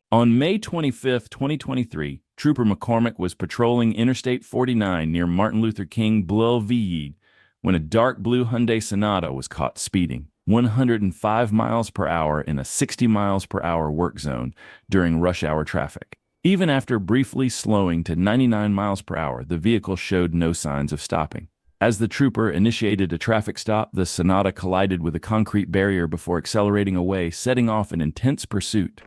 On May 25, 2023, Trooper McCormick was patrolling Interstate 49 near Martin Luther King Boulevard when a dark blue Hyundai Sonata was caught speeding 105 miles per hour in a 60 miles per hour work zone during rush hour traffic. Even after briefly slowing to 99 miles per hour, the vehicle showed no signs of stopping. As the trooper initiated a traffic stop, the Sonata collided with a concrete barrier before accelerating away, setting off an intense pursuit.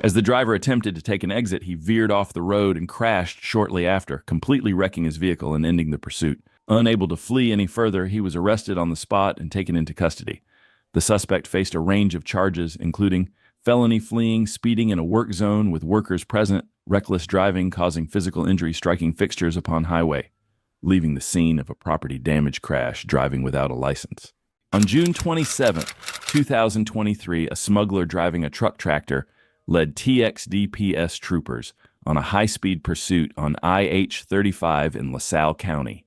As the driver attempted to take an exit, he veered off the road and crashed shortly after, completely wrecking his vehicle and ending the pursuit. Unable to flee any further, he was arrested on the spot and taken into custody. The suspect faced a range of charges, including felony fleeing, speeding in a work zone with workers present, reckless driving causing physical injury, striking fixtures upon highway, leaving the scene of a property damage crash, driving without a license. On June 27, 2023, a smuggler driving a truck tractor led TXDPS troopers on a high-speed pursuit on IH-35 in LaSalle County.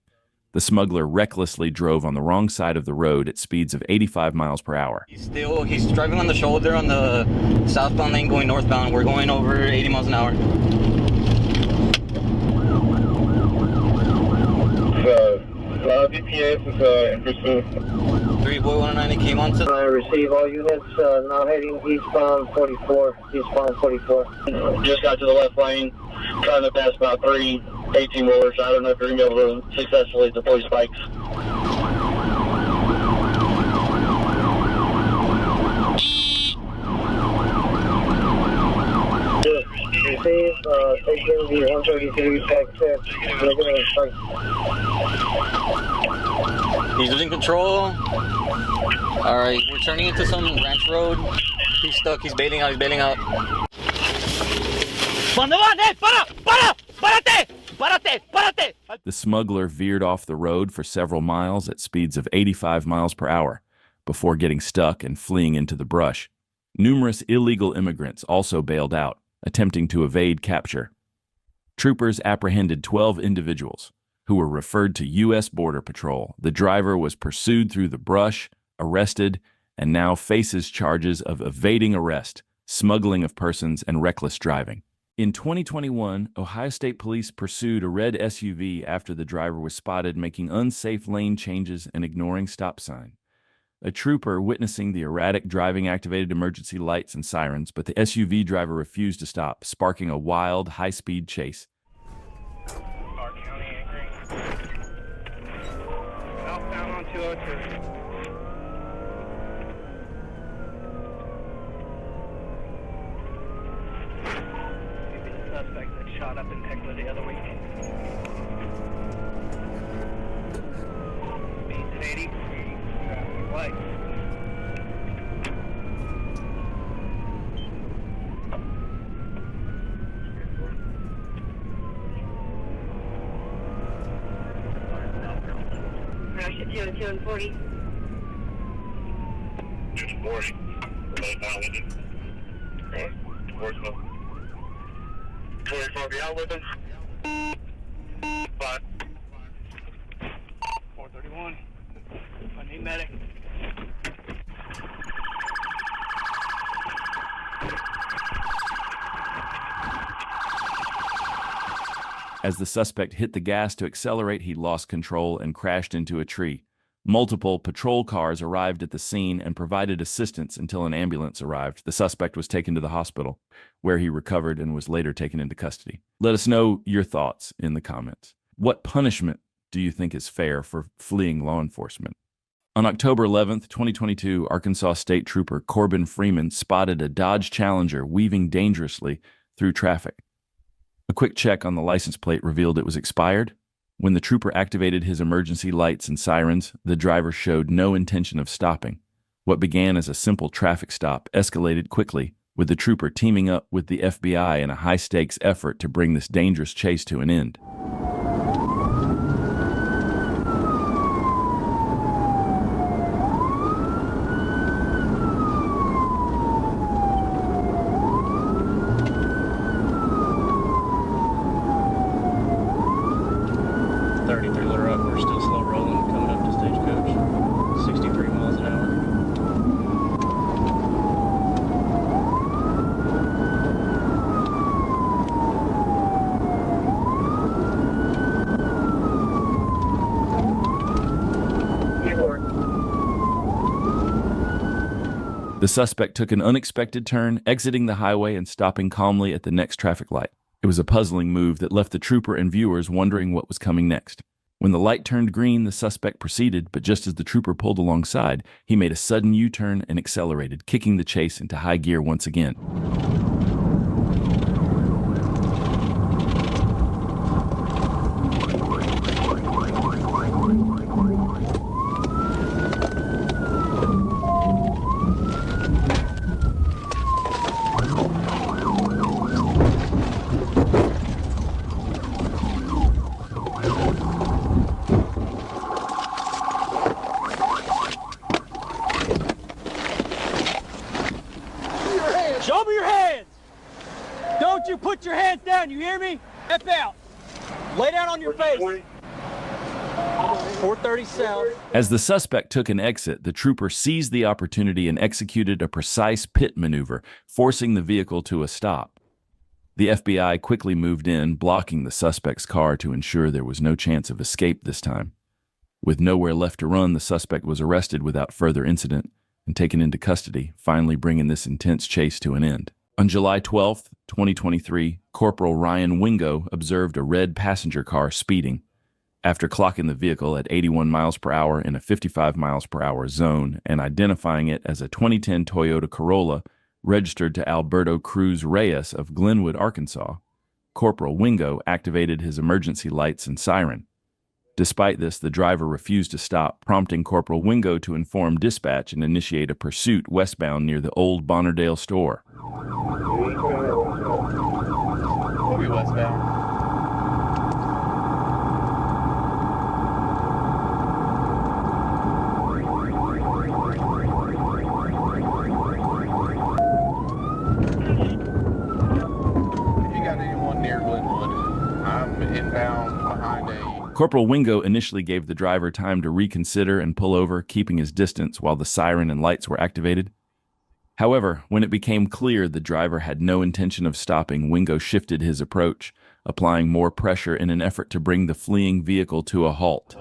The smuggler recklessly drove on the wrong side of the road at speeds of 85 miles per hour. He's driving on the shoulder on the southbound lane going northbound. We're going over 80 miles an hour. DPS is in pursuit. 3 Boy 109 came on to... I receive all units now heading eastbound 44. Eastbound 44. Just got to the left lane, trying to pass about 3 18-wheelers. I don't know if you're going to be able to successfully deploy spikes. Receive, taking the 133 pack 6. Looking at spikes. He's losing control. Alright, we're turning into some ranch road. He's stuck, he's bailing out, The smuggler veered off the road for several miles at speeds of 85 miles per hour before getting stuck and fleeing into the brush. Numerous illegal immigrants also bailed out, attempting to evade capture. Troopers apprehended 12 individuals who were referred to U.S. Border Patrol. The driver was pursued through the brush, arrested, and now faces charges of evading arrest, smuggling of persons, and reckless driving. In 2021, Ohio State Police pursued a red SUV after the driver was spotted making unsafe lane changes and ignoring stop sign. A trooper witnessing the erratic driving activated emergency lights and sirens, but the SUV driver refused to stop, sparking a wild, high-speed chase. Southbound on 202. Maybe the suspect that shot up in Tekla the other week. Speeds at 80. Lights. Rush at 202 and 40. 240. Relay down with it. Okay. Towards the 24 be out with him. 5. 431. I need medic. As the suspect hit the gas to accelerate, he lost control and crashed into a tree. Multiple patrol cars arrived at the scene and provided assistance until an ambulance arrived. The suspect was taken to the hospital, where he recovered and was later taken into custody. Let us know your thoughts in the comments. What punishment do you think is fair for fleeing law enforcement? On October 11th, 2022, Arkansas State Trooper Corbin Freeman spotted a Dodge Challenger weaving dangerously through traffic. A quick check on the license plate revealed it was expired, When the trooper activated his emergency lights and sirens, the driver showed no intention of stopping. What began as a simple traffic stop escalated quickly, with the trooper teaming up with the FBI in a high-stakes effort to bring this dangerous chase to an end. We're still slow rolling, coming up to Stagecoach, 63 miles an hour. The suspect took an unexpected turn, exiting the highway and stopping calmly at the next traffic light. It was a puzzling move that left the trooper and viewers wondering what was coming next. When the light turned green, the suspect proceeded, but just as the trooper pulled alongside, he made a sudden U-turn and accelerated, kicking the chase into high gear once again. Show me your hands! Don't you put your hands down, you hear me? Step out. Lay down on your face. 430 south. As the suspect took an exit, the trooper seized the opportunity and executed a precise pit maneuver, forcing the vehicle to a stop. The FBI quickly moved in, blocking the suspect's car to ensure there was no chance of escape this time. With nowhere left to run, the suspect was arrested without further incident and taken into custody, finally bringing this intense chase to an end. On July 12, 2023, Corporal Ryan Wingo observed a red passenger car speeding. After clocking the vehicle at 81 miles per hour in a 55 miles per hour zone and identifying it as a 2010 Toyota Corolla registered to Alberto Cruz Reyes of Glenwood, Arkansas, Corporal Wingo activated his emergency lights and siren. Despite this, the driver refused to stop, prompting Corporal Wingo to inform dispatch and initiate a pursuit westbound near the old Bonnerdale store. We'll be westbound. If you got anyone near Glenwood, I'm inbound behind a... Corporal Wingo initially gave the driver time to reconsider and pull over, keeping his distance while the siren and lights were activated. However, when it became clear the driver had no intention of stopping, Wingo shifted his approach, applying more pressure in an effort to bring the fleeing vehicle to a halt.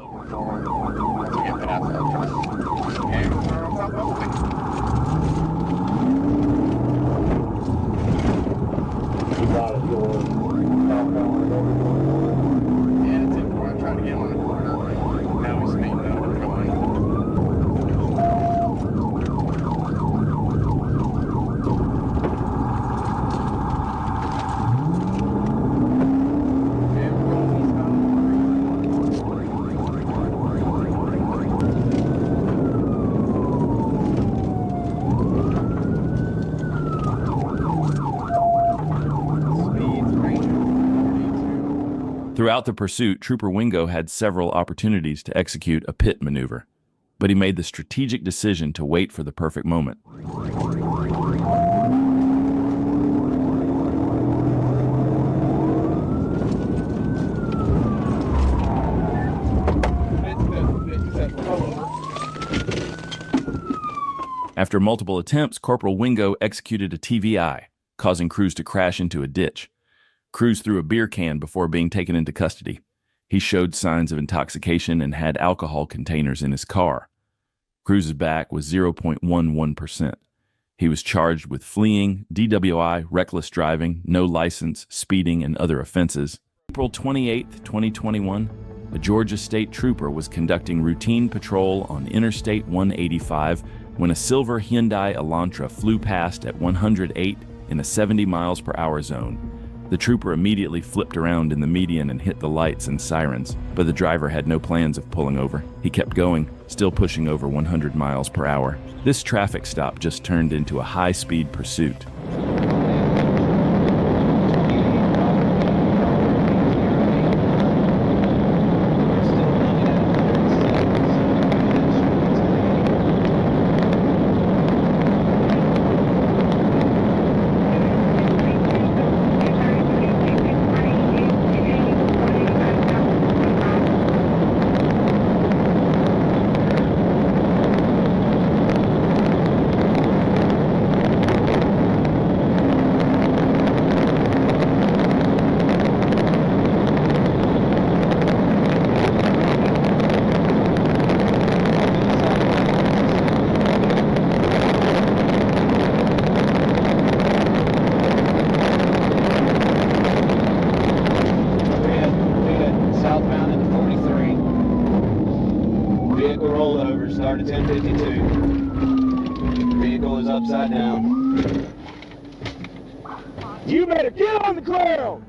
Throughout the pursuit, Trooper Wingo had several opportunities to execute a pit maneuver, but he made the strategic decision to wait for the perfect moment. After multiple attempts, Corporal Wingo executed a TVI, causing Cruz to crash into a ditch. Cruz threw a beer can before being taken into custody. He showed signs of intoxication and had alcohol containers in his car. Cruz's back was 0.11%. He was charged with fleeing, DWI, reckless driving, no license, speeding, and other offenses. April 28, 2021, a Georgia state trooper was conducting routine patrol on Interstate 185 when a silver Hyundai Elantra flew past at 108 in a 70 miles per hour zone. The trooper immediately flipped around in the median and hit the lights and sirens, but the driver had no plans of pulling over. He kept going, still pushing over 100 miles per hour. This traffic stop just turned into a high-speed pursuit. Started 1052. Vehicle is upside down. You better get on the ground!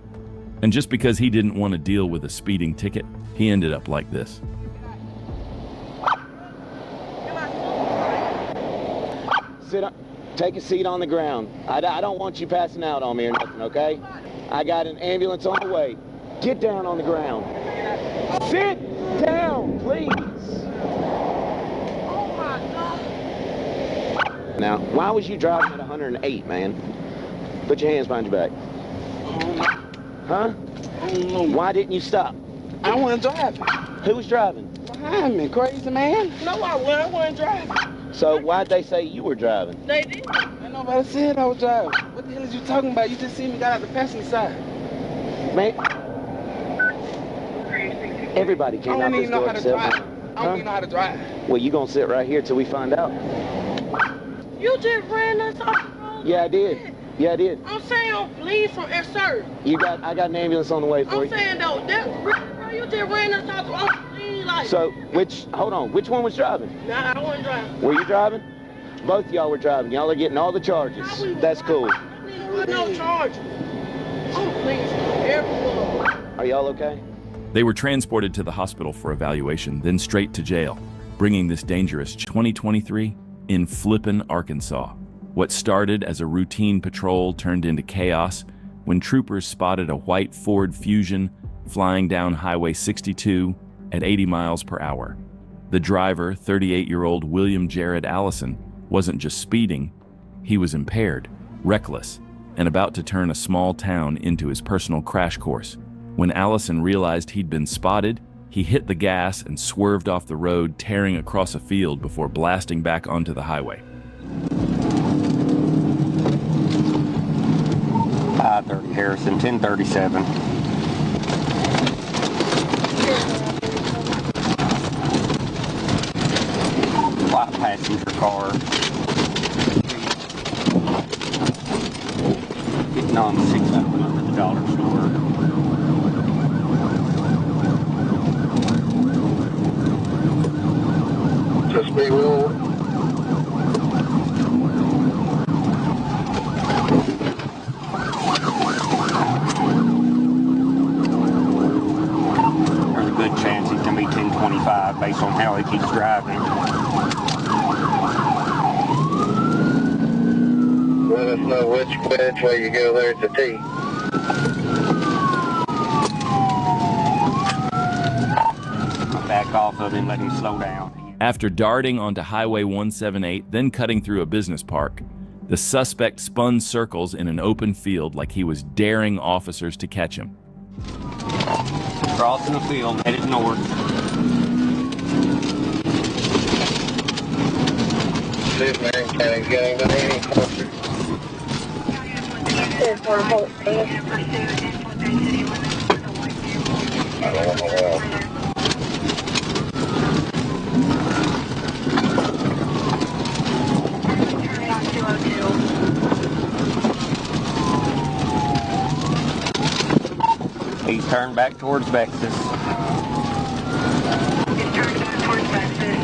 And just because he didn't want to deal with a speeding ticket, he ended up like this. Take a seat on the ground. I don't want you passing out on me or nothing, okay? I got an ambulance on the way. Get down on the ground. Sit down, please. Now, why was you driving at 108, man? Put your hands behind your back. Huh? Why didn't you stop? I wasn't driving. Who was driving? Behind me, crazy man. No, I wasn't driving. So why'd they say you were driving? They did. Ain't nobody said I was driving. What the hell is you talking about? You just seen me got out the passenger side. Man, everybody came out this door except me. I don't even know how to drive. Well, you gonna sit right here till we find out. You just ran us off the road. Yeah, I did. Yeah, I did. I'm saying leave from sir. I got an ambulance on the way for you. I'm saying though, you just ran us off the road. Like, so, hold on, which one was driving? Nah, I wasn't driving. Were you driving? Both of y'all were driving. Y'all are getting all the charges. That's cool. No charges. Oh, please, everyone. Are y'all okay? They were transported to the hospital for evaluation, then straight to jail, bringing this dangerous 2023 in Flippin, Arkansas. What started as a routine patrol turned into chaos when troopers spotted a white Ford Fusion flying down Highway 62 at 80 miles per hour. The driver, 38-year-old William Jared Allison, wasn't just speeding, he was impaired, reckless, and about to turn a small town into his personal crash course. When Allison realized he'd been spotted, he hit the gas and swerved off the road, tearing across a field before blasting back onto the highway. 530 Harrison, 1037. White passenger car. Getting on 6 up under the dollar store. Just be real. There's a good chance it can be 1025 based on how he keeps driving. Let us know which way you go there at the T. Back off of him, let him slow down. After darting onto Highway 178, then cutting through a business park, the suspect spun circles in an open field like he was daring officers to catch him. Crossing the field, headed north. See if Marion County's getting to any closer. I don't know. He's turned back towards Texas. He's turned back towards Texas.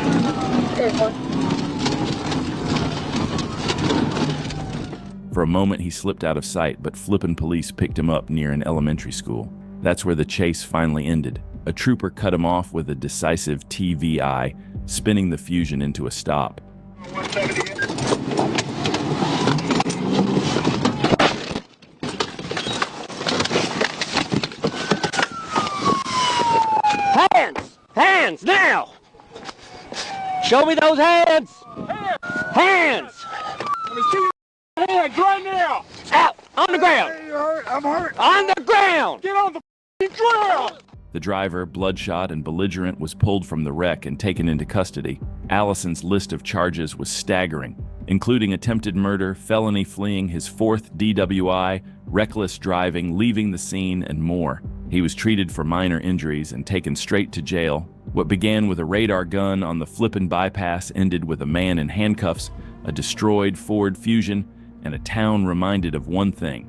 For For a moment, he slipped out of sight, but flippin' police picked him up near an elementary school. That's where the chase finally ended. A trooper cut him off with a decisive TVI, spinning the Fusion into a stop. 170. Hands! Hands, now! Show me those hands! Hands! Let me see your hands right now! Out! On the ground! Hey, you hurt? I'm hurt! On the ground! Get on the ground! The driver, bloodshot and belligerent, was pulled from the wreck and taken into custody. Allison's list of charges was staggering, including attempted murder, felony fleeing, his 4th DWI, reckless driving, leaving the scene, and more. He was treated for minor injuries and taken straight to jail. What began with a radar gun on the flippin' bypass ended with a man in handcuffs, a destroyed Ford Fusion, and a town reminded of one thing.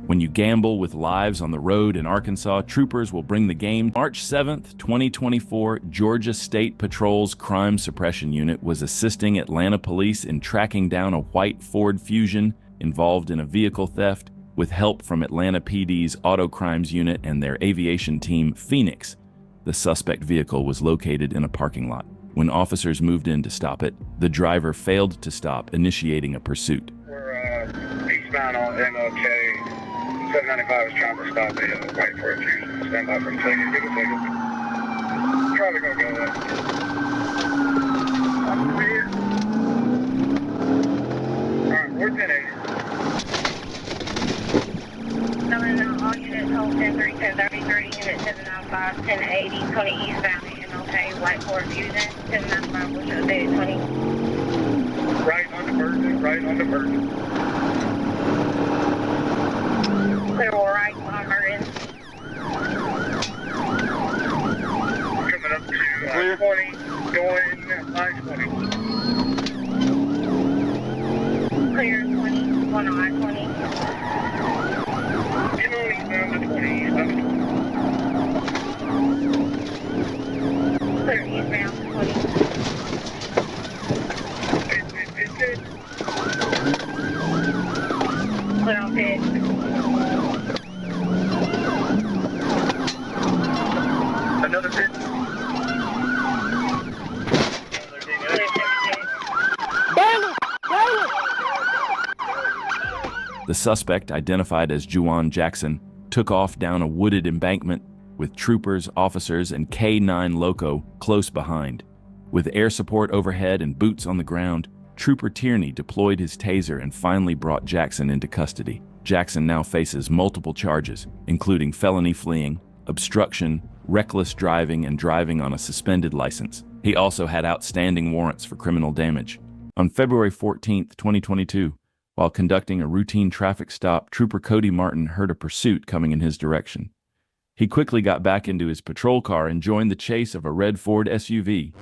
When you gamble with lives on the road in Arkansas, troopers will bring the game. March 7th, 2024, Georgia State Patrol's Crime Suppression Unit was assisting Atlanta police in tracking down a white Ford Fusion involved in a vehicle theft with help from Atlanta PD's Auto Crimes Unit and their aviation team, Phoenix. The suspect vehicle was located in a parking lot. When officers moved in to stop it, the driver failed to stop, initiating a pursuit. We're eastbound on MLK. 795 is trying to stop the white for a Fusion. Stand by for a second. Give a second. Probably gonna go there. I'm here. Alright, we're 1080. All units hold 10-3, 1033, unit 795, 1080, 20 eastbound MLK, white Ford Fusion, 795, will show day 20. Right on the Virgin, right on the Virgin. Clear right on Merton. Coming up to 20, going I-20. Clear 20, one on I-20. You know eastbound to 20, eastbound to 20. Clear eastbound to 20. It's it. Clear on pit. Another pit. The suspect, identified as Juwan Jackson, took off down a wooded embankment with troopers, officers, and K-9 Loco close behind. With air support overhead and boots on the ground, Trooper Tierney deployed his taser and finally brought Jackson into custody. Jackson now faces multiple charges, including felony fleeing, obstruction, reckless driving, and driving on a suspended license. He also had outstanding warrants for criminal damage. On February 14, 2022, while conducting a routine traffic stop, Trooper Cody Martin heard a pursuit coming in his direction. He quickly got back into his patrol car and joined the chase of a red Ford SUV.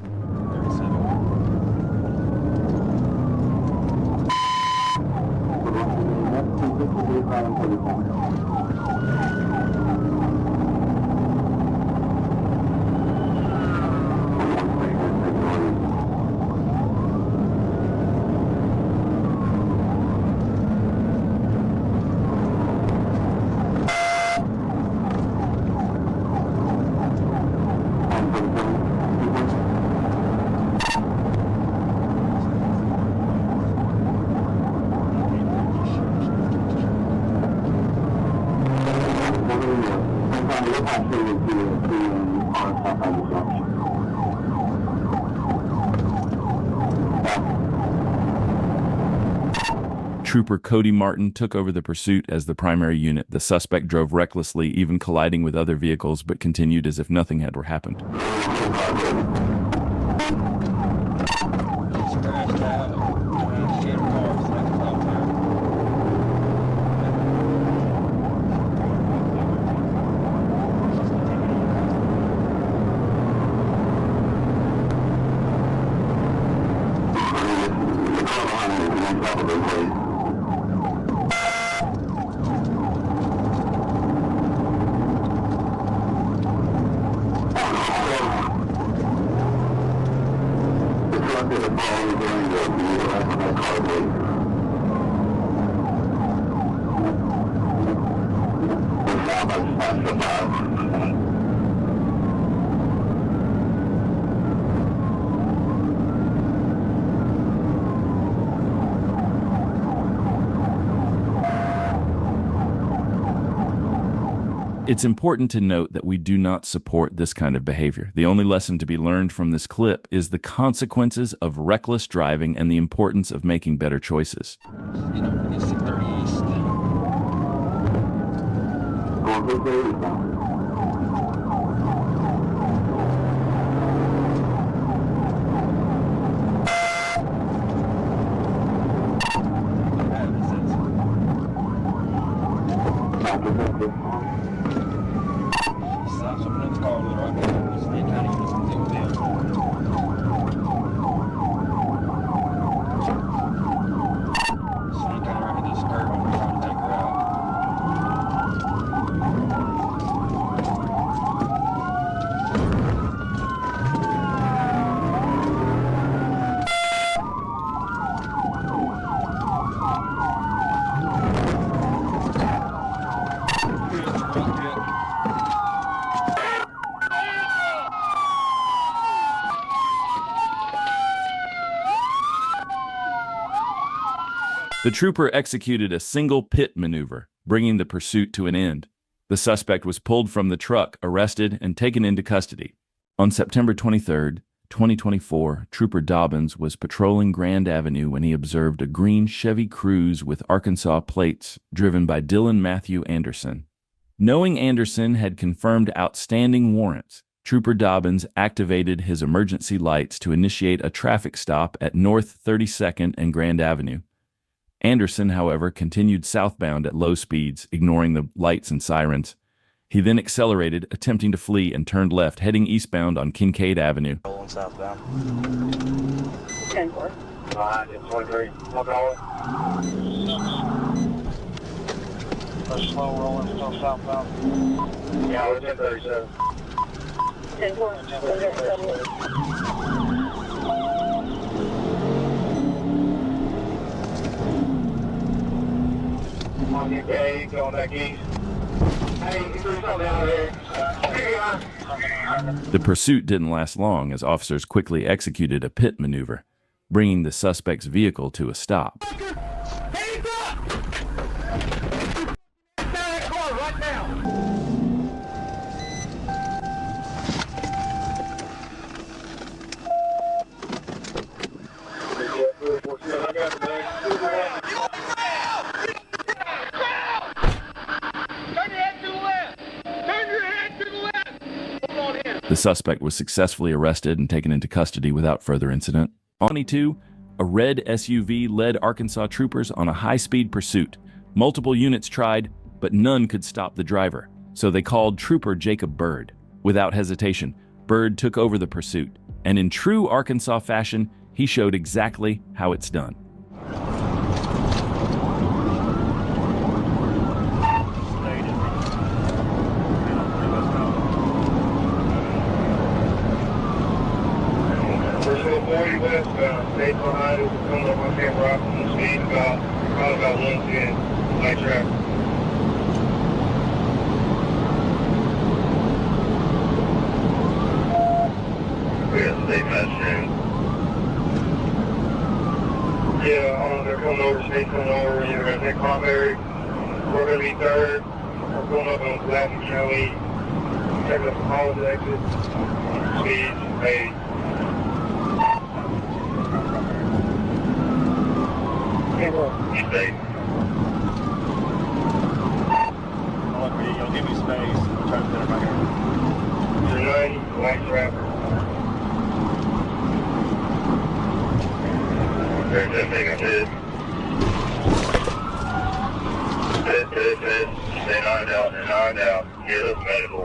Trooper Cody Martin took over the pursuit as the primary unit. The suspect drove recklessly, even colliding with other vehicles, but continued as if nothing had happened. It's important to note that we do not support this kind of behavior. The only lesson to be learned from this clip is the consequences of reckless driving and the importance of making better choices. The trooper executed a single pit maneuver, bringing the pursuit to an end. The suspect was pulled from the truck, arrested, and taken into custody. On September 23, 2024, Trooper Dobbins was patrolling Grand Avenue when he observed a green Chevy Cruze with Arkansas plates driven by Dylan Matthew Anderson. Knowing Anderson had confirmed outstanding warrants, Trooper Dobbins activated his emergency lights to initiate a traffic stop at North 32nd and Grand Avenue. Anderson, however, continued southbound at low speeds, ignoring the lights and sirens. He then accelerated, attempting to flee, and turned left, heading eastbound on Kincaid Avenue. Rolling southbound. 10-4. 23. What going? We're slow rolling, still southbound. Yeah, we're 1037. 10-4. Okay, going back east. Hey, you threw something out there. Here you are. The pursuit didn't last long as officers quickly executed a pit maneuver, bringing the suspect's vehicle to a stop. The suspect was successfully arrested and taken into custody without further incident. On 22, a red SUV led Arkansas troopers on a high-speed pursuit. Multiple units tried, but none could stop the driver, so they called Trooper Jacob Byrd. Without hesitation, Byrd took over the pursuit, and in true Arkansas fashion, he showed exactly how it's done. Stay behind us, coming up on camera off from the speed probably about 110, light traffic. We got state pedestrian. Yeah, they're coming over, state coming over, either going to take Cranberry, we're going to be third, we're going up on Latin County, checking up the college exit, speed, 80. You'll give me space. I'm trying to put it right here. You're 90, light traffic. There's that thing I did. Pit. Stay knocked out. Get us medical.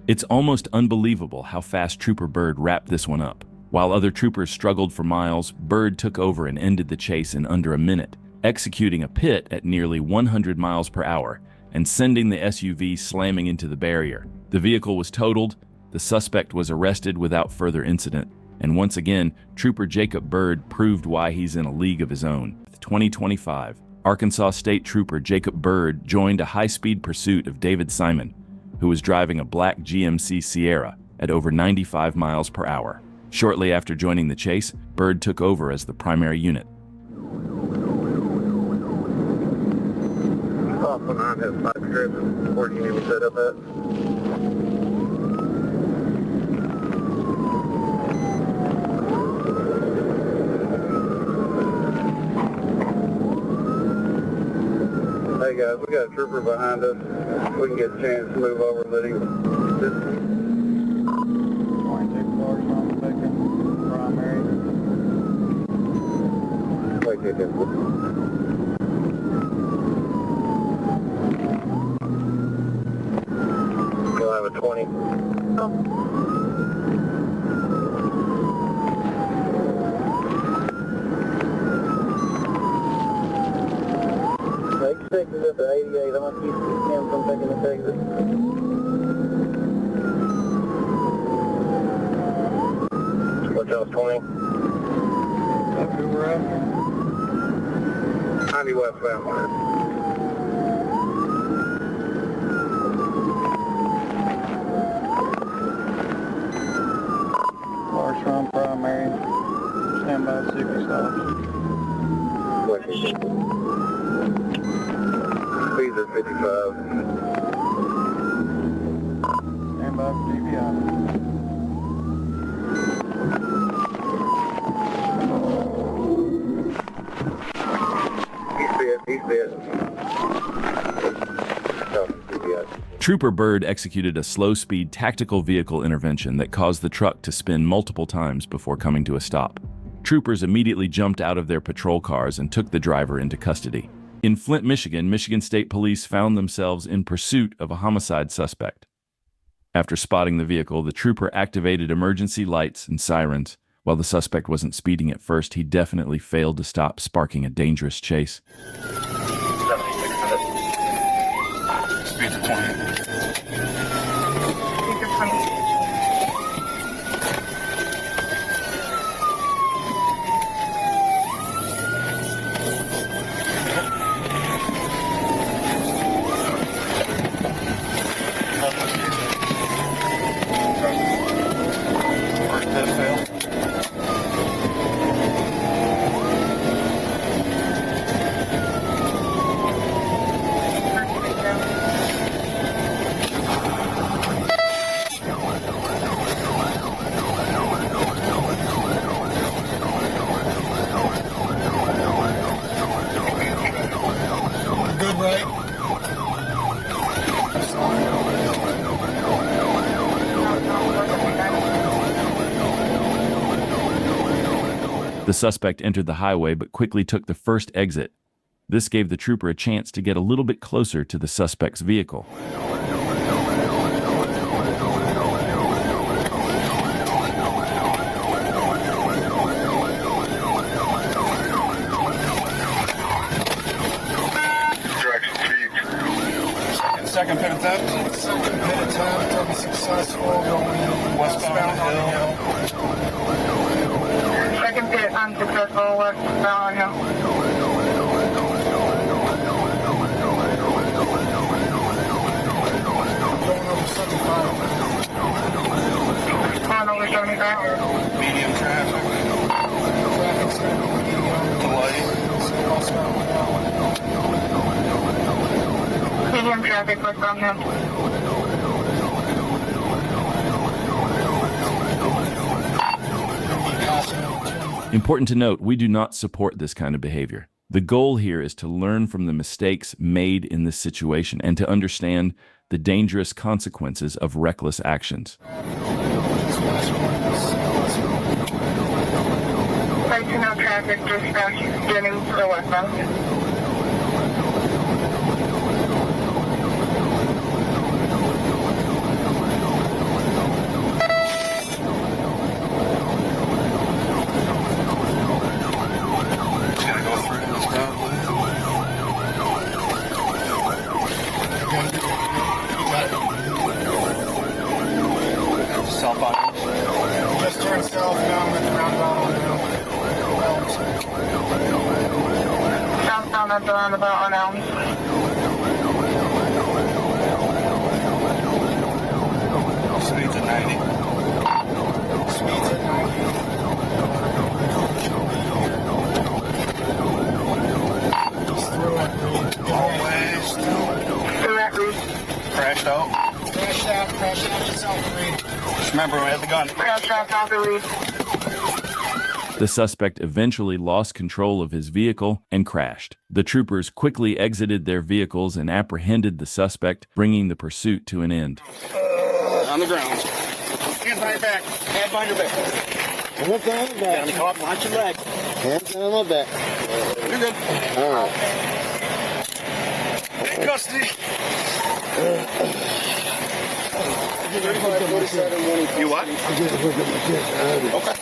It's almost unbelievable how fast Trooper Byrd wrapped this one up. While other troopers struggled for miles, Byrd took over and ended the chase in under a minute, executing a pit at nearly 100 miles per hour and sending the SUV slamming into the barrier. The vehicle was totaled, the suspect was arrested without further incident, and once again, Trooper Jacob Byrd proved why he's in a league of his own. 2025, Arkansas State Trooper Jacob Bird joined a high-speed pursuit of David Simon, who was driving a black GMC Sierra at over 95 miles per hour. Shortly after joining the chase, Bird took over as the primary unit. Off 9 has 5 strips. Where do you need me set up at? Hey guys, we got a trooper behind us. We can get a chance to move over and let him. 22 cars on the second primary. Wait, you'll have a 20. Take 6 is at the 88. I'm going to keep him from taking the exit. What y'all's 20? That's who we're after. 90 westbound. Cars from primary. Stand by 60 stops. Speeds are 55. Stand by for DVI. He's dead. Trooper Bird executed a slow-speed tactical vehicle intervention that caused the truck to spin multiple times before coming to a stop. Troopers immediately jumped out of their patrol cars and took the driver into custody. In Flint, Michigan, Michigan State Police found themselves in pursuit of a homicide suspect. After spotting the vehicle, the trooper activated emergency lights and sirens. While the suspect wasn't speeding at first, he definitely failed to stop, sparking a dangerous chase. Speed of 20. First test fail. Good, right? The suspect entered the highway but quickly took the first exit. This gave the trooper a chance to get a little bit closer to the suspect's vehicle. Second pit attempt. Second pit attempt will be successful going Westbound on the hill. Second pit unsuccessful, westbound hill. Going over 75. On over 75. Medium traffic. Traffic's going to be Delay. Medium traffic, westbound hill. Important to note, we do not support this kind of behavior. The goal here is to learn from the mistakes made in this situation and to understand the dangerous consequences of reckless actions. 13 traffic dispatch, getting to the westbound. Just turn south now with the roundabout on the hill. Southbound down at the roundabout on Speed's at 90. Speed's at 90. All west. Crashed out. Crashed out yourself, Reed. Just remember, we had the gun. Crashed out, copy, Reed. The suspect eventually lost control of his vehicle and crashed. The troopers quickly exited their vehicles and apprehended the suspect, bringing the pursuit to an end. On the ground. Hands behind your back. Hands behind your back. Hands down my back. Top, watch your leg. Hands down my back. You're good. All right. In custody. 35, 47, 1. You what? Okay.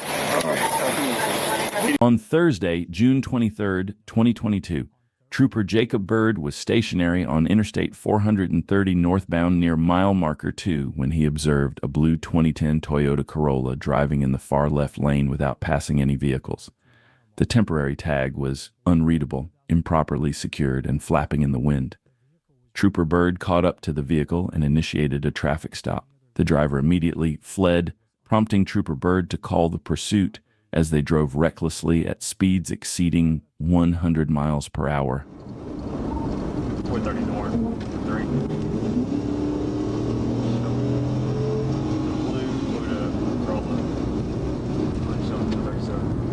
On Thursday, June 23, 2022, Trooper Jacob Bird was stationary on Interstate 430 northbound near mile marker 2 when he observed a blue 2010 Toyota Corolla driving in the far left lane without passing any vehicles. The temporary tag was unreadable, improperly secured, and flapping in the wind. Trooper Bird caught up to the vehicle and initiated a traffic stop. The driver immediately fled, prompting Trooper Bird to call the pursuit as they drove recklessly at speeds exceeding 100 miles per hour. 430 north, 3. Blue Toyota Corolla. 37.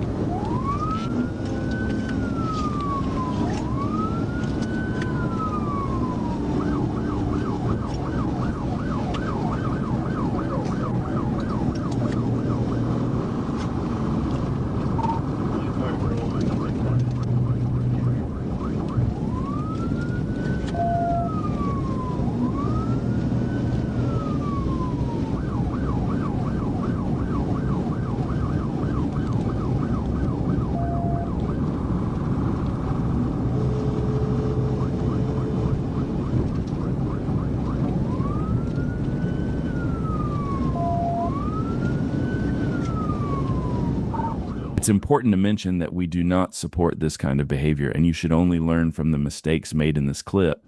It's important to mention that we do not support this kind of behavior, and you should only learn from the mistakes made in this clip.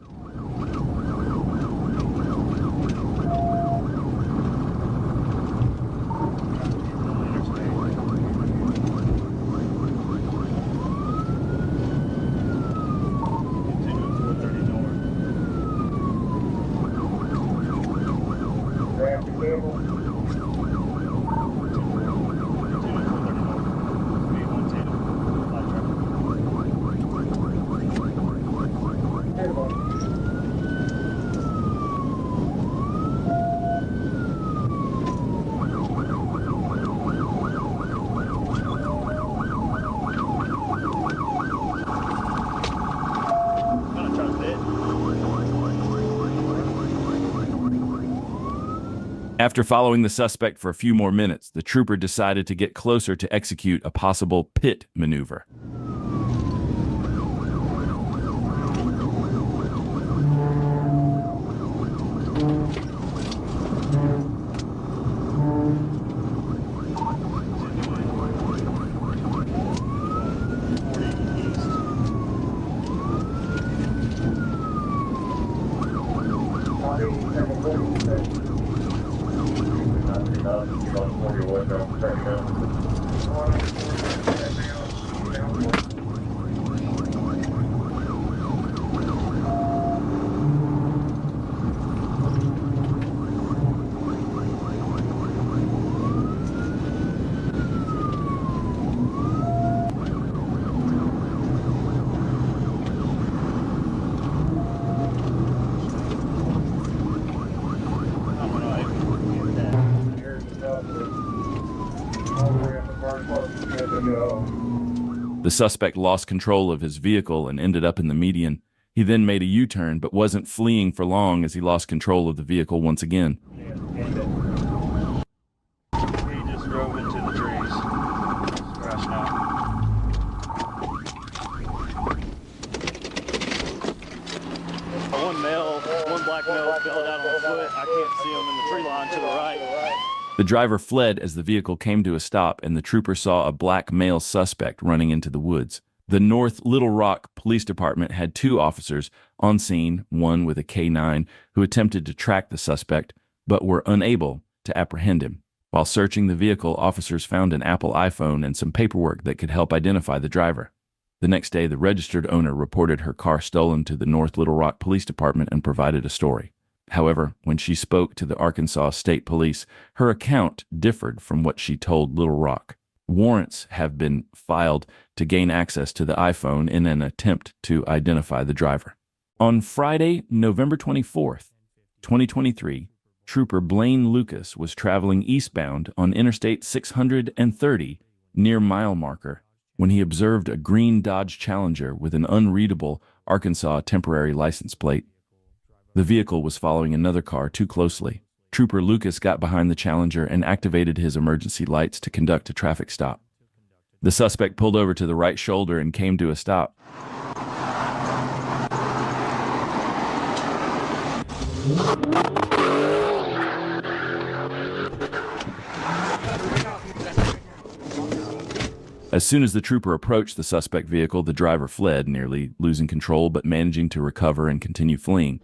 After following the suspect for a few more minutes, the trooper decided to get closer to execute a possible pit maneuver. The suspect lost control of his vehicle and ended up in the median. He then made a U-turn, but wasn't fleeing for long as he lost control of the vehicle once again. He just drove into the trees. Crashing out. One black male fell out on the foot. I can't see him in the tree line to the right. The driver fled as the vehicle came to a stop, and the trooper saw a black male suspect running into the woods. The North Little Rock Police Department had 2 officers on scene, one with a K-9, who attempted to track the suspect, but were unable to apprehend him. While searching the vehicle, officers found an Apple iPhone and some paperwork that could help identify the driver. The next day, the registered owner reported her car stolen to the North Little Rock Police Department and provided a story. However, when she spoke to the Arkansas State Police, her account differed from what she told Little Rock. Warrants have been filed to gain access to the iPhone in an attempt to identify the driver. On Friday, November 24th, 2023, Trooper Blaine Lucas was traveling eastbound on Interstate 630 near mile marker when he observed a green Dodge Challenger with an unreadable Arkansas temporary license plate. The vehicle was following another car too closely. Trooper Lucas got behind the Challenger and activated his emergency lights to conduct a traffic stop. The suspect pulled over to the right shoulder and came to a stop. As soon as the trooper approached the suspect vehicle, the driver fled, nearly losing control but managing to recover and continue fleeing.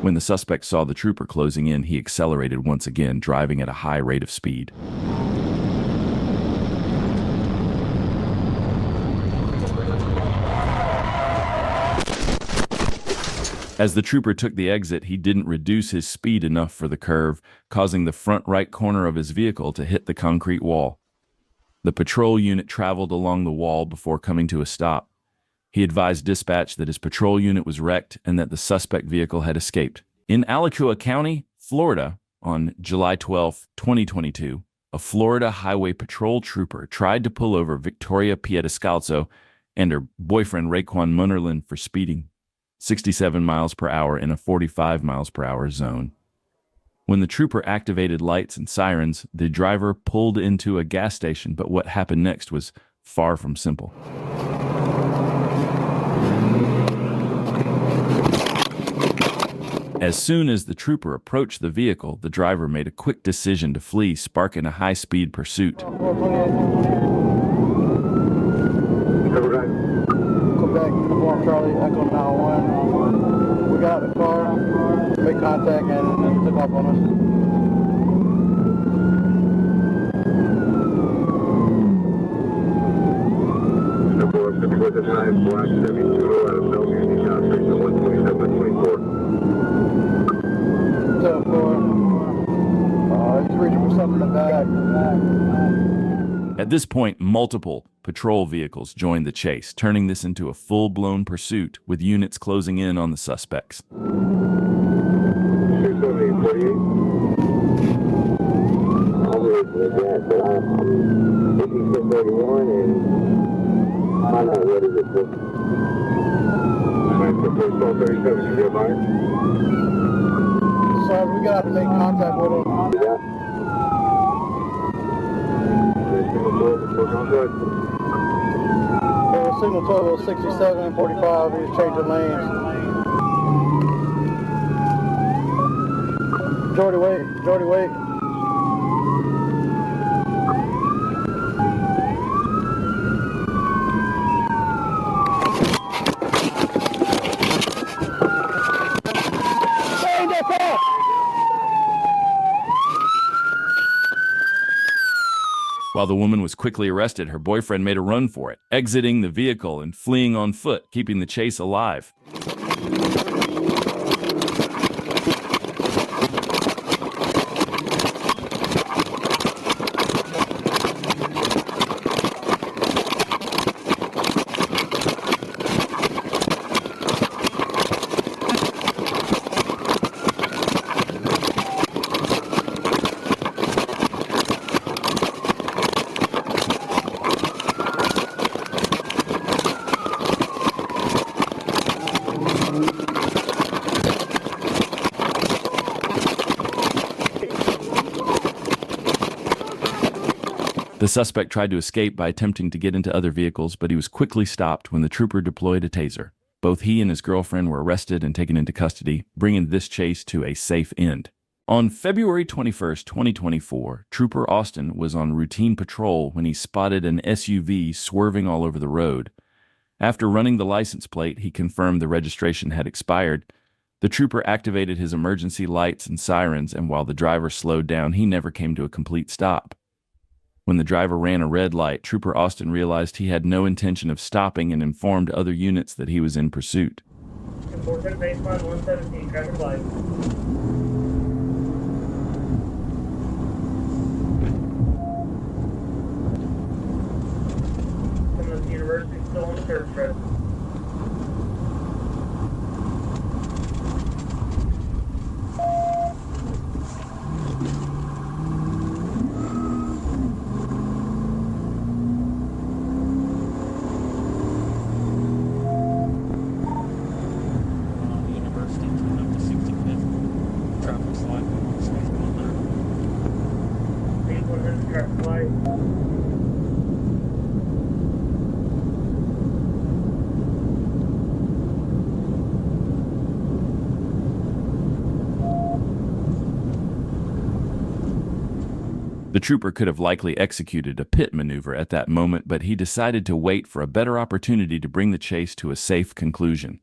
When the suspect saw the trooper closing in, he accelerated once again, driving at a high rate of speed. As the trooper took the exit, he didn't reduce his speed enough for the curve, causing the front right corner of his vehicle to hit the concrete wall. The patrol unit traveled along the wall before coming to a stop. He advised dispatch that his patrol unit was wrecked and that the suspect vehicle had escaped. In Alachua County, Florida, on July 12, 2022, a Florida Highway Patrol trooper tried to pull over Victoria Piedescalzo and her boyfriend Raekwon Munnerlin for speeding 67 miles per hour in a 45 miles per hour zone. When the trooper activated lights and sirens, the driver pulled into a gas station, but what happened next was far from simple. As soon as the trooper approached the vehicle, the driver made a quick decision to flee, sparking a high-speed pursuit. Come back, Uniform Charlie, Echo 901. We got the car, made contact, and took off on us. Number 54 Black 72 out of Bellevue, South Station 127-24. He's reaching for something in the back. At this point, multiple patrol vehicles joined the chase, turning this into a full-blown pursuit with units closing in on the suspects. 278-48. All the way to the gas, but I'm 5631 and find out what is it for. 1237, you get mine? Sorry, we got to make contact with him. Yeah. Signal 12 before contact. Signal 12 was 67 and 45. He's changing lanes. Jordy, wait. Jordy, wait. While the woman was quickly arrested, her boyfriend made a run for it, exiting the vehicle and fleeing on foot, keeping the chase alive. The suspect tried to escape by attempting to get into other vehicles, but he was quickly stopped when the trooper deployed a taser. Both he and his girlfriend were arrested and taken into custody, bringing this chase to a safe end. On February 21st, 2024, Trooper Austin was on routine patrol when he spotted an SUV swerving all over the road. After running the license plate, he confirmed the registration had expired. The trooper activated his emergency lights and sirens, and while the driver slowed down, he never came to a complete stop. When the driver ran a red light, Trooper Austin realized he had no intention of stopping and informed other units that he was in pursuit. Important baseline 117, traffic light. Coming up to University, still on the service road. University, coming up to 65th. Traffic's light. Space builder. 8100 traffic light. The trooper could have likely executed a pit maneuver at that moment, but he decided to wait for a better opportunity to bring the chase to a safe conclusion.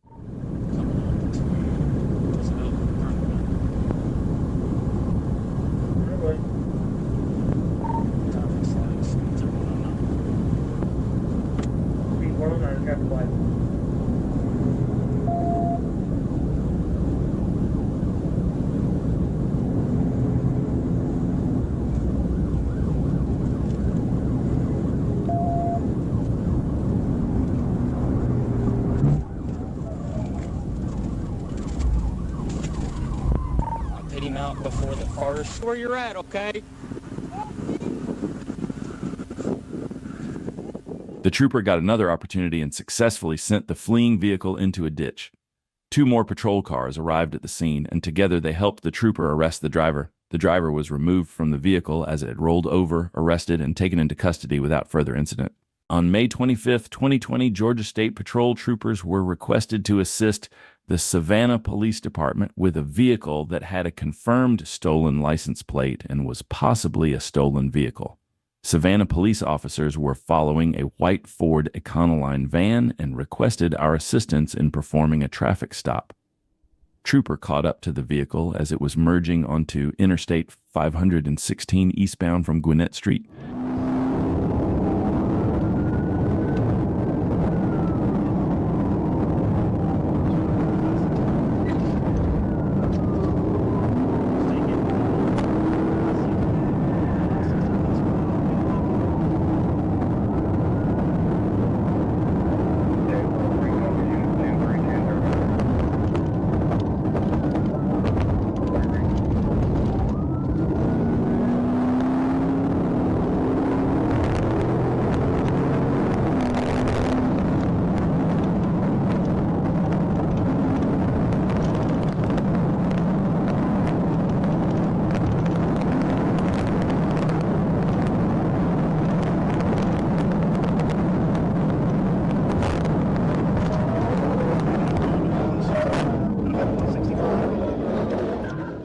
Speed 109 traffic light. Hit him out before the first. Where you're at, okay? The trooper got another opportunity and successfully sent the fleeing vehicle into a ditch. 2 more patrol cars arrived at the scene, and together they helped the trooper arrest the driver. The driver was removed from the vehicle as it had rolled over, arrested, and taken into custody without further incident. On May 25, 2020, Georgia State Patrol troopers were requested to assist the Savannah Police Department with a vehicle that had a confirmed stolen license plate and was possibly a stolen vehicle. Savannah police officers were following a white Ford Econoline van and requested our assistance in performing a traffic stop. Trooper caught up to the vehicle as it was merging onto Interstate 516 eastbound from Gwinnett Street.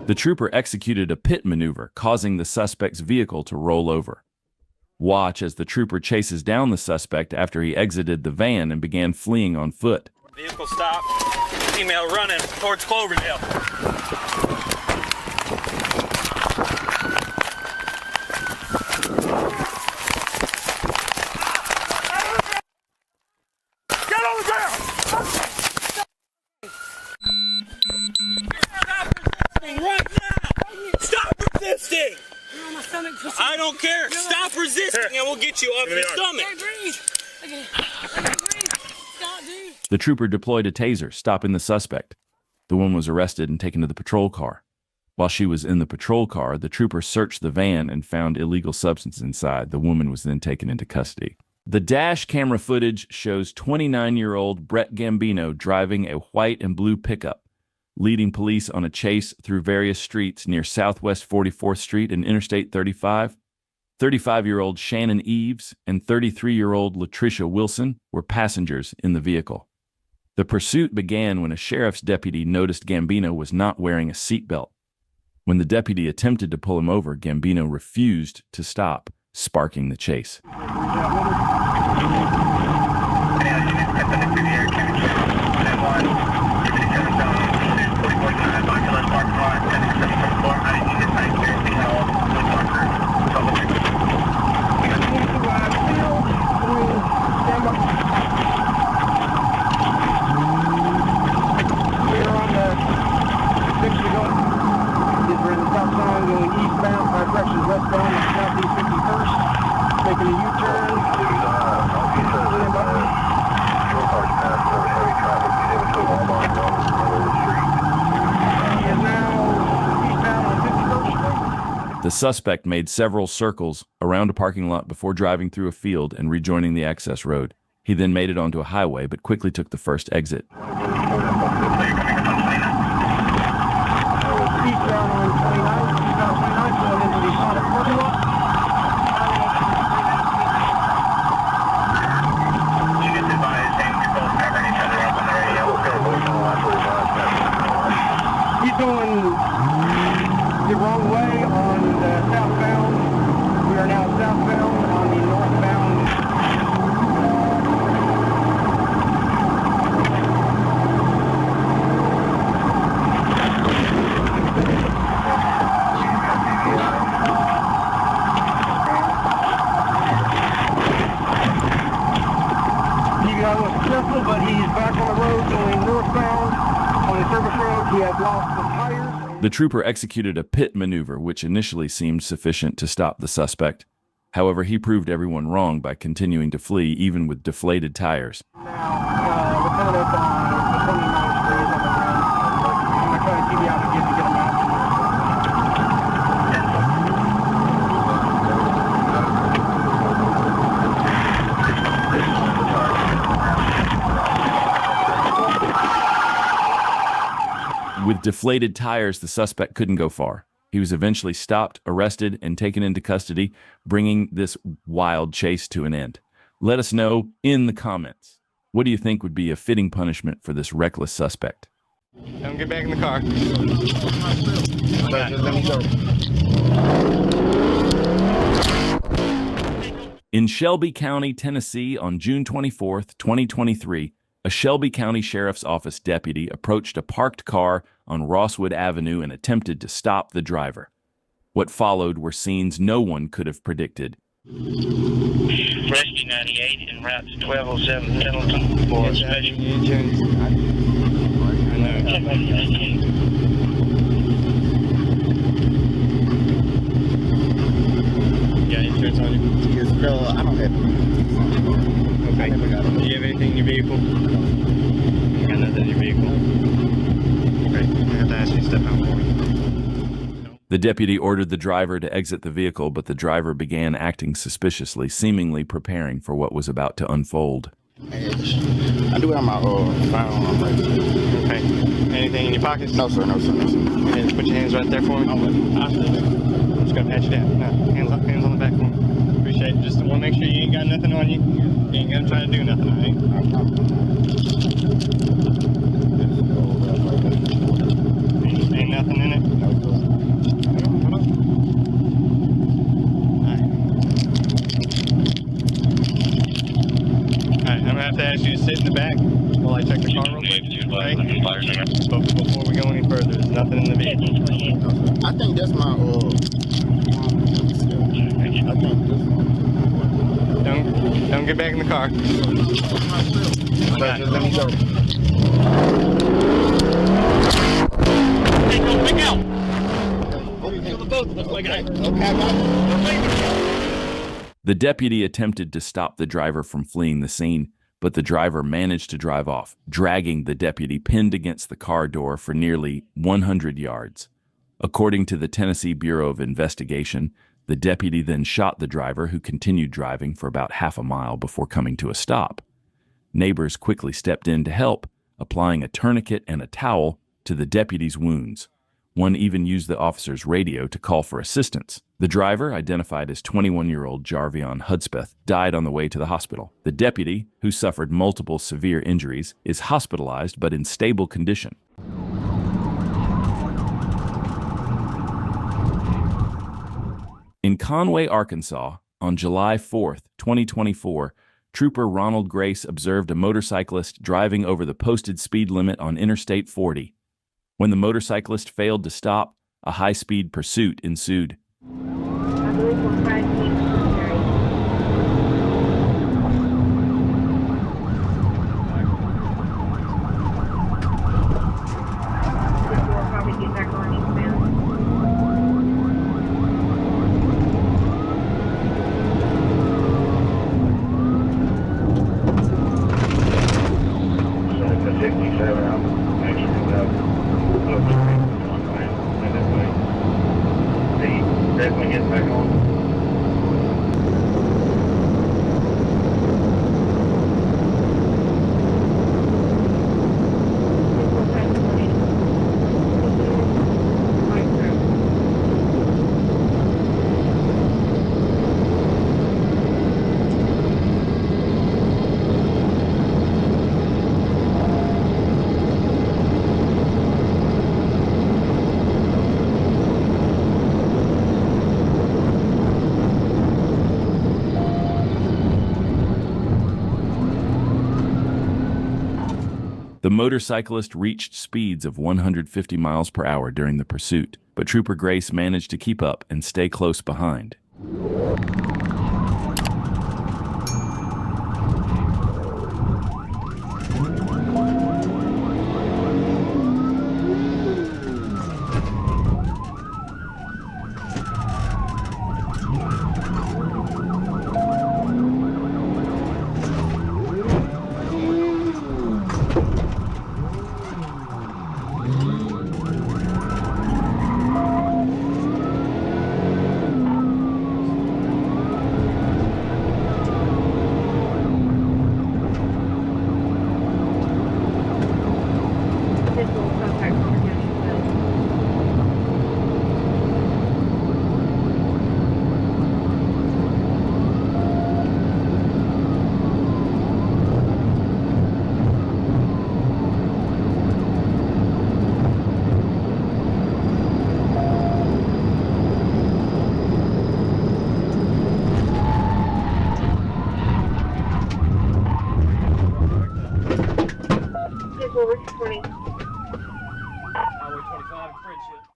The trooper executed a pit maneuver, causing the suspect's vehicle to roll over. Watch as the trooper chases down the suspect after he exited the van and began fleeing on foot. Vehicle stopped. Female running towards Cloverdale. Get on the ground! Right now! Stop resisting! I don't care. Stop resisting and we'll get you off your stomach. The trooper deployed a taser, stopping the suspect. The woman was arrested and taken to the patrol car. While she was in the patrol car, the trooper searched the van and found illegal substances inside. The woman was then taken into custody. The dash camera footage shows 29-year-old Brett Gambino driving a white and blue pickup, leading police on a chase through various streets near Southwest 44th Street and Interstate 35. 35-year-old Shannon Eves and 33-year-old Latricia Wilson were passengers in the vehicle. The pursuit began when a sheriff's deputy noticed Gambino was not wearing a seatbelt. When the deputy attempted to pull him over, Gambino refused to stop, sparking the chase. Going eastbound, 5 directions westbound, southeast 51st, making a U-turn. He is now eastbound on 51st Street. The suspect made several circles around a parking lot before driving through a field and rejoining the access road. He then made it onto a highway, but quickly took the first exit. Eastbound on 29, going into the Sonic parking lot. He's going the wrong way on the southbound. We are now southbound on the northbound. But he's back on the road going northbound on the service road. He has lost the tires. The trooper executed a pit maneuver, which initially seemed sufficient to stop the suspect. However, he proved everyone wrong by continuing to flee, even with deflated tires. Now, we're coming up on 29th Street on the ground. I'm going to try to keep you out to get him out. With deflated tires, the suspect couldn't go far. He was eventually stopped, arrested, and taken into custody, bringing this wild chase to an end. Let us know in the comments. What do you think would be a fitting punishment for this reckless suspect? Don't get back in the car. In Shelby County, Tennessee, on June 24th, 2023, a Shelby County Sheriff's Office deputy approached a parked car on Rosswood Avenue and attempted to stop the driver. What followed were scenes no one could have predicted. Rescue 98 en route to 1207 Pendleton for special. You got insurance on you? Yes, no, I don't have it. Okay. I never got it. Do you have anything in your vehicle? You got nothing in your vehicle? Okay, I have to ask you to step out for me. The deputy ordered the driver to exit the vehicle, but the driver began acting suspiciously, seemingly preparing for what was about to unfold. I do have my firearm right there. Okay. Anything in your pockets? No, sir, no, sir, no, sir. Just put your hands right there for me. I'm just gonna pat you down. No, hands on the back for me. Appreciate it. Just want to make sure you ain't got nothing on you. You ain't gonna try to do nothing, alright? Ain't nothing in it? Alright, I'm gonna have to ask you to sit in the back while I check the car real quick. Okay? But before we go any further, there's nothing in the vehicle. I think that's my I think this one. Don't get back in the car. Just let me go. Hey, go pick out. Kill the both of us like I. The deputy attempted to stop the driver from fleeing the scene, but the driver managed to drive off, dragging the deputy pinned against the car door for nearly 100 yards. According to the Tennessee Bureau of Investigation, the deputy then shot the driver, who continued driving for about half a mile before coming to a stop. Neighbors quickly stepped in to help, applying a tourniquet and a towel to the deputy's wounds. One even used the officer's radio to call for assistance. The driver, identified as 21-year-old Jarvion Hudspeth, died on the way to the hospital. The deputy, who suffered multiple severe injuries, is hospitalized but in stable condition. In Conway, Arkansas, on July 4, 2024, Trooper Ronald Grace observed a motorcyclist driving over the posted speed limit on Interstate 40. When the motorcyclist failed to stop, a high-speed pursuit ensued. I believe we're 5 feet from Gary. We'll probably get back on eastbound. So it's a 67. I'm actually definitely get back on. The motorcyclist reached speeds of 150 miles per hour during the pursuit, but Trooper Grace managed to keep up and stay close behind.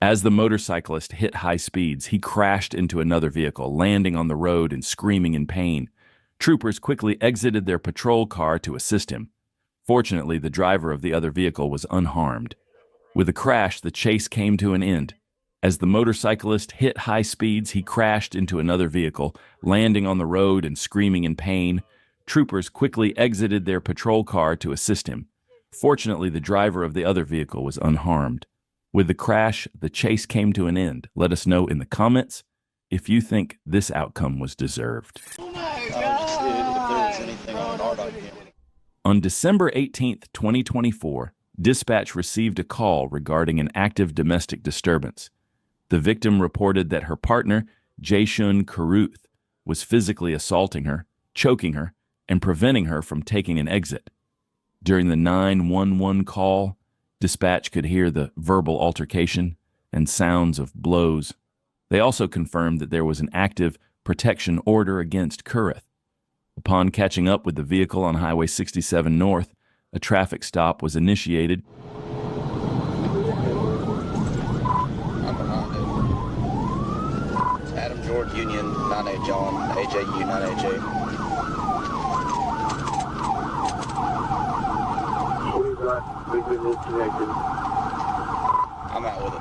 As the motorcyclist hit high speeds, he crashed into another vehicle, landing on the road and screaming in pain. Troopers quickly exited their patrol car to assist him. Fortunately, the driver of the other vehicle was unharmed. With the crash, the chase came to an end. As the motorcyclist hit high speeds, he crashed into another vehicle, landing on the road and screaming in pain. Troopers quickly exited their patrol car to assist him. Fortunately, the driver of the other vehicle was unharmed. With the crash, the chase came to an end. Let us know in the comments if you think this outcome was deserved. On December 18, 2024, dispatch received a call regarding an active domestic disturbance. The victim reported that her partner, Jaeshun Karuth, was physically assaulting her, choking her, and preventing her from taking an exit. During the 911 call, dispatch could hear the verbal altercation and sounds of blows. They also confirmed that there was an active protection order against Kurith. Upon catching up with the vehicle on Highway 67 North, a traffic stop was initiated. Adam George Union 98 John, AJU 9AJ. We've been disconnected. I'm out with it.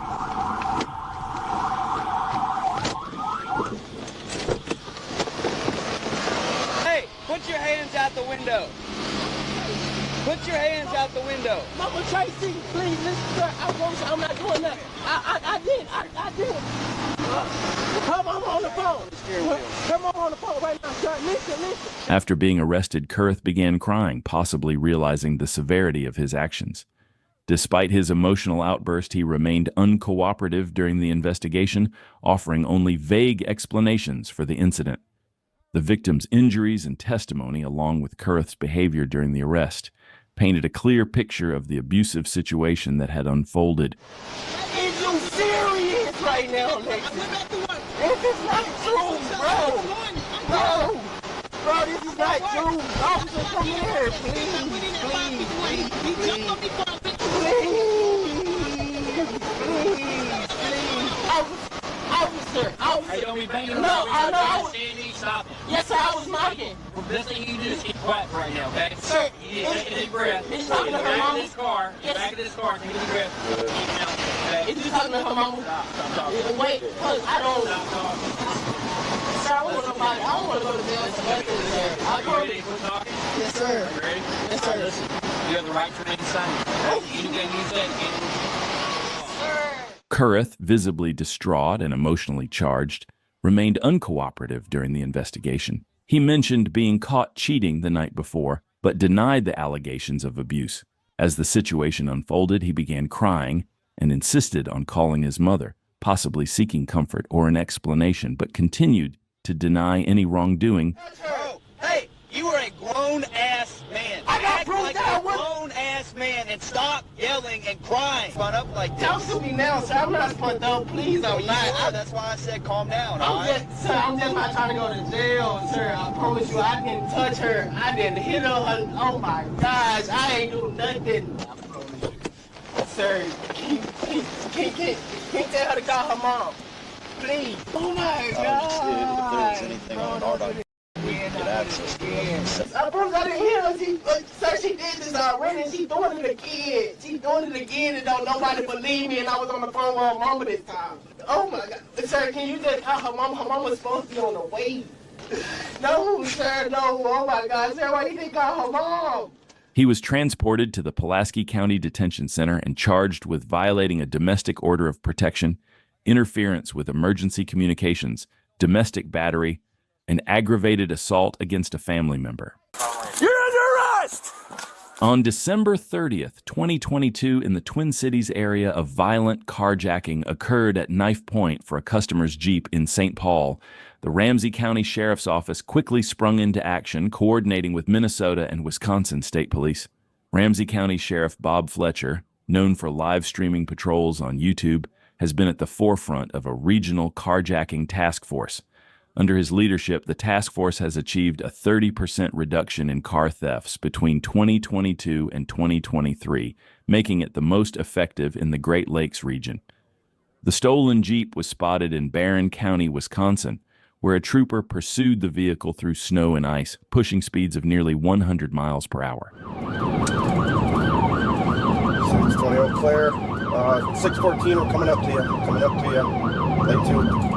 Hey, put your hands out the window. Put your hands out the window. Mama Tracy, please listen, sir. I'm not doing that. I did. Come on the phone. Come on the phone right now, sir. Listen. After being arrested, Kurith began crying, possibly realizing the severity of his actions. Despite his emotional outburst, he remained uncooperative during the investigation, offering only vague explanations for the incident. The victim's injuries and testimony, along with Kurth's behavior during the arrest, painted a clear picture of the abusive situation that had unfolded. Is you serious right now, Lexi? This is not true, bro. Bro, this is not true. Officer, come here, please. Officer, no, I know. Yes, sir, I was knocking. Well, the best thing you can do is keep quiet right now, okay? Sir, you need to take a deep breath. It's talking to her mama. Back of this car, take a deep breath. Okay? Is you talking to her mama? Stop talking. Wait, cause I don't. Sir, I don't want to go to jail. Are you ready to quit talking? Yes, sir. Are you ready? Yes, sir. Listen, you have the right to remain silent. You can use that. Kurth, visibly distraught and emotionally charged, remained uncooperative during the investigation. He mentioned being caught cheating the night before, but denied the allegations of abuse. As the situation unfolded, he began crying and insisted on calling his mother, possibly seeking comfort or an explanation, but continued to deny any wrongdoing. Bro, hey, you are a grown-ass man. I got Act proof like that a grown-ass man and stop yelling and crying. Run up like this. Talk to me now, sir. I'm not spun up. Please, I'm not. That's why I said calm down, all right? I'm just not trying to go to jail, sir. I promise you, I didn't touch her. I didn't hit her. Oh my gosh, I ain't do nothing. I promise you. Sir, can't tell her to call her mom. Please. Oh my God. If there's anything on our document, we can get access to it. I promise I didn't hear her. Sir, she did this already, and she's doing it again. She's doing it again, and don't nobody believe me, and I was on the phone with her mama this time. Oh my God. Sir, can you just call her mama? Her mama's supposed to be on the way. No, sir, no. Oh my God. Sir, why you didn't call her mom? He was transported to the Pulaski County Detention Center and charged with violating a domestic order of protection, interference with emergency communications, domestic battery, and aggravated assault against a family member. You're under arrest! On December 30th, 2022, in the Twin Cities area, a violent carjacking occurred at Knife Point for a customer's Jeep in St. Paul. The Ramsey County Sheriff's Office quickly sprung into action, coordinating with Minnesota and Wisconsin State Police. Ramsey County Sheriff Bob Fletcher, known for live streaming patrols on YouTube, has been at the forefront of a regional carjacking task force. Under his leadership, the task force has achieved a 30% reduction in car thefts between 2022 and 2023, making it the most effective in the Great Lakes region. The stolen Jeep was spotted in Barron County, Wisconsin, where a trooper pursued the vehicle through snow and ice, pushing speeds of nearly 100 miles per hour. 620 Eau Claire, 614, we're coming up to you, late 2.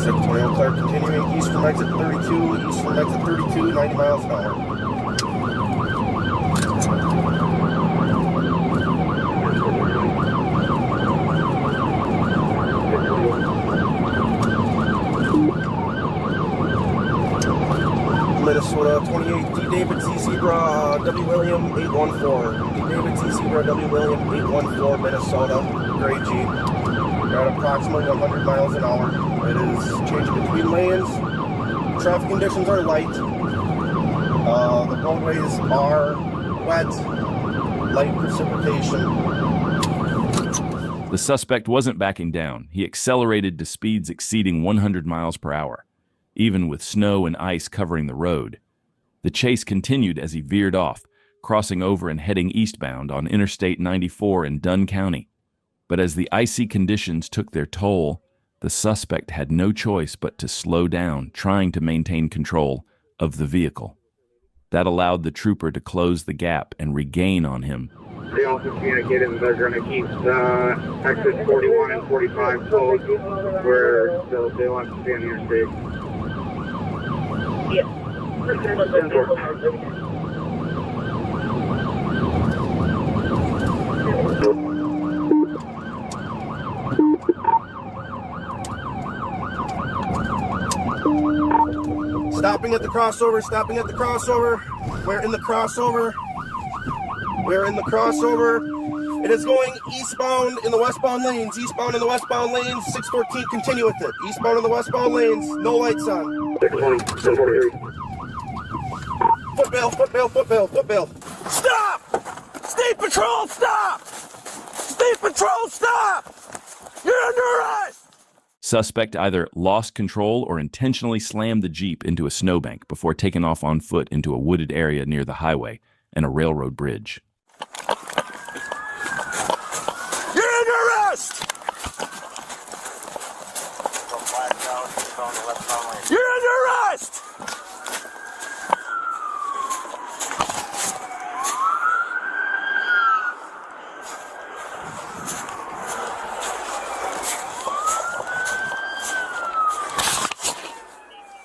620 Eau Claire, continuing east from exit 32, 90 miles an hour. Minnesota 28, D. David C. Zebra, W. William 814. D. David C. Zebra, W. William 814, Minnesota, gray Jeep. We're at approximately 100 miles an hour. It is changing between lanes. Traffic conditions are light. The roadways are wet, light precipitation. The suspect wasn't backing down. He accelerated to speeds exceeding 100 miles per hour, even with snow and ice covering the road. The chase continued as he veered off, crossing over and heading eastbound on Interstate 94 in Dunn County. But as the icy conditions took their toll, the suspect had no choice but to slow down, trying to maintain control of the vehicle. That allowed the trooper to close the gap and regain on him. They also communicated that they're going to keep exit 41 and 45 closed where they want to stay on the interstate. Stopping at the crossover, stopping at the crossover. We're in the crossover. We're in the crossover. It is going eastbound in the westbound lanes. Eastbound in the westbound lanes. 614, continue with it. Eastbound in the westbound lanes. No lights on. 620, 1043. Foot bail, foot bail, foot bail, foot bail. Stop! State Patrol, stop! State Patrol, stop! You're under arrest! Suspect either lost control or intentionally slammed the Jeep into a snowbank before taking off on foot into a wooded area near the highway and a railroad bridge. You're under arrest! You're under arrest!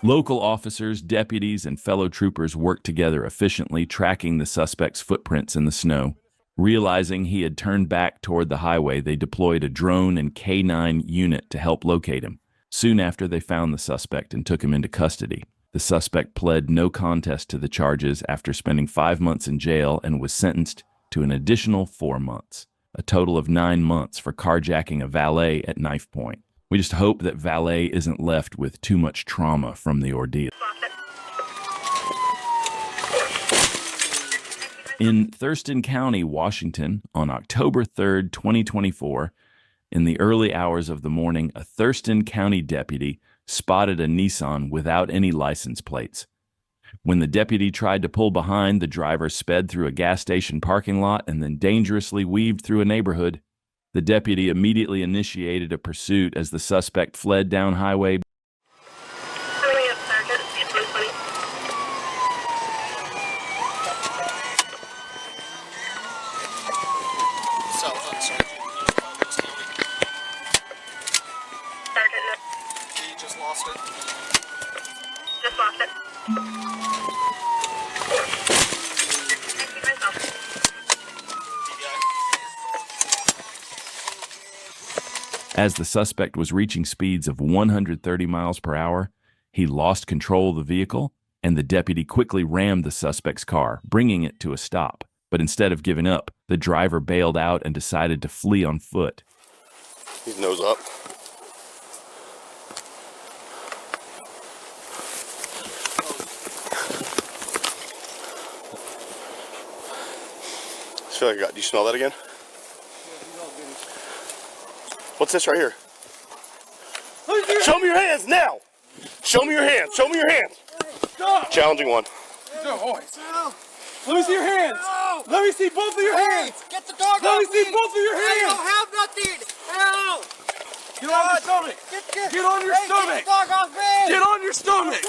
Local officers, deputies, and fellow troopers worked together efficiently, tracking the suspect's footprints in the snow. Realizing he had turned back toward the highway, they deployed a drone and K-9 unit to help locate him. Soon after, they found the suspect and took him into custody. The suspect pled no contest to the charges after spending 5 months in jail and was sentenced to an additional 4 months, a total of 9 months for carjacking a valet at knife point. We just hope that valet isn't left with too much trauma from the ordeal. In Thurston County, Washington, on October 3rd, 2024, in the early hours of the morning, a Thurston County deputy spotted a Nissan without any license plates. When the deputy tried to pull behind, the driver sped through a gas station parking lot and then dangerously weaved through a neighborhood. The deputy immediately initiated a pursuit as the suspect fled down highway. Just lost it. Just lost it. As the suspect was reaching speeds of 130 miles per hour, he lost control of the vehicle, and the deputy quickly rammed the suspect's car, bringing it to a stop. But instead of giving up, the driver bailed out and decided to flee on foot. His nose up. I feel like I got. Do you smell that again? What's this right here? Show me your hands now! Show me your hands! Show me your hands! Stop! Challenging one. Let me see your hands! Let me see both of your hands! Get the dog Let off me see me. both of your I hands! don't have nothing! Help! Get on your stomach! Get on your stomach! Get the dog off me! Get on your stomach!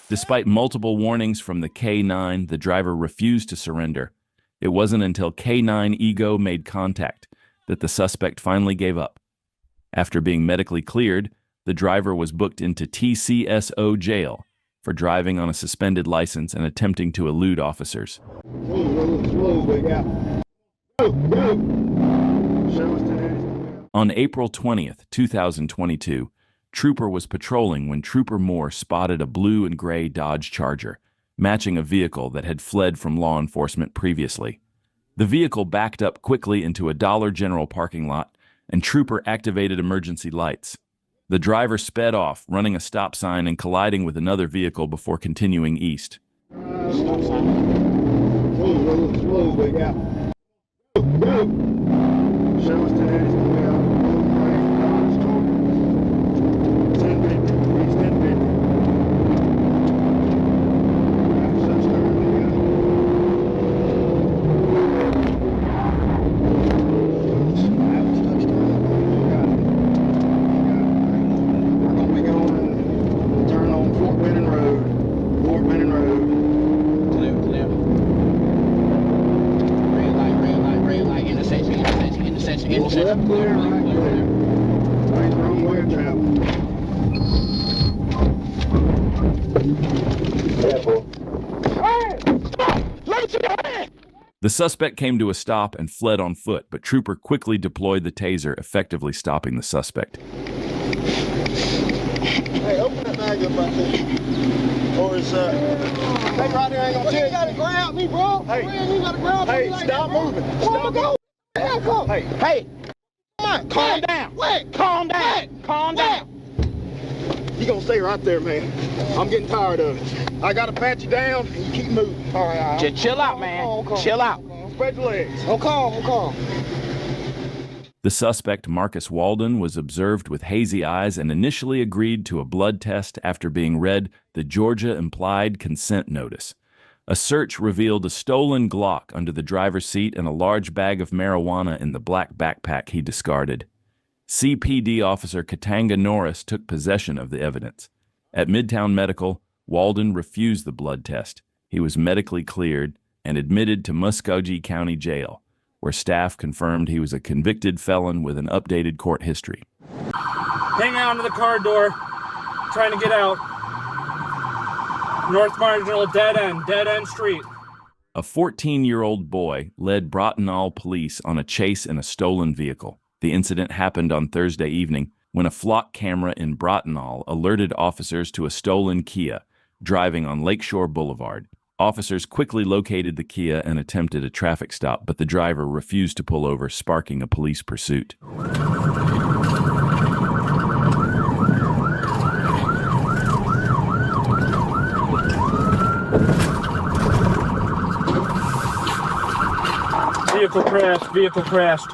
Despite multiple warnings from the K-9, the driver refused to surrender. It wasn't until K-9 Ego made contact that the suspect finally gave up. After being medically cleared, the driver was booked into TCSO jail for driving on a suspended license and attempting to elude officers. On April 20th, 2022, Trooper was patrolling when Trooper Moore spotted a blue and gray Dodge Charger, matching a vehicle that had fled from law enforcement previously. The vehicle backed up quickly into a Dollar General parking lot, and Trooper activated emergency lights. The driver sped off, running a stop sign and colliding with another vehicle before continuing east. The suspect came to a stop and fled on foot, but Trooper quickly deployed the taser, effectively stopping the suspect. Hey, open that bag up right there. Or is, hey, right there ain't gonna tell you. You gotta grab me, bro. Hey, you gotta grab me. Hey, like stop moving. Stop moving. Hey, hey. Come on, calm down. Wait, calm down. Calm down. You gonna stay right there, man. I'm getting tired of it. I gotta pat you down and you keep moving. All right. Just chill out, man. Chill out. Spread your legs. I'm calm. The suspect, Marcus Walden, was observed with hazy eyes and initially agreed to a blood test after being read the Georgia Implied Consent Notice. A search revealed a stolen Glock under the driver's seat and a large bag of marijuana in the black backpack he discarded. CPD officer Katanga Norris took possession of the evidence. At Midtown Medical, Walden refused the blood test. He was medically cleared and admitted to Muskogee County Jail, where staff confirmed he was a convicted felon with an updated court history. Hang on to the car door. Trying to get out. North Marginal, dead end street. A 14-year-old boy led Bratenahl police on a chase in a stolen vehicle. The incident happened on Thursday evening when a flock camera in Bratenahl alerted officers to a stolen Kia driving on Lakeshore Boulevard. Officers quickly located the Kia and attempted a traffic stop, but the driver refused to pull over, sparking a police pursuit. Vehicle crashed.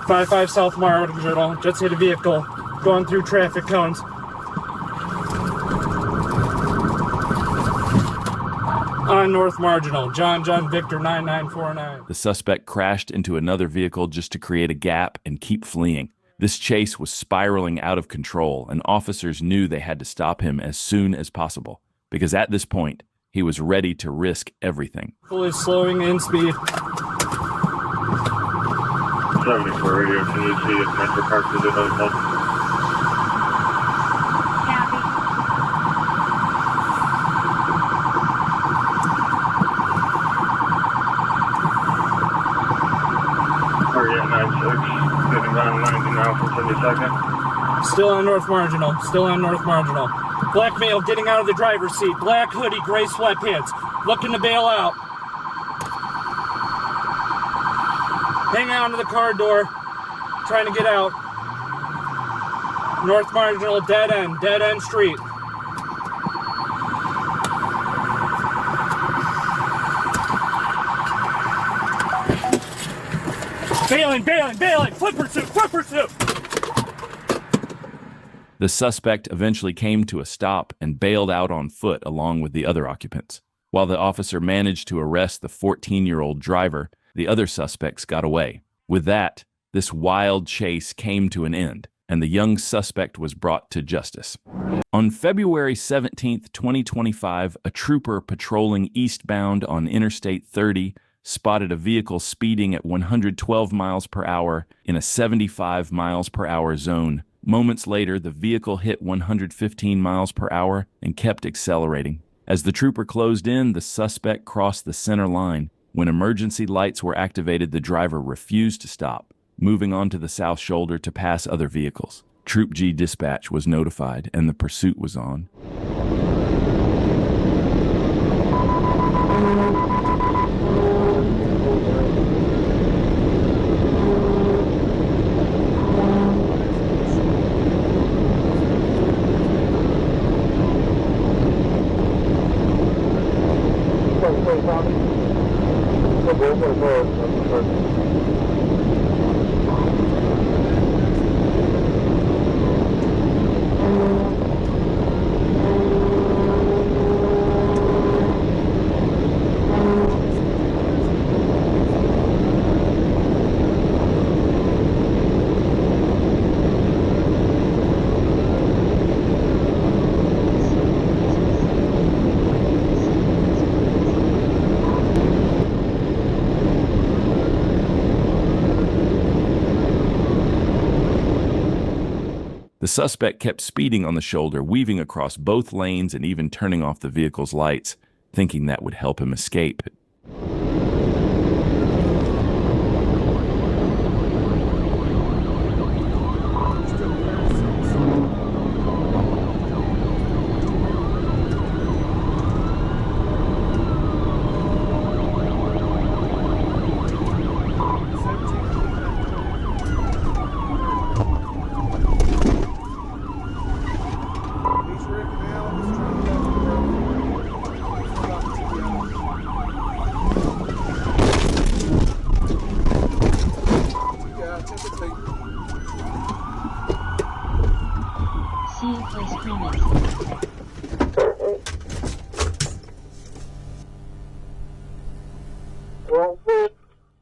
55 South Marginal, just hit a vehicle, going through traffic cones. On North Marginal, John Victor 9949. The suspect crashed into another vehicle just to create a gap and keep fleeing. This chase was spiraling out of control, and officers knew they had to stop him as soon as possible, because at this point, he was ready to risk everything. Fully slowing in speed. 74 radio, can you see if Metro Park is at hotel? Target 96, getting around 90 now for 72nd. Still on North Marginal. Black male getting out of the driver's seat. Black hoodie, gray sweatpants. Looking to bail out. Hang on to the car door. Trying to get out. North Marginal, dead end street. Bailing, foot pursuit. The suspect eventually came to a stop and bailed out on foot along with the other occupants. While the officer managed to arrest the 14-year-old driver, the other suspects got away. With that, this wild chase came to an end, and the young suspect was brought to justice. On February 17, 2025, a trooper patrolling eastbound on Interstate 30 spotted a vehicle speeding at 112 miles per hour in a 75 miles per hour zone. Moments later, the vehicle hit 115 miles per hour and kept accelerating. As the trooper closed in, the suspect crossed the center line. When emergency lights were activated, the driver refused to stop, moving onto the south shoulder to pass other vehicles. Troop G dispatch was notified, and the pursuit was on. The suspect kept speeding on the shoulder, weaving across both lanes and even turning off the vehicle's lights, thinking that would help him escape.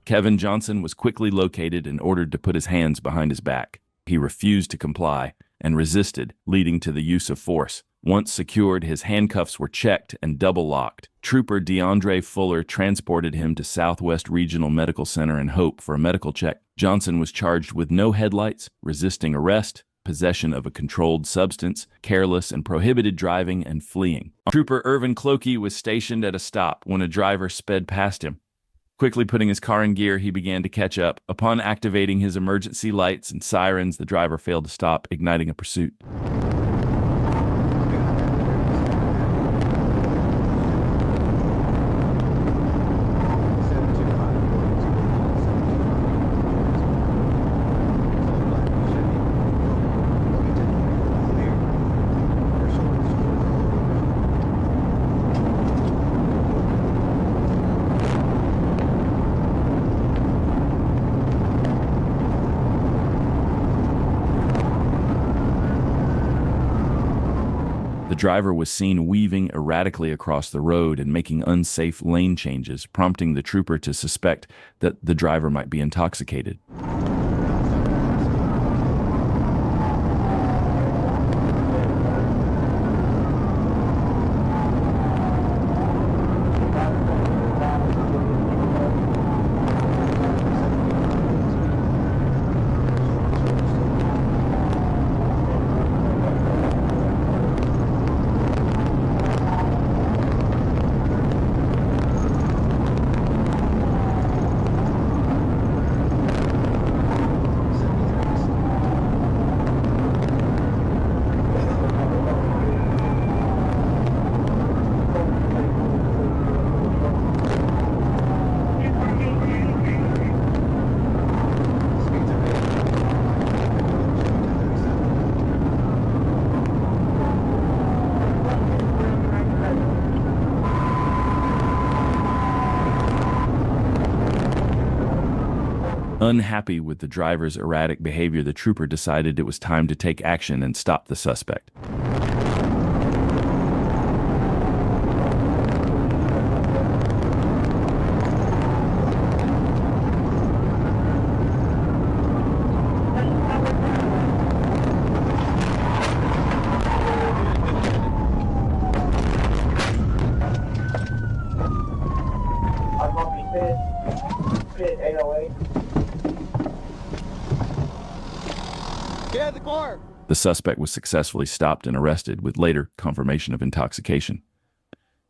Kevin Johnson was quickly located and ordered to put his hands behind his back. He refused to comply and resisted, leading to the use of force. Once secured, his handcuffs were checked and double-locked. Trooper DeAndre Fuller transported him to Southwest Regional Medical Center in Hope for a medical check. Johnson was charged with no headlights, resisting arrest, possession of a controlled substance, careless and prohibited driving, and fleeing. Trooper Irvin Clokey was stationed at a stop when a driver sped past him. Quickly putting his car in gear, he began to catch up. Upon activating his emergency lights and sirens, the driver failed to stop, igniting a pursuit. The driver was seen weaving erratically across the road and making unsafe lane changes, prompting the trooper to suspect that the driver might be intoxicated. Unhappy with the driver's erratic behavior, the trooper decided it was time to take action and stop the suspect. Get out of the car! The suspect was successfully stopped and arrested, with later confirmation of intoxication.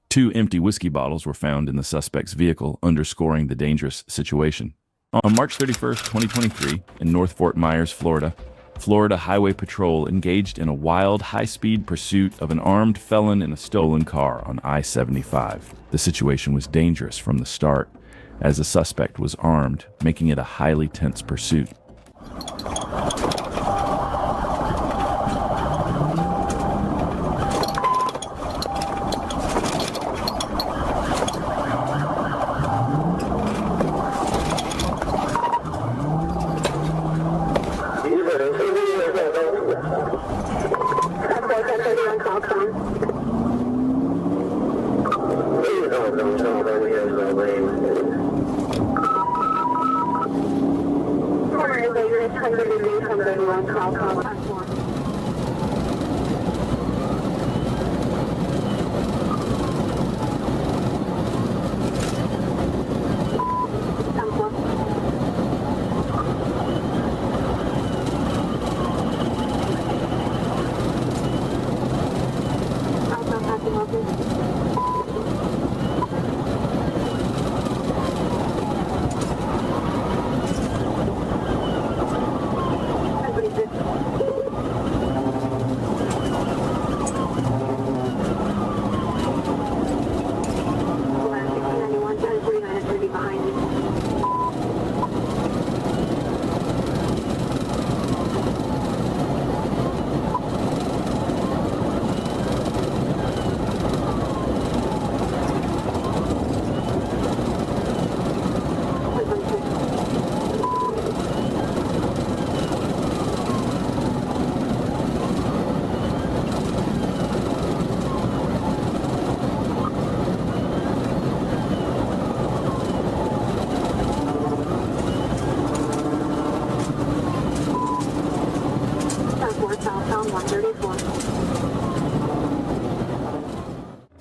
2 empty whiskey bottles were found in the suspect's vehicle, underscoring the dangerous situation. On March 31, 2023, in North Fort Myers, Florida, Florida Highway Patrol engaged in a wild, high-speed pursuit of an armed felon in a stolen car on I-75. The situation was dangerous from the start, as the suspect was armed, making it a highly tense pursuit.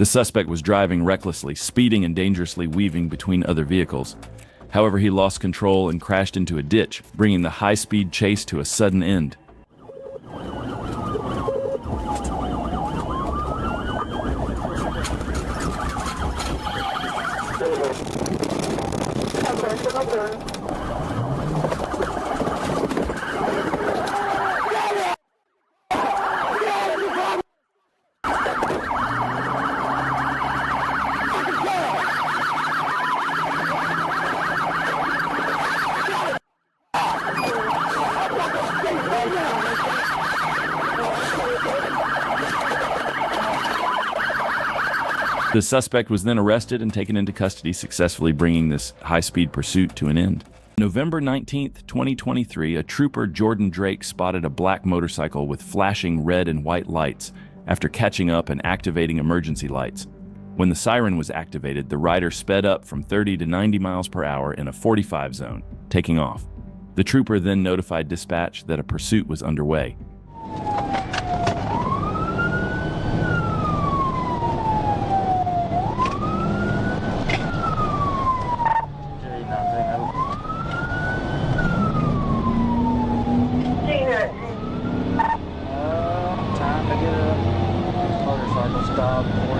The suspect was driving recklessly, speeding and dangerously weaving between other vehicles. However, he lost control and crashed into a ditch, bringing the high-speed chase to a sudden end. The suspect was then arrested and taken into custody, successfully bringing this high-speed pursuit to an end. November 19th, 2023, a trooper, Jordan Drake, spotted a black motorcycle with flashing red and white lights after catching up and activating emergency lights. When the siren was activated, the rider sped up from 30 to 90 miles per hour in a 45 zone, taking off. The trooper then notified dispatch that a pursuit was underway. Time to get a motorcycle stop, 49.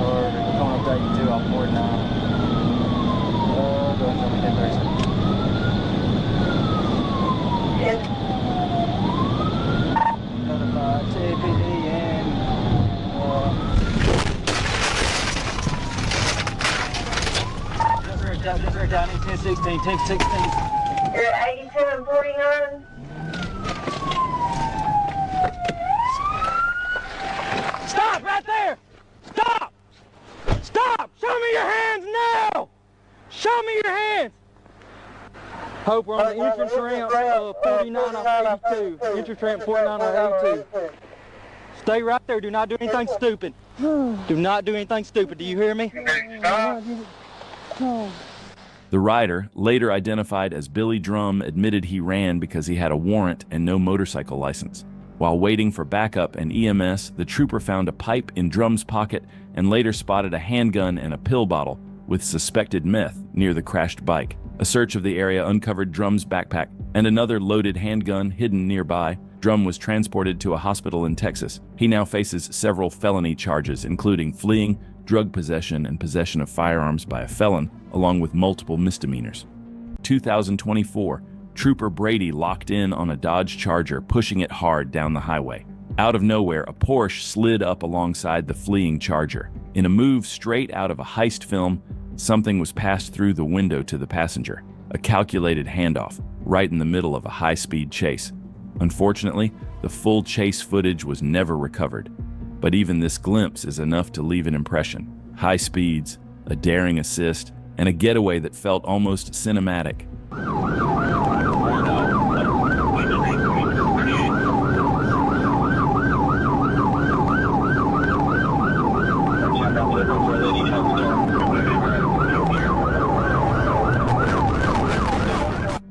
Or they're going up 82 on 49. Go ahead and tell me 10 30 seconds. Notify TPD and Desert County 1016, 1016. You're at 8749. Stop right there! Stop! Stop! Show me your hands now! Show me your hands! Hope we're on the entrance ramp of 49 off 82. Entrance ramp 49 off 82. Stay right there. Do not do anything stupid. Do not do anything stupid. Do you hear me? The rider, later identified as Billy Drum, admitted he ran because he had a warrant and no motorcycle license. While waiting for backup and EMS, the trooper found a pipe in Drum's pocket and later spotted a handgun and a pill bottle with suspected meth near the crashed bike. A search of the area uncovered Drum's backpack and another loaded handgun hidden nearby. Drum was transported to a hospital in Texas. He now faces several felony charges, including fleeing, drug possession, and possession of firearms by a felon, along with multiple misdemeanors. 2024, Trooper Brady locked in on a Dodge Charger, pushing it hard down the highway. Out of nowhere, a Porsche slid up alongside the fleeing Charger. In a move straight out of a heist film, something was passed through the window to the passenger, a calculated handoff, right in the middle of a high-speed chase. Unfortunately, the full chase footage was never recovered, but even this glimpse is enough to leave an impression. High speeds, a daring assist, and a getaway that felt almost cinematic.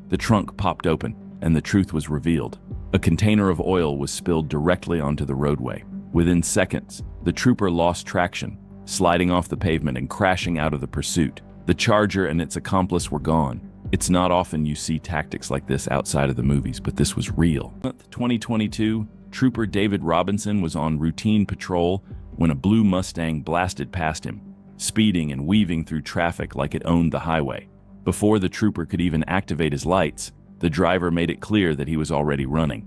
The trunk popped open, and the truth was revealed. A container of oil was spilled directly onto the roadway. Within seconds, the trooper lost traction, sliding off the pavement and crashing out of the pursuit. The Charger and its accomplice were gone. It's not often you see tactics like this outside of the movies, but this was real. 2022, Trooper David Robinson was on routine patrol when a blue Mustang blasted past him, speeding and weaving through traffic like it owned the highway. Before the trooper could even activate his lights, the driver made it clear that he was already running.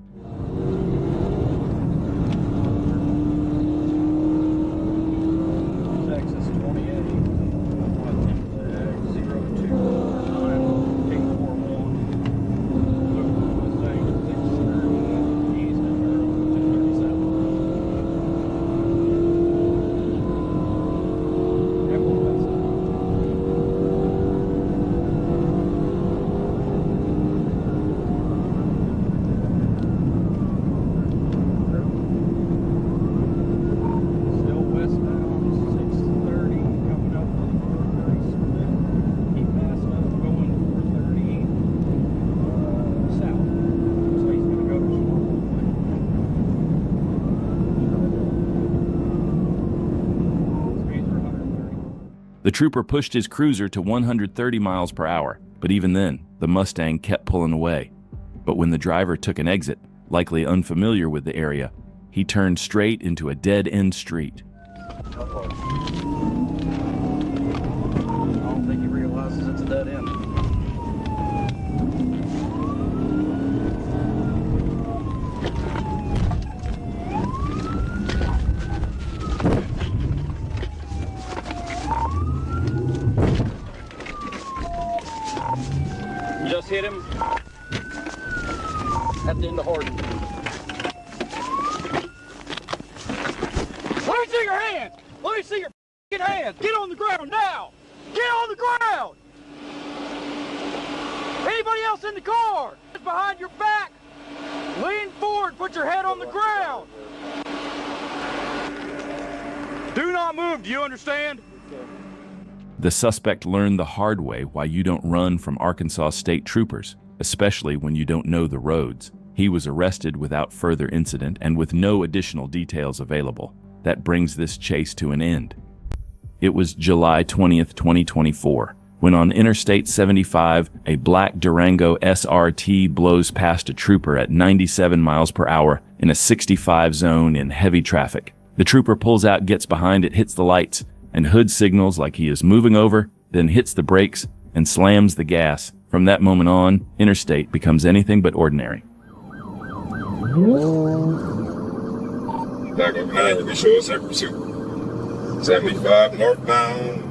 The trooper pushed his cruiser to 130 miles per hour, but even then, the Mustang kept pulling away. But when the driver took an exit, likely unfamiliar with the area, he turned straight into a dead-end street. I don't think he realizes it's a dead end. You just hit him at the end of Hardin. Let me see your hands! Let me see your f***ing hands! Get on the ground now! Get on the ground! Anybody else in the car? It's behind your back! Lean forward, put your head on the ground! Do not move, do you understand? The suspect learned the hard way why you don't run from Arkansas state troopers, especially when you don't know the roads. He was arrested without further incident and with no additional details available. That brings this chase to an end. It was July 20th, 2024, when on Interstate 75, a black Durango SRT blows past a trooper at 97 miles per hour in a 65 zone in heavy traffic. The trooper pulls out, gets behind it, hits the lights, and Hood signals like he is moving over, then hits the brakes and slams the gas. From that moment on, Interstate becomes anything but ordinary. Back up behind you, be sure it's in pursuit. 75 northbound,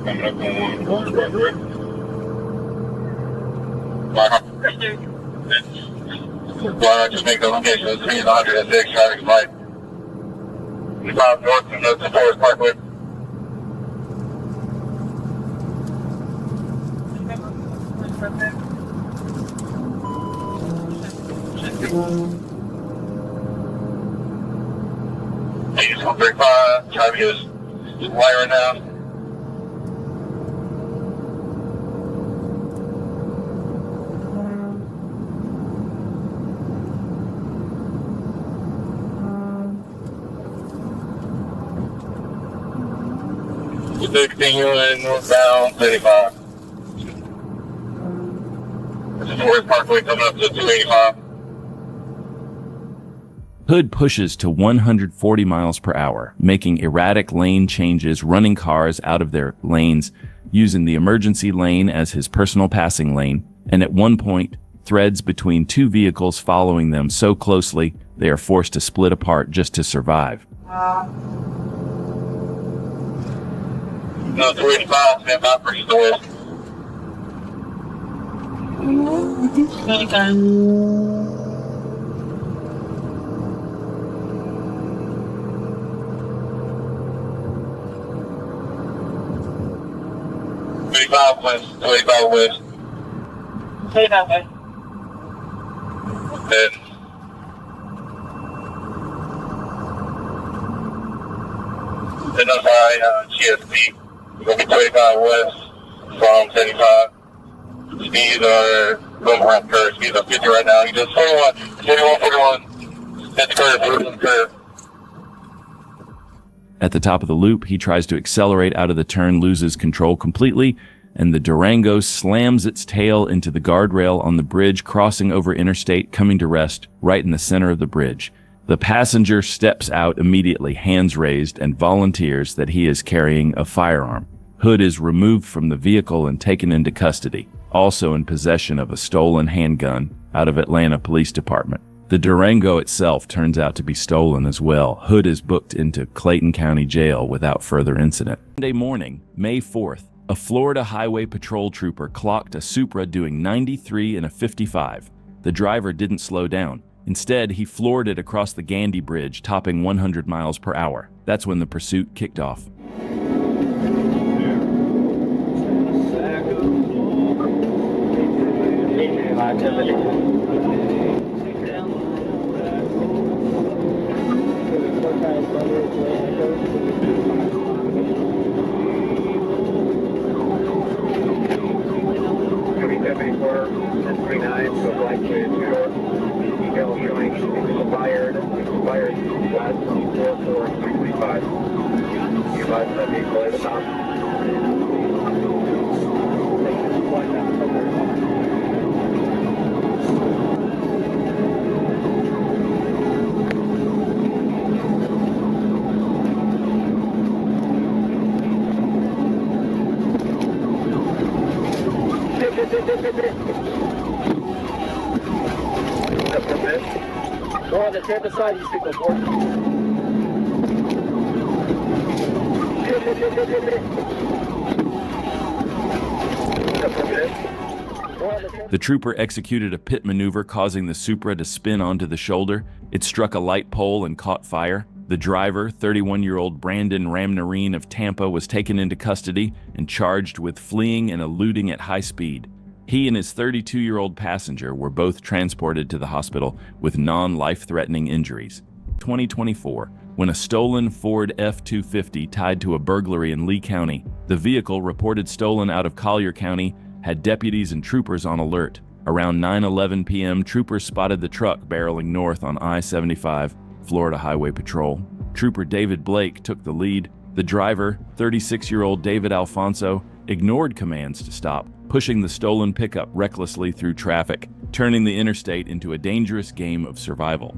coming up on 1 Parkway. Well, just make the location of 306 traffic light. 5 north and the Forest Parkway. He's 135, trying to get his wire now. We're continuing northbound 35. This is Forest Parkway coming up to 285. Hood pushes to 140 miles per hour, making erratic lane changes, running cars out of their lanes, using the emergency lane as his personal passing lane, and at one point, threads between two vehicles following them so closely they are forced to split apart just to survive. No, 285, stand by for stores. Okay. 25 west, 25 west. 25 west. Then. Identify GSP. We're going to be 25 west from 75. Speeds are going around curve. Speeds are 50 right now. He does 41, 41. Hit the curve. At the top of the loop, he tries to accelerate out of the turn, loses control completely, and the Durango slams its tail into the guardrail on the bridge, crossing over interstate, coming to rest right in the center of the bridge. The passenger steps out immediately, hands raised, and volunteers that he is carrying a firearm. Hood is removed from the vehicle and taken into custody, also in possession of a stolen handgun out of Atlanta Police Department. The Durango itself turns out to be stolen as well. Hood is booked into Clayton County Jail without further incident. Monday morning, May 4th, a Florida Highway Patrol trooper clocked a Supra doing 93 in a 55. The driver didn't slow down. Instead, he floored it across the Gandy Bridge, topping 100 miles per hour. That's when the pursuit kicked off. Expired last 44325. You advise that vehicle at the top. Go on the table side, you speak before. The trooper executed a pit maneuver, causing the Supra to spin onto the shoulder. It struck a light pole and caught fire. The driver, 31-year-old Brandon Ramnarine of Tampa, was taken into custody and charged with fleeing and eluding at high speed. He and his 32-year-old passenger were both transported to the hospital with non-life-threatening injuries. 2024, when a stolen Ford F-250 tied to a burglary in Lee County, the vehicle reported stolen out of Collier County had deputies and troopers on alert. Around 9:11 p.m., troopers spotted the truck barreling north on I-75, Florida Highway Patrol. Trooper David Blake took the lead. The driver, 36-year-old David Alfonso, ignored commands to stop, pushing the stolen pickup recklessly through traffic, turning the interstate into a dangerous game of survival.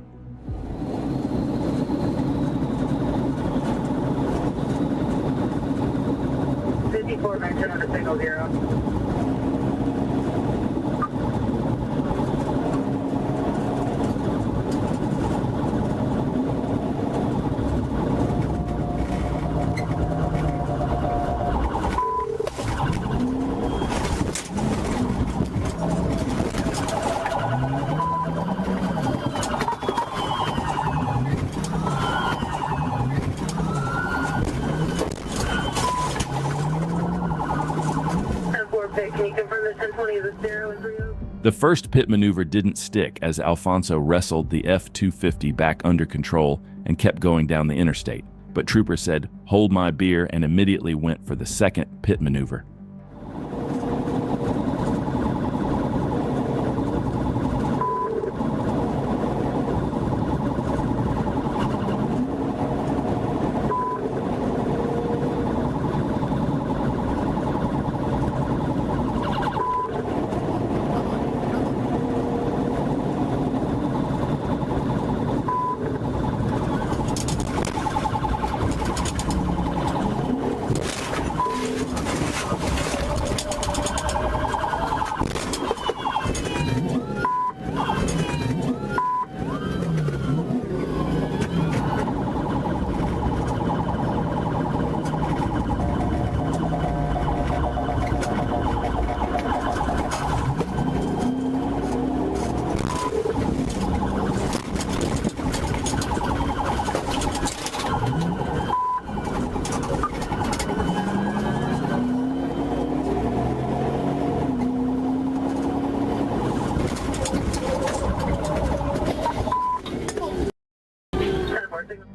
Mention under signal 0. Can you confirm that 1020 is a 0 and 30? The first pit maneuver didn't stick as Alfonso wrestled the F-250 back under control and kept going down the interstate. But Trooper said, "Hold my beer," and immediately went for the second pit maneuver.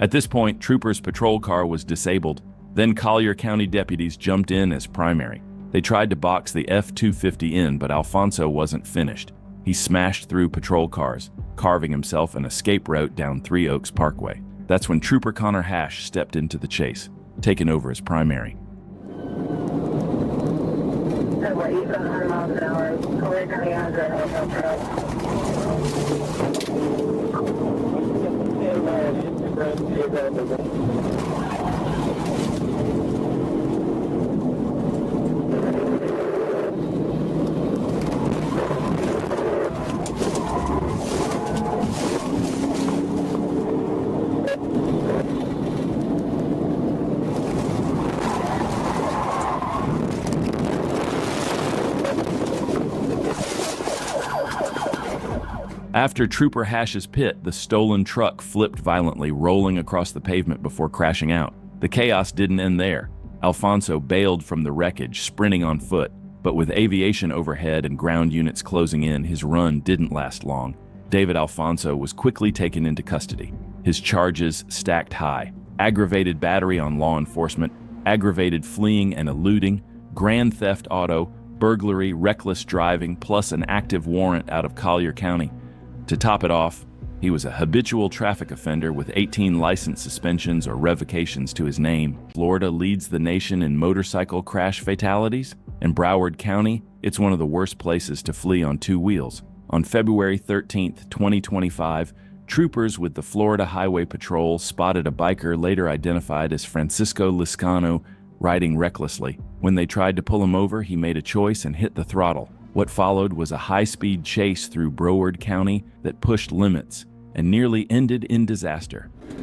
At this point, Trooper's patrol car was disabled. Then Collier County deputies jumped in as primary. They tried to box the F-250 in, but Alfonso wasn't finished. He smashed through patrol cars, carving himself an escape route down Three Oaks Parkway. That's when Trooper Connor Hash stepped into the chase, taking over as primary. At what, 800 miles an hour, Collier County has a After Trooper Hash's pit, the stolen truck flipped violently, rolling across the pavement before crashing out. The chaos didn't end there. Alfonso bailed from the wreckage, sprinting on foot, but with aviation overhead and ground units closing in, his run didn't last long. David Alfonso was quickly taken into custody. His charges stacked high: aggravated battery on law enforcement, aggravated fleeing and eluding, grand theft auto, burglary, reckless driving, plus an active warrant out of Collier County. To top it off, He was a habitual traffic offender with 18 license suspensions or revocations to his name. Florida leads the nation in motorcycle crash fatalities. In Broward County, it's one of the worst places to flee on two wheels. On February 13, 2025, troopers with the Florida Highway Patrol spotted a biker later identified as Francisco Liscano riding recklessly. When they tried to pull him over, he made a choice and hit the throttle. What followed was a high-speed chase through Broward County that pushed limits and nearly ended in disaster. I'll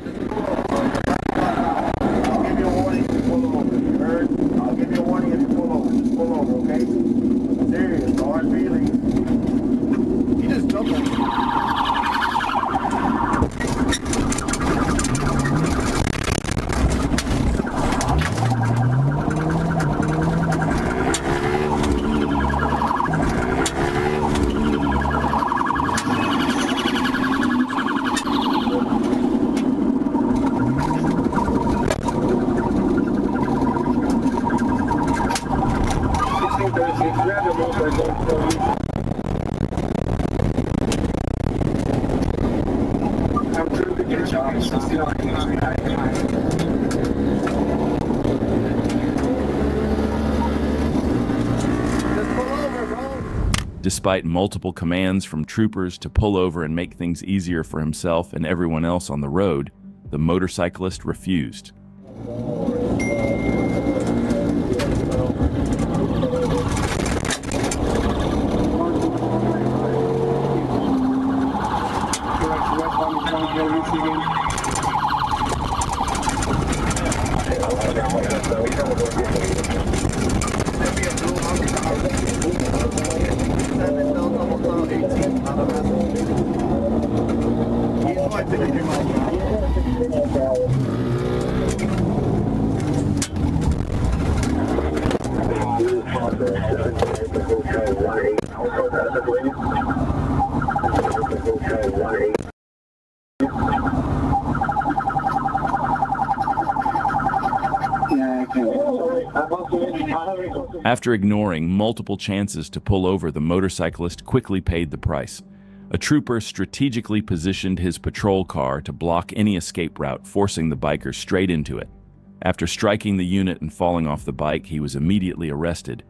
give you a warning if you pull over. You heard? I'll give you a warning if you pull over. Just pull over, okay? Serious, no hard feelings. You just jumped on me. Despite multiple commands from troopers to pull over and make things easier for himself and everyone else on the road, the motorcyclist refused. After ignoring multiple chances to pull over, the motorcyclist quickly paid the price. A trooper strategically positioned his patrol car to block any escape route, forcing the biker straight into it. After striking the unit and falling off the bike, he was immediately arrested.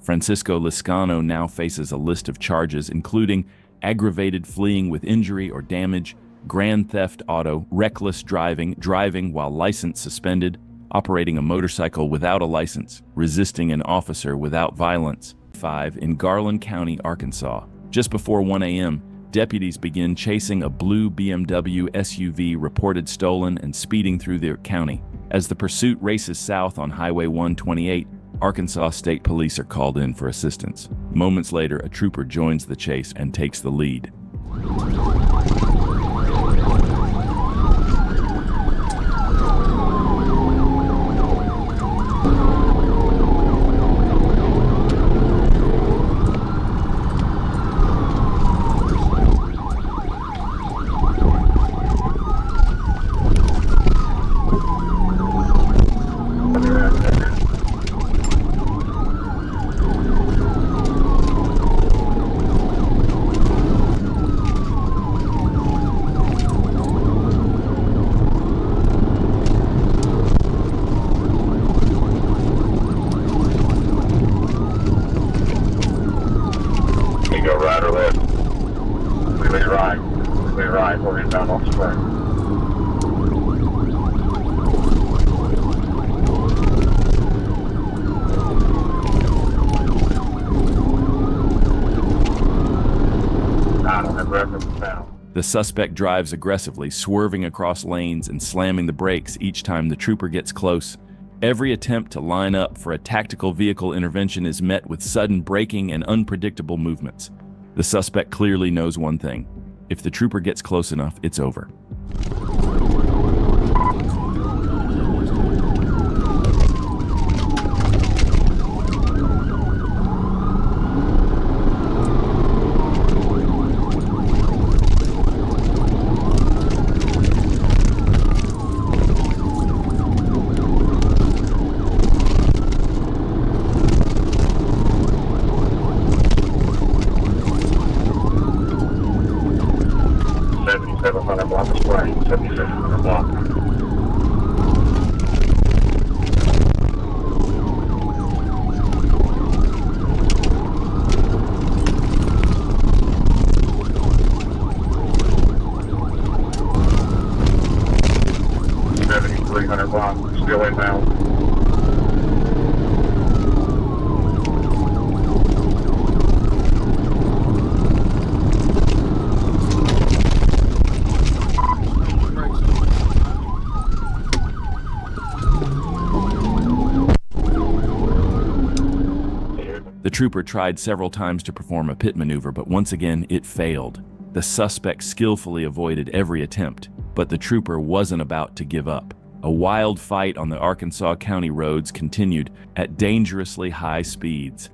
Francisco Liscano now faces a list of charges, including aggravated fleeing with injury or damage, grand theft auto, reckless driving, driving while license suspended, operating a motorcycle without a license, resisting an officer without violence. 5 in Garland County, Arkansas. Just before 1 a.m., deputies begin chasing a blue BMW SUV reported stolen and speeding through the county. As the pursuit races south on Highway 128, Arkansas State Police are called in for assistance. Moments later, a trooper joins the chase and takes the lead. The suspect drives aggressively, swerving across lanes and slamming the brakes each time the trooper gets close. Every attempt to line up for a tactical vehicle intervention is met with sudden braking and unpredictable movements. The suspect clearly knows one thing: if the trooper gets close enough, it's over. 300 block, still inbound. The trooper tried several times to perform a pit maneuver, but once again it failed. The suspect skillfully avoided every attempt, but the trooper wasn't about to give up. A wild fight on the Arkansas County roads continued at dangerously high speeds.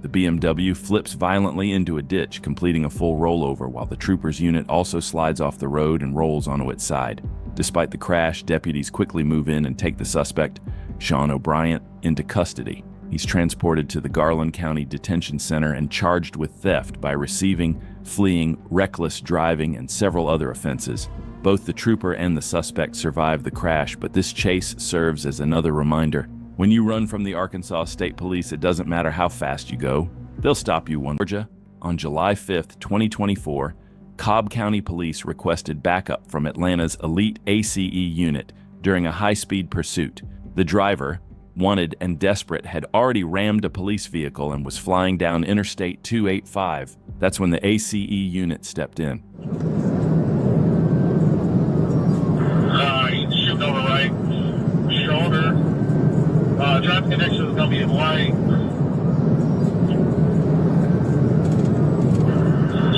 The BMW flips violently into a ditch, completing a full rollover, while the trooper's unit also slides off the road and rolls onto its side. Despite the crash, deputies quickly move in and take the suspect, Sean O'Brien, into custody. He's transported to the Garland County Detention Center and charged with theft by receiving, fleeing, reckless driving, and several other offenses. Both the trooper and the suspect survived the crash, but this chase serves as another reminder. When you run from the Arkansas State Police, it doesn't matter how fast you go. They'll stop you one. Georgia, on July 5th, 2024, Cobb County Police requested backup from Atlanta's elite ACE unit during a high-speed pursuit. The driver, wanted and desperate, had already rammed a police vehicle and was flying down Interstate 285. That's when the ACE unit stepped in. He's shooting over right shoulder. Traffic connection is going to be in white.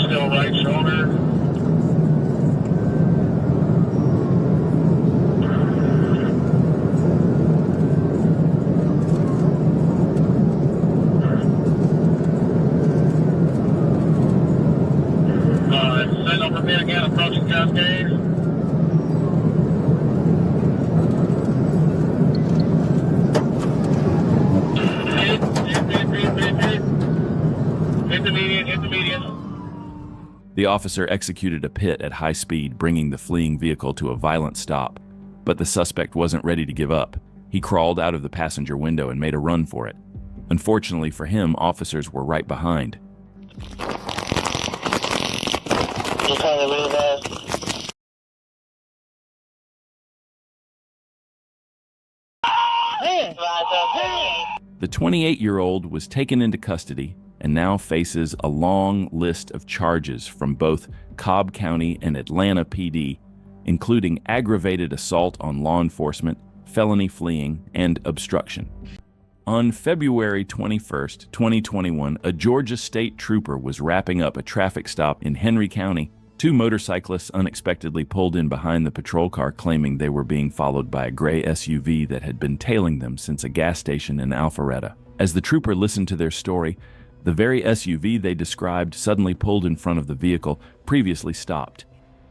Still right shoulder. Send over pit again, approaching Cascade. The officer executed a pit at high speed, bringing the fleeing vehicle to a violent stop. But the suspect wasn't ready to give up. He crawled out of the passenger window and made a run for it. Unfortunately for him, officers were right behind. The 28-year-old was taken into custody and now faces a long list of charges from both Cobb County and Atlanta PD, including aggravated assault on law enforcement, felony fleeing, and obstruction. On February 21st, 2021, a Georgia state trooper was wrapping up a traffic stop in Henry County. Two motorcyclists unexpectedly pulled in behind the patrol car, claiming they were being followed by a gray SUV that had been tailing them since a gas station in Alpharetta. As the trooper listened to their story, the very SUV they described suddenly pulled in front of the vehicle previously stopped,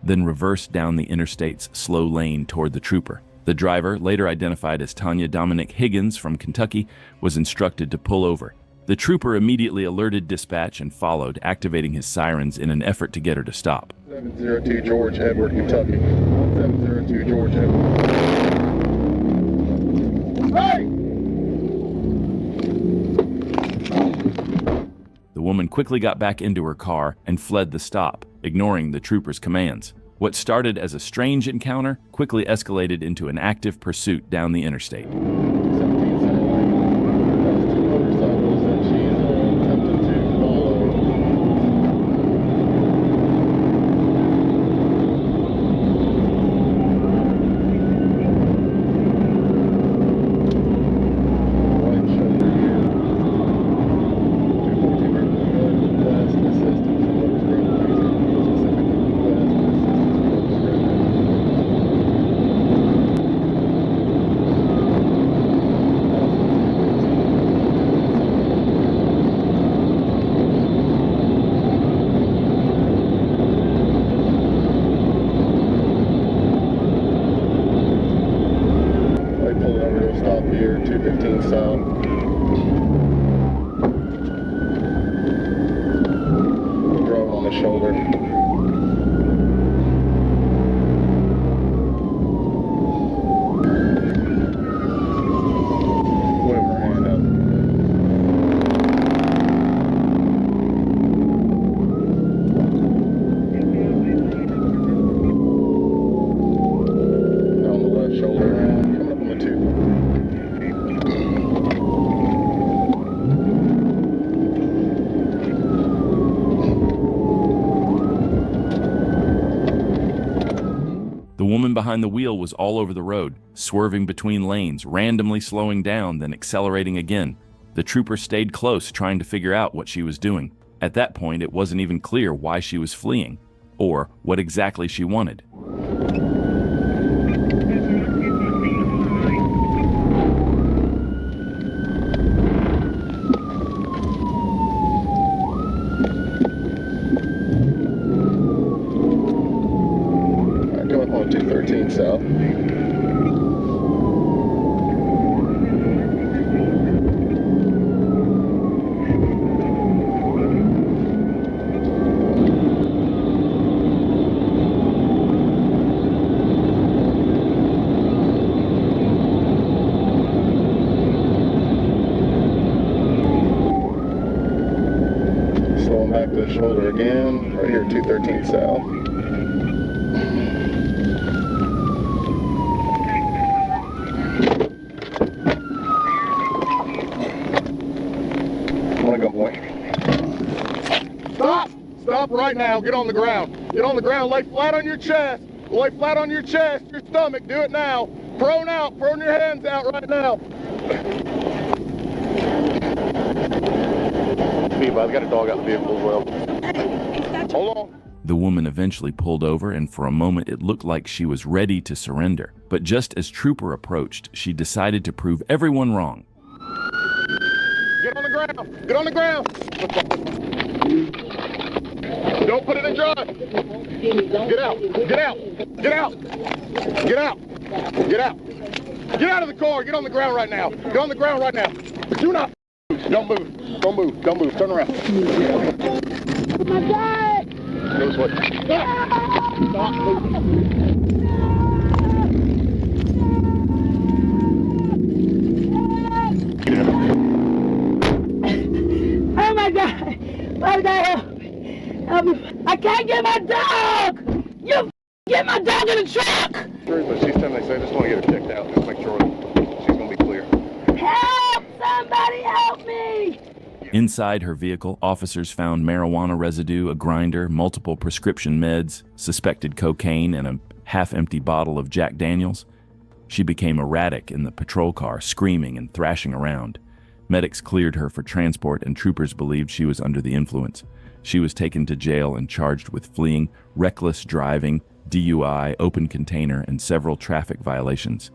then reversed down the interstate's slow lane toward the trooper. The driver, later identified as Tanya Dominic Higgins from Kentucky, was instructed to pull over. The trooper immediately alerted dispatch and followed, activating his sirens in an effort to get her to stop. 702 George Edward, Kentucky. 702 George Edward. Hey! The woman quickly got back into her car and fled the stop, ignoring the trooper's commands. What started as a strange encounter quickly escalated into an active pursuit down the interstate. They pulled over to a stop here, 215 south. Drove on the shoulder. Wave her hand up. On the left shoulder, coming up on the 2. The woman behind the wheel was all over the road, swerving between lanes, randomly slowing down, then accelerating again. The trooper stayed close, trying to figure out what she was doing. At that point, it wasn't even clear why she was fleeing, or what exactly she wanted. Going on 213 south. Slowing back to the shoulder again, right here, 213 south. Go, boy. Stop! Stop right now. Get on the ground. Get on the ground. Lay flat on your chest. Lay flat on your chest, your stomach. Do it now. Prone out. Prone your hands out right now. I've got a dog out the vehicle as well. Hold on. The woman eventually pulled over, and for a moment it looked like she was ready to surrender. But just as Trooper approached, she decided to prove everyone wrong. Get on the ground. Get on the ground. Don't put it in drive. Get out. Get out. Get out. Get out. Get out. Get out of the car. Get on the ground right now. Get on the ground right now. Do not. Don't move. Don't move. Don't move. Turn around. Oh my God. Go this way. Stop moving. Oh my God! Oh God! Help me! I can't get my dog! You get my dog in the truck! But she's telling me, they just want to get her checked out. Just make sure that she's going to be clear. Help! Somebody help me! Inside her vehicle, officers found marijuana residue, a grinder, multiple prescription meds, suspected cocaine, and a half-empty bottle of Jack Daniels. She became erratic in the patrol car, screaming and thrashing around. Medics cleared her for transport, and troopers believed she was under the influence. She was taken to jail and charged with fleeing, reckless driving, DUI, open container, and several traffic violations.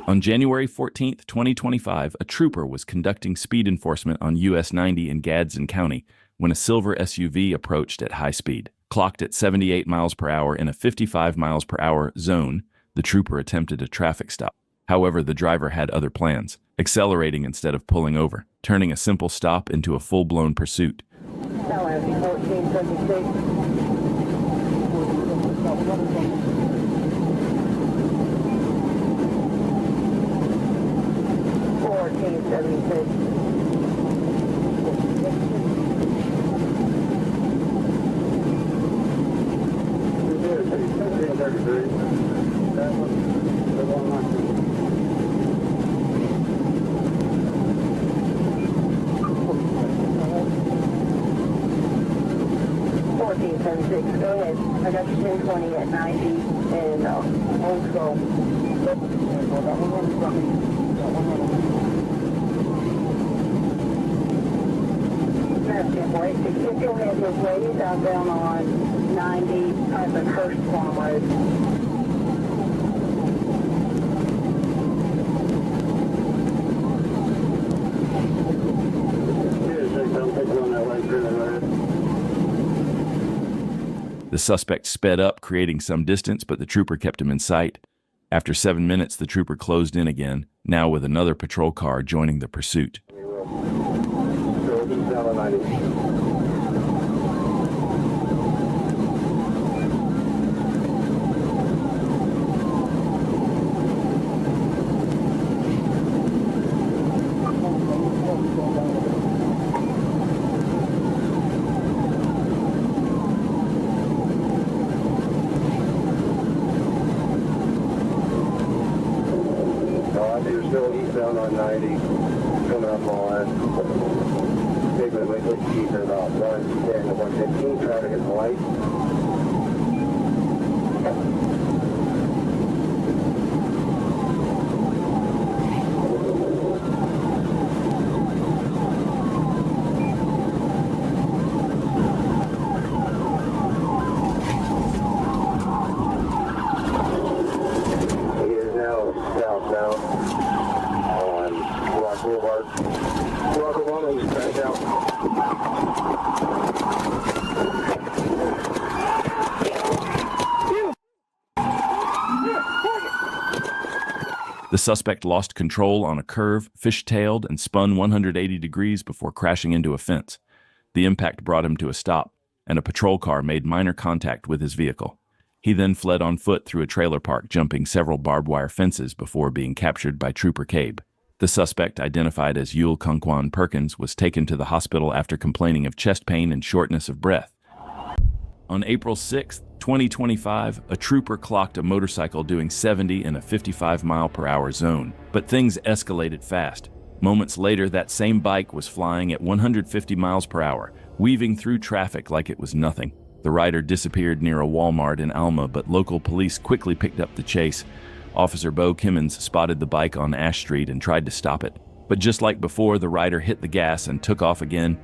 On January 14, 2025, a trooper was conducting speed enforcement on US 90 in Gadsden County when a silver SUV approached at high speed. Clocked at 78 miles per hour in a 55 miles per hour zone, the trooper attempted a traffic stop. However, the driver had other plans, accelerating instead of pulling over, turning a simple stop into a full-blown pursuit. 1476, go ahead. I got you 1020 at 90 and Old Skull. Boy, if you'll head this way, he's out down on 90 at the First Farm Road. Yeah, take one that way through the road. The suspect sped up, creating some distance, but the trooper kept him in sight. After 7 minutes, the trooper closed in again, now with another patrol car joining the pursuit. Still eastbound on 90, coming up on Bigwood with speed about 110 to 115, traffic is light. He is now southbound. Boulevard. Roger 1, he's back out. The suspect lost control on a curve, fishtailed, and spun 180 degrees before crashing into a fence. The impact brought him to a stop, and a patrol car made minor contact with his vehicle. He then fled on foot through a trailer park, jumping several barbed wire fences before being captured by Trooper Cabe. The suspect, identified as Yul Kongkwan Perkins, was taken to the hospital after complaining of chest pain and shortness of breath. On April 6, 2025, a trooper clocked a motorcycle doing 70 in a 55-mile-per-hour zone, but things escalated fast. Moments later, that same bike was flying at 150 miles per hour, weaving through traffic like it was nothing. The rider disappeared near a Walmart in Alma, but local police quickly picked up the chase. Officer Bo Kimmons spotted the bike on Ash Street and tried to stop it. But just like before, the rider hit the gas and took off again.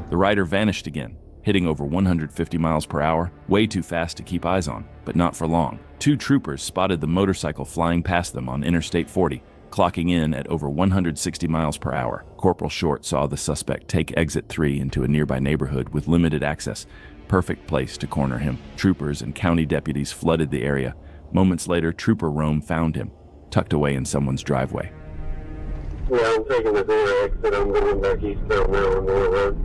The rider vanished again, hitting over 150 miles per hour, way too fast to keep eyes on, but not for long. Two troopers spotted the motorcycle flying past them on Interstate 40, clocking in at over 160 miles per hour. Corporal Short saw the suspect take exit 3 into a nearby neighborhood with limited access. Perfect place to corner him. Troopers and county deputies flooded the area. Moments later, Trooper Rome found him, tucked away in someone's driveway. Yeah, I'm taking the rear exit. I'm going back eastbound now on Moore Road.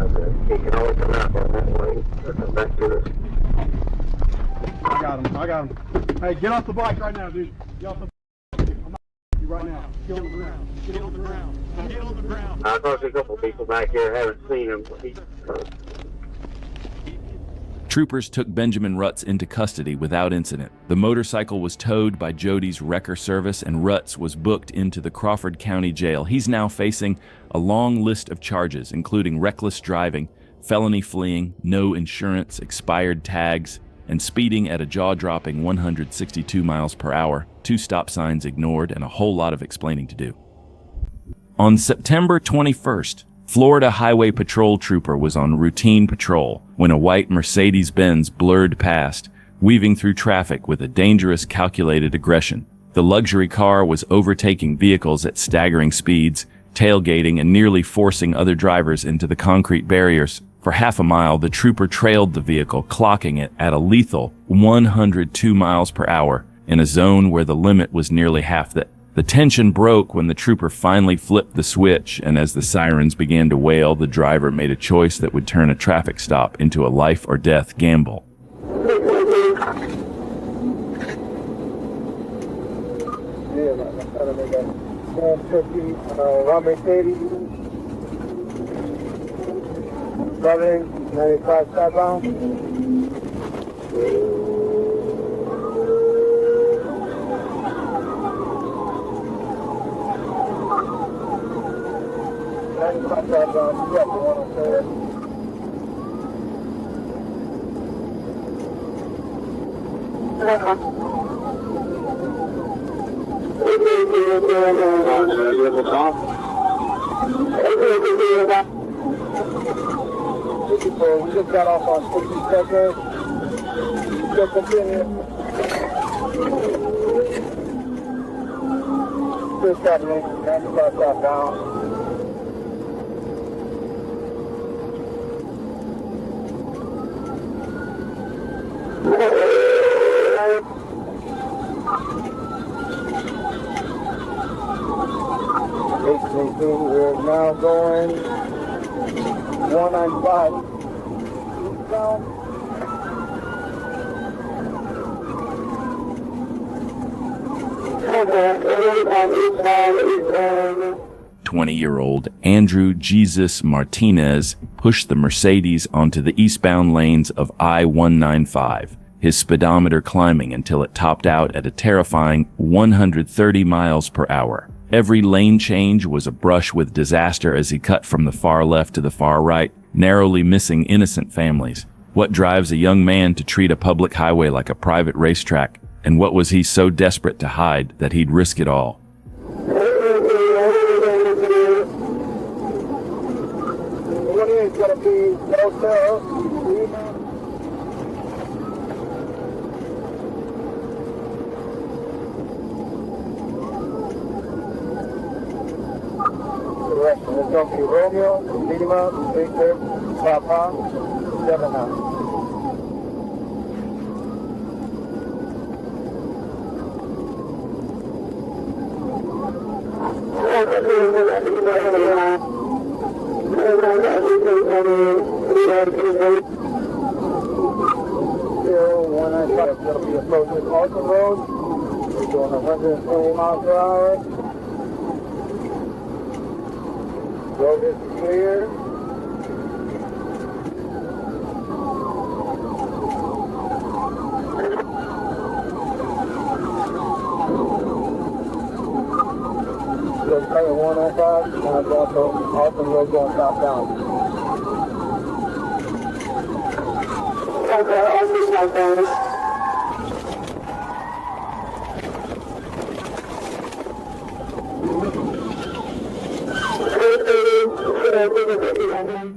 Okay, he can always come out on that lane. Come back to us. I got him. Hey, get off the bike right now, dude. Get off the bike. I'm not you right now. Get on the ground. Get on the ground. Get on the ground. I talked to a couple people back here. Haven't seen him. Troopers took Benjamin Rutz into custody without incident. The motorcycle was towed by Jody's wrecker service, and Rutz was booked into the Crawford County Jail. He's now facing a long list of charges, including reckless driving, felony fleeing, no insurance, expired tags, and speeding at a jaw-dropping 162 miles per hour, 2 stop signs ignored, and a whole lot of explaining to do. On September 21st, Florida Highway Patrol trooper was on routine patrol when a white Mercedes-Benz blurred past, weaving through traffic with a dangerous, calculated aggression. The luxury car was overtaking vehicles at staggering speeds, tailgating, and nearly forcing other drivers into the concrete barriers. For half a mile, the trooper trailed the vehicle, clocking it at a lethal 102 miles per hour in a zone where the limit was nearly half that. The tension broke when the trooper finally flipped the switch, and as the sirens began to wail, the driver made a choice that would turn a traffic stop into a life-or-death gamble. 7, 95 southbound. We just got off on 60 seconds. Just continue. Just got me. 95 southbound. We're now going 195 eastbound. 20-year-old Andrew Jesus Martinez pushed the Mercedes onto the eastbound lanes of I-195, his speedometer climbing until it topped out at a terrifying 130 miles per hour. Every lane change was a brush with disaster as he cut from the far left to the far right, narrowly missing innocent families. What drives a young man to treat a public highway like a private racetrack? And what was he so desperate to hide that he'd risk it all? It's going to be Romeo, Lima, Victor, Papa, 7 now. It's going to be approaching Alton Road. We're going 120 miles per hour. Road is clear. Road coming 105, and I'm also Alton Road going southbound.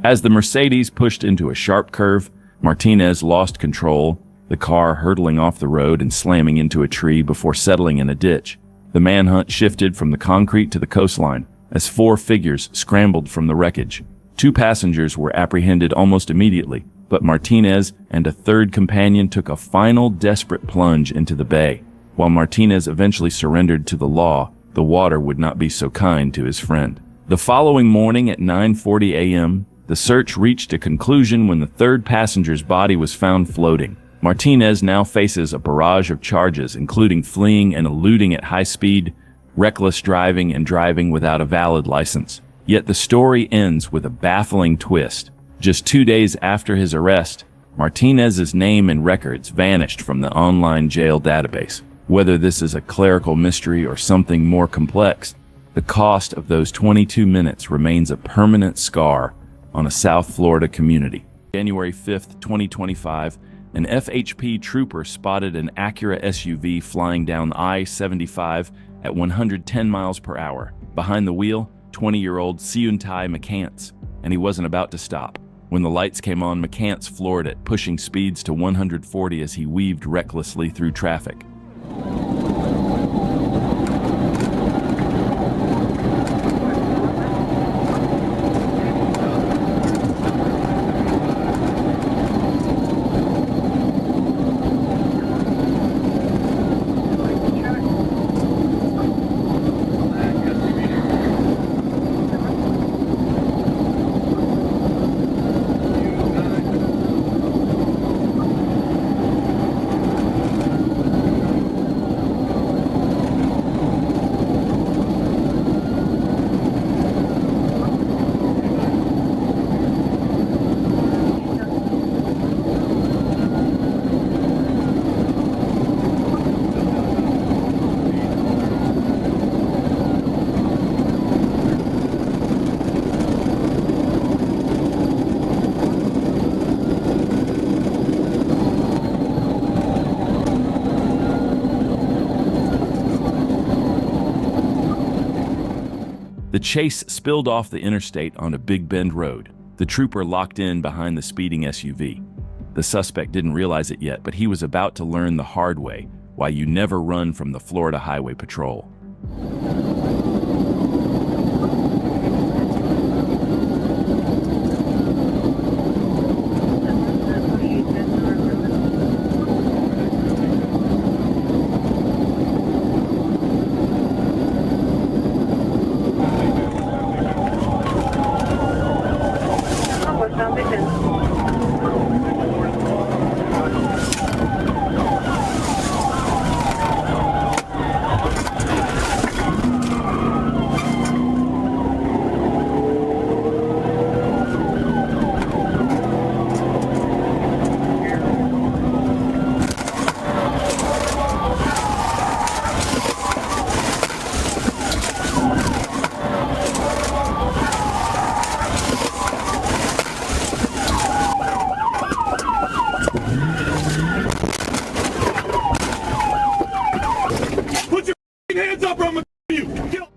As the Mercedes pushed into a sharp curve, Martinez lost control, the car hurtling off the road and slamming into a tree before settling in a ditch. The manhunt shifted from the concrete to the coastline as 4 figures scrambled from the wreckage. 2 passengers were apprehended almost immediately, but Martinez and a third companion took a final desperate plunge into the bay. While Martinez eventually surrendered to the law, the water would not be so kind to his friend. The following morning at 9:40 a.m., the search reached a conclusion when the third passenger's body was found floating. Martinez now faces a barrage of charges, including fleeing and eluding at high speed, reckless driving, and driving without a valid license. Yet the story ends with a baffling twist. Just 2 days after his arrest, Martinez's name and records vanished from the online jail database. Whether this is a clerical mystery or something more complex, the cost of those 22 minutes remains a permanent scar on a South Florida community. January 5th, 2025, an FHP trooper spotted an Acura SUV flying down I-75 at 110 miles per hour. Behind the wheel, 20-year-old Siuntai McCants, and he wasn't about to stop. When the lights came on, McCants floored it, pushing speeds to 140 as he weaved recklessly through traffic. chase spilled off the interstate on a Big Bend road. The trooper locked in behind the speeding SUV. The suspect didn't realize it yet, but he was about to learn the hard way why you never run from the Florida Highway Patrol.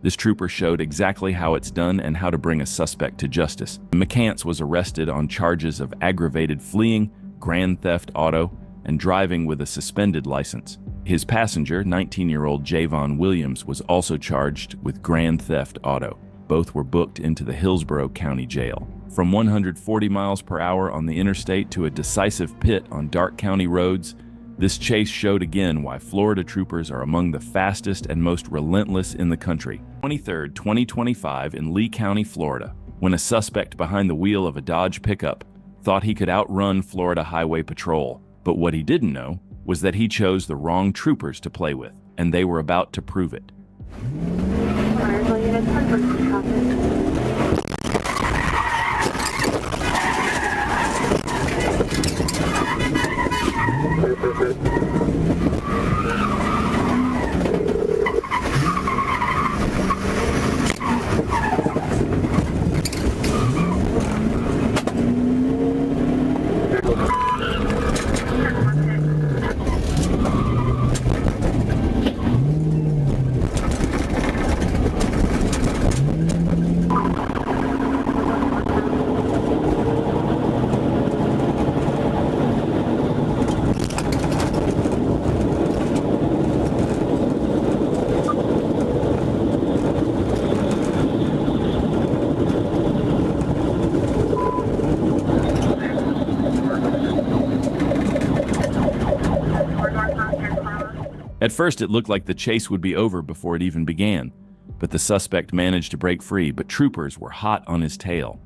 This trooper showed exactly how it's done and how to bring a suspect to justice. McCants was arrested on charges of aggravated fleeing, grand theft auto, and driving with a suspended license. His passenger, 19-year-old Javon Williams, was also charged with grand theft auto. Both were booked into the Hillsborough County Jail. From 140 miles per hour on the interstate to a decisive pit on dark county roads, this chase showed again why Florida troopers are among the fastest and most relentless in the country. 23rd, 2025 in Lee County, Florida, when a suspect behind the wheel of a Dodge pickup thought he could outrun Florida Highway Patrol. But what he didn't know was that he chose the wrong troopers to play with, and they were about to prove it. At first, it looked like the chase would be over before it even began, but the suspect managed to break free, but troopers were hot on his tail.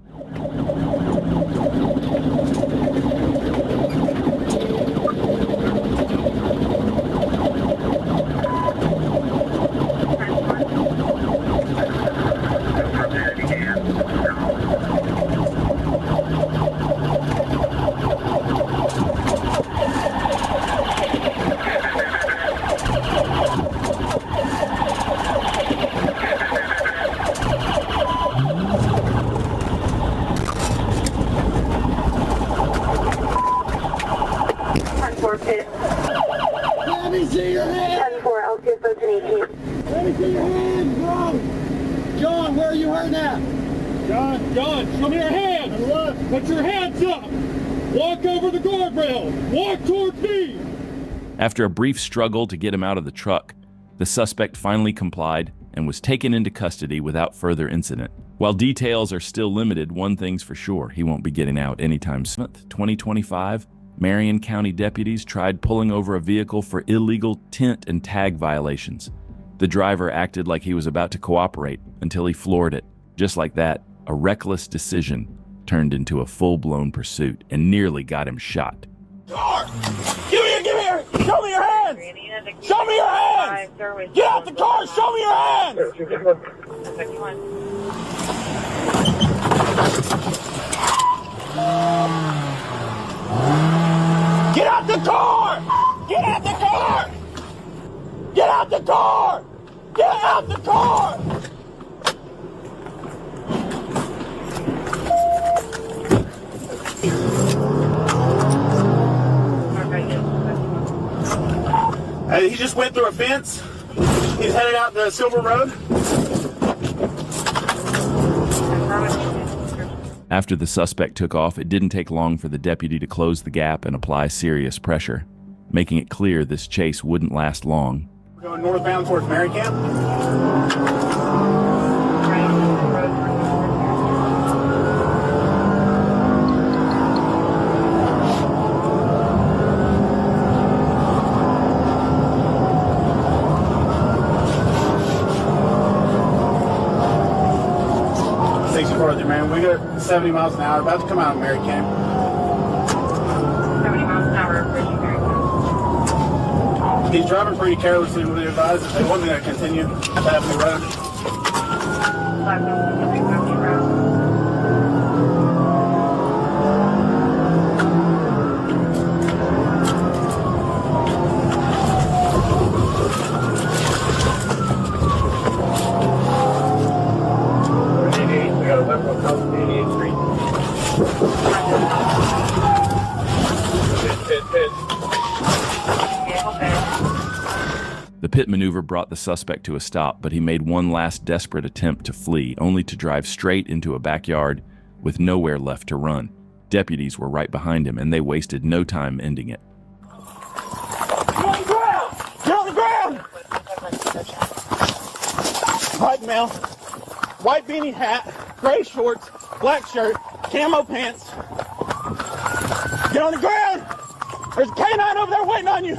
Let me see your hands! 10-4, L2, 1318. Let me see your hands, bro! John, where are you hurting at? John, show me your hands! Put your hands up! Walk over the guardrail! Walk towards me! After a brief struggle to get him out of the truck, the suspect finally complied and was taken into custody without further incident. While details are still limited, one thing's for sure, he won't be getting out anytime soon. 2025, Marion County deputies tried pulling over a vehicle for illegal tint and tag violations. The driver acted like he was about to cooperate until he floored it. Just like that, a reckless decision turned into a full-blown pursuit and nearly got him shot. Car! Give me your, show me your hands! Show me your hands! Get out the car, show me your hands! Get out the car! Get out the car! Get out the car! Get out the car! He just went through a fence. He's headed out the Silver Road. After the suspect took off, it didn't take long for the deputy to close the gap and apply serious pressure, making it clear this chase wouldn't last long. We're going northbound towards Marycamp. Man, we got 70 miles an hour, about to come out of Marycamp. 70 miles an hour approaching Marycamp. He's driving pretty carelessly. Would advise if they want me to continue to Avenue Road. The pit maneuver brought the suspect to a stop, but he made one last desperate attempt to flee, only to drive straight into a backyard with nowhere left to run. Deputies were right behind him, and they wasted no time ending it. Get on the ground! Get on the ground! White male, white beanie hat, gray shorts, black shirt, camo pants. Get on the ground! There's a canine over there waiting on you!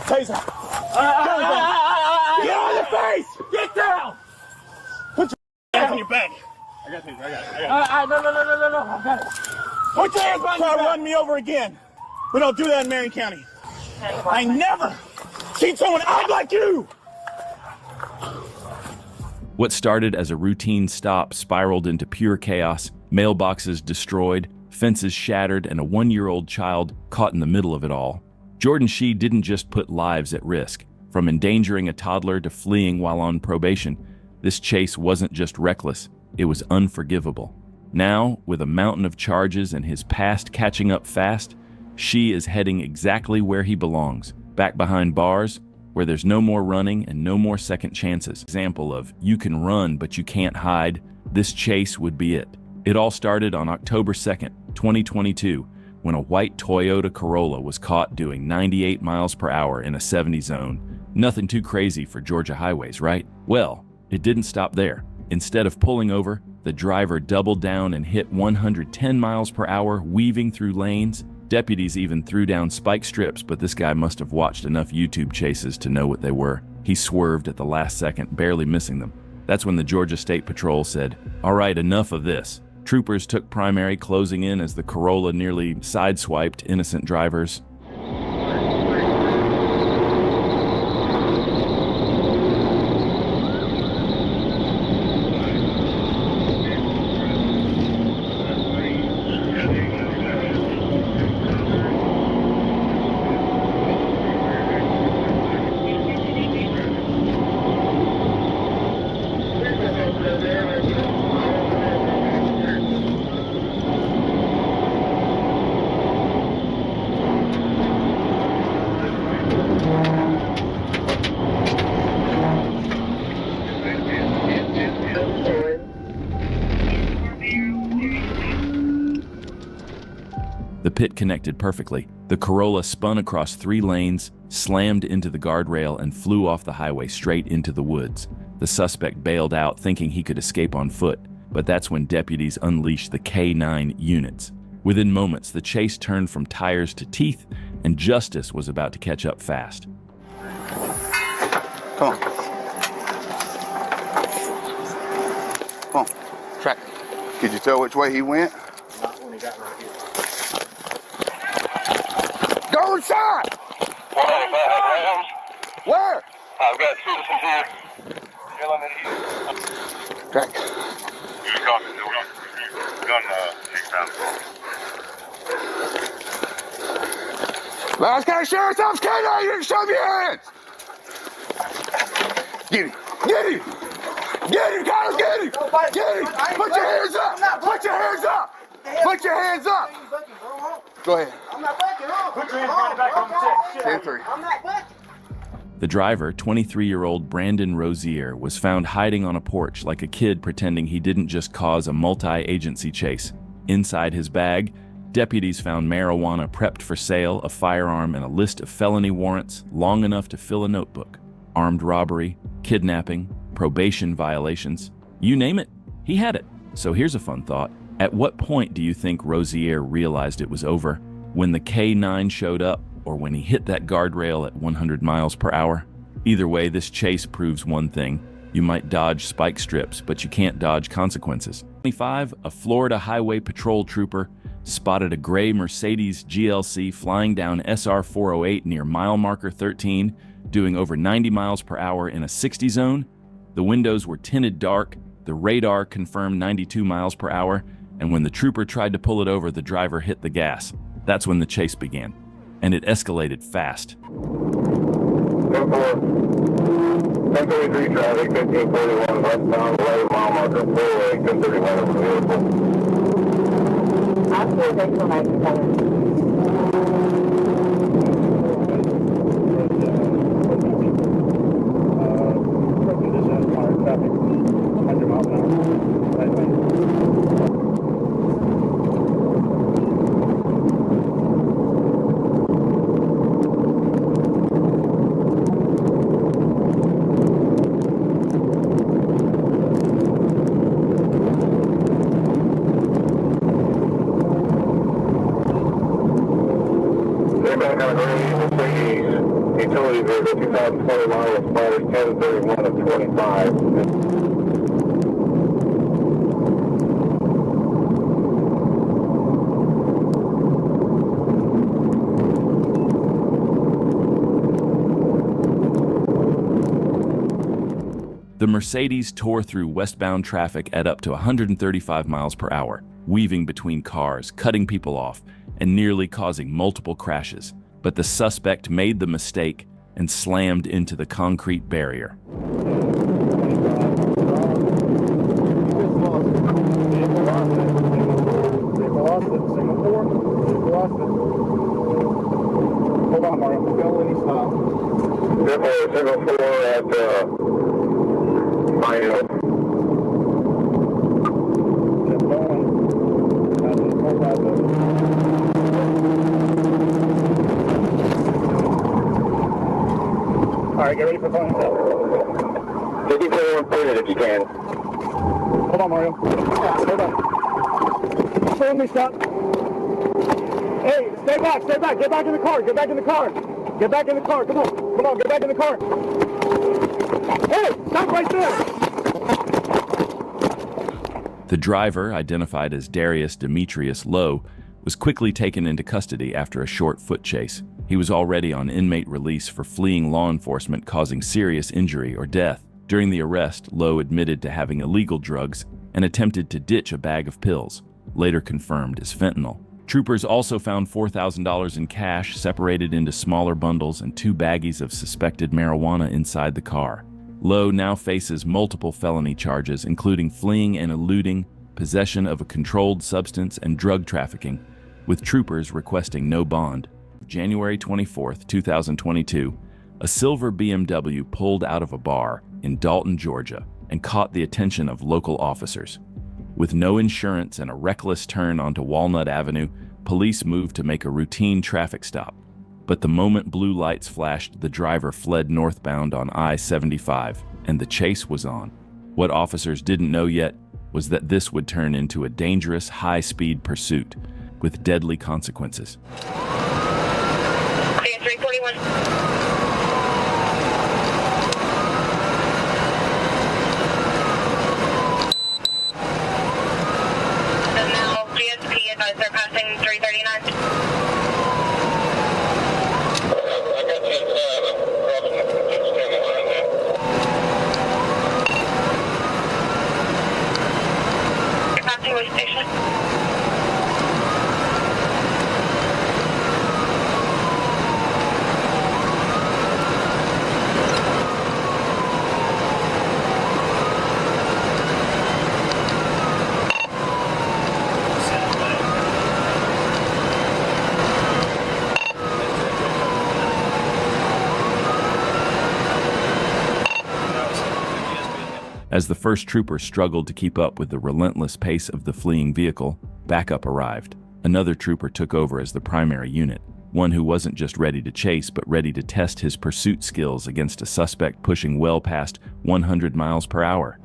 Taser! Get on your face! Get down! Put your hands on your back! I got it. No. I got it. Put your hands on your back! Try to run me over again. We don't do that in Marion County. I never seen someone act like you! What started as a routine stop spiraled into pure chaos, mailboxes destroyed, fences shattered, and a 1-year-old child caught in the middle of it all. Jordan Shee didn't just put lives at risk. From endangering a toddler to fleeing while on probation, this chase wasn't just reckless, it was unforgivable. Now, with a mountain of charges and his past catching up fast, Shee is heading exactly where he belongs, back behind bars, where there's no more running and no more second chances. Example of, you can run but you can't hide, this chase would be it. It all started on October 2nd, 2022, when a white Toyota Corolla was caught doing 98 miles per hour in a 70 zone. Nothing too crazy for Georgia highways, right? Well, it didn't stop there. Instead of pulling over, the driver doubled down and hit 110 miles per hour, weaving through lanes. Deputies even threw down spike strips, but this guy must have watched enough YouTube chases to know what they were. He swerved at the last second, barely missing them. That's when the Georgia State Patrol said, "All right, enough of this." Troopers took primary, closing in as the Corolla nearly sideswiped innocent drivers. The pit connected perfectly. The Corolla spun across 3 lanes, slammed into the guardrail, and flew off the highway straight into the woods. The suspect bailed out, thinking he could escape on foot, but that's when deputies unleashed the K9 units. Within moments, the chase turned from tires to teeth, and justice was about to catch up fast. Come on. Come on. Track. Could you tell which way he went? Not when he got right here. Go inside! Where? I've got citizens here. Yelling at you. Track. You copy. Gun, 6 pounds. Last guy, Sheriff's Office, K9, you show me your hands! Get him! Get him! Get him, Kyle! Get him! Get him! Put your hands up! Put your hands up! Put your hands up! Go ahead. I'm not backing off. Put your hands behind the back on the chest. 10-3. I'm not backing. The driver, 23-year-old Brandon Rozier, was found hiding on a porch like a kid pretending he didn't just cause a multi-agency chase. Inside his bag, deputies found marijuana prepped for sale, a firearm, and a list of felony warrants long enough to fill a notebook. Armed robbery, kidnapping, probation violations, you name it, he had it. So here's a fun thought. At what point do you think Rozier realized it was over? When the K9 showed up, or when he hit that guardrail at 100 miles per hour? Either way, this chase proves one thing. You might dodge spike strips, but you can't dodge consequences. 25, a Florida Highway Patrol trooper spotted a gray Mercedes GLC flying down SR 408 near mile marker 13, doing over 90 miles per hour in a 60 zone. The windows were tinted dark, the radar confirmed 92 miles per hour, and when the trooper tried to pull it over, the driver hit the gas. That's when the chase began. And it escalated fast. 1033 traffic, 1541 westbound, 11 mile marker, 408, 1031 over the vehicle. I'm still next to 97. Traffic, 100 miles an hour. Right lane. Utility vehicle 2020 model expires 10/31 of 25. The Mercedes tore through westbound traffic at up to 135 miles per hour, weaving between cars, cutting people off, and nearly causing multiple crashes. But the suspect made the mistake and slammed into the concrete barrier. Hold on, Mario. Go when you stop. Signal 4 at Pine Hill. Alright, get ready for phone. 54 pointed if you can. Hold on, Mario. Hold on. Slow me, stop. Hey, stay back. Get back in the car. Get back in the car. Get back in the car. Come on, get back in the car. Hey, stop right there. The driver, identified as Darius Demetrius Lowe, was quickly taken into custody after a short foot chase. He was already on inmate release for fleeing law enforcement causing serious injury or death. During the arrest, Lowe admitted to having illegal drugs and attempted to ditch a bag of pills, later confirmed as fentanyl. Troopers also found $4,000 in cash separated into smaller bundles and 2 baggies of suspected marijuana inside the car. Lowe now faces multiple felony charges, including fleeing and eluding, possession of a controlled substance, and drug trafficking, with troopers requesting no bond. January 24, 2022, a silver BMW pulled out of a bar in Dalton, Georgia, and caught the attention of local officers. With no insurance and a reckless turn onto Walnut Avenue, police moved to make a routine traffic stop. But the moment blue lights flashed, the driver fled northbound on I-75, and the chase was on. What officers didn't know yet was that this would turn into a dangerous, high-speed pursuit with deadly consequences. 341. And now GSP advised they're passing 339. You're passing which station? As the first trooper struggled to keep up with the relentless pace of the fleeing vehicle, backup arrived. Another trooper took over as the primary unit, one who wasn't just ready to chase but ready to test his pursuit skills against a suspect pushing well past 100 miles per hour.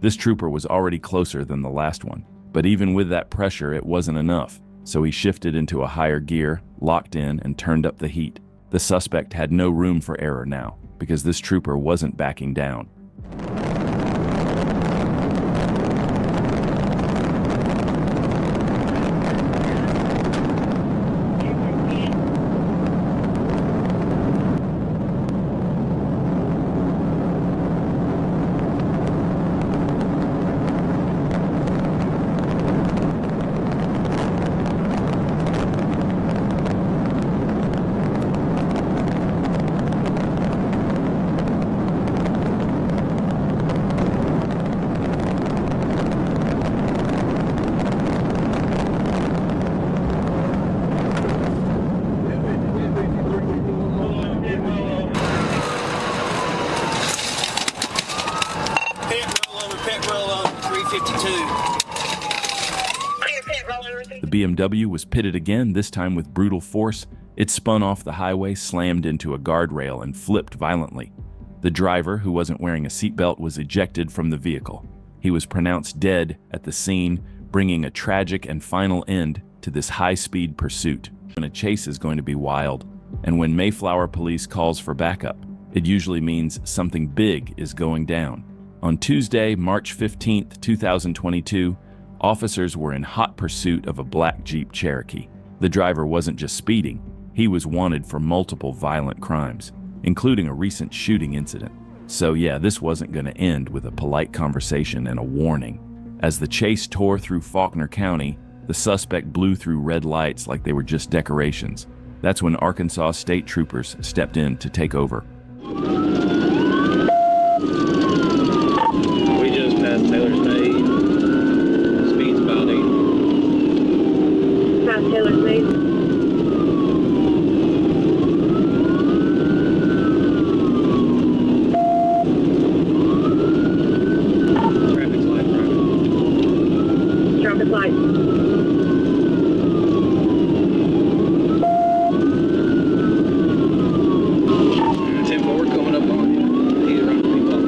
This trooper was already closer than the last one, but even with that pressure, it wasn't enough. So he shifted into a higher gear, locked in, and turned up the heat. The suspect had no room for error now, because this trooper wasn't backing down. The BMW was pitted again, this time with brutal force. It spun off the highway, slammed into a guardrail, and flipped violently. The driver, who wasn't wearing a seatbelt, was ejected from the vehicle. He was pronounced dead at the scene, bringing a tragic and final end to this high-speed pursuit. And a chase is going to be wild, and when Mayflower Police calls for backup, it usually means something big is going down. On Tuesday, March 15th, 2022, officers were in hot pursuit of a black Jeep Cherokee. The driver wasn't just speeding, he was wanted for multiple violent crimes, including a recent shooting incident. So yeah, this wasn't going to end with a polite conversation and a warning. As the chase tore through Faulkner County, the suspect blew through red lights like they were just decorations. That's when Arkansas state troopers stepped in to take over. We just passed Taylor's Maid. Speed's about 80. Past Taylor's Maid. Traffic's light, private. Traffic light. Coming up on you. He's around the big block.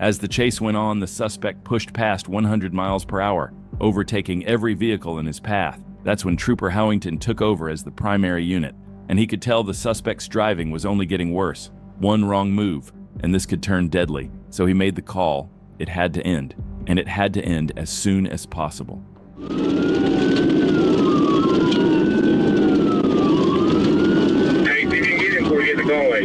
As the chase went on, the suspect pushed past 100 miles per hour, overtaking every vehicle in his path. That's when Trooper Howington took over as the primary unit, and he could tell the suspect's driving was only getting worse. One wrong move, and this could turn deadly. So he made the call. It had to end, and it had to end as soon as possible. Hey, see if you can get him before we get the Galway.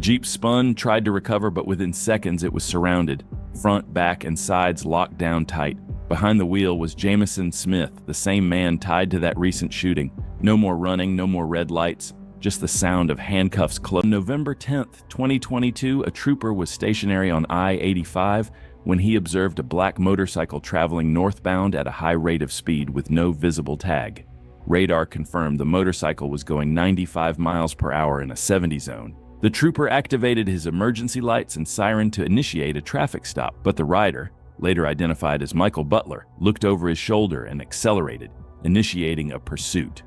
Jeep spun, tried to recover, but within seconds it was surrounded. Front, back, and sides locked down tight. Behind the wheel was Jamison Smith, the same man tied to that recent shooting. No more running, no more red lights, just the sound of handcuffs closed. November 10th, 2022, a trooper was stationary on I-85 when he observed a black motorcycle traveling northbound at a high rate of speed with no visible tag. Radar confirmed the motorcycle was going 95 miles per hour in a 70 zone. The trooper activated his emergency lights and siren to initiate a traffic stop, but the rider, later identified as Michael Butler, looked over his shoulder and accelerated, initiating a pursuit.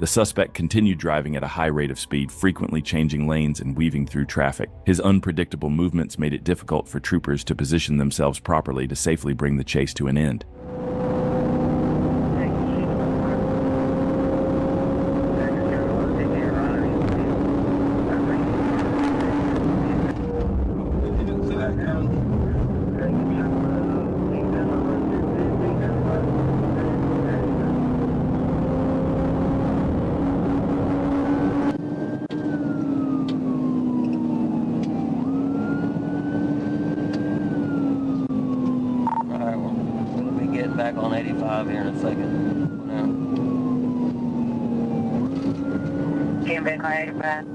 The suspect continued driving at a high rate of speed, frequently changing lanes and weaving through traffic. His unpredictable movements made it difficult for troopers to position themselves properly to safely bring the chase to an end. Back on 85 here in a second. Getting back on 85.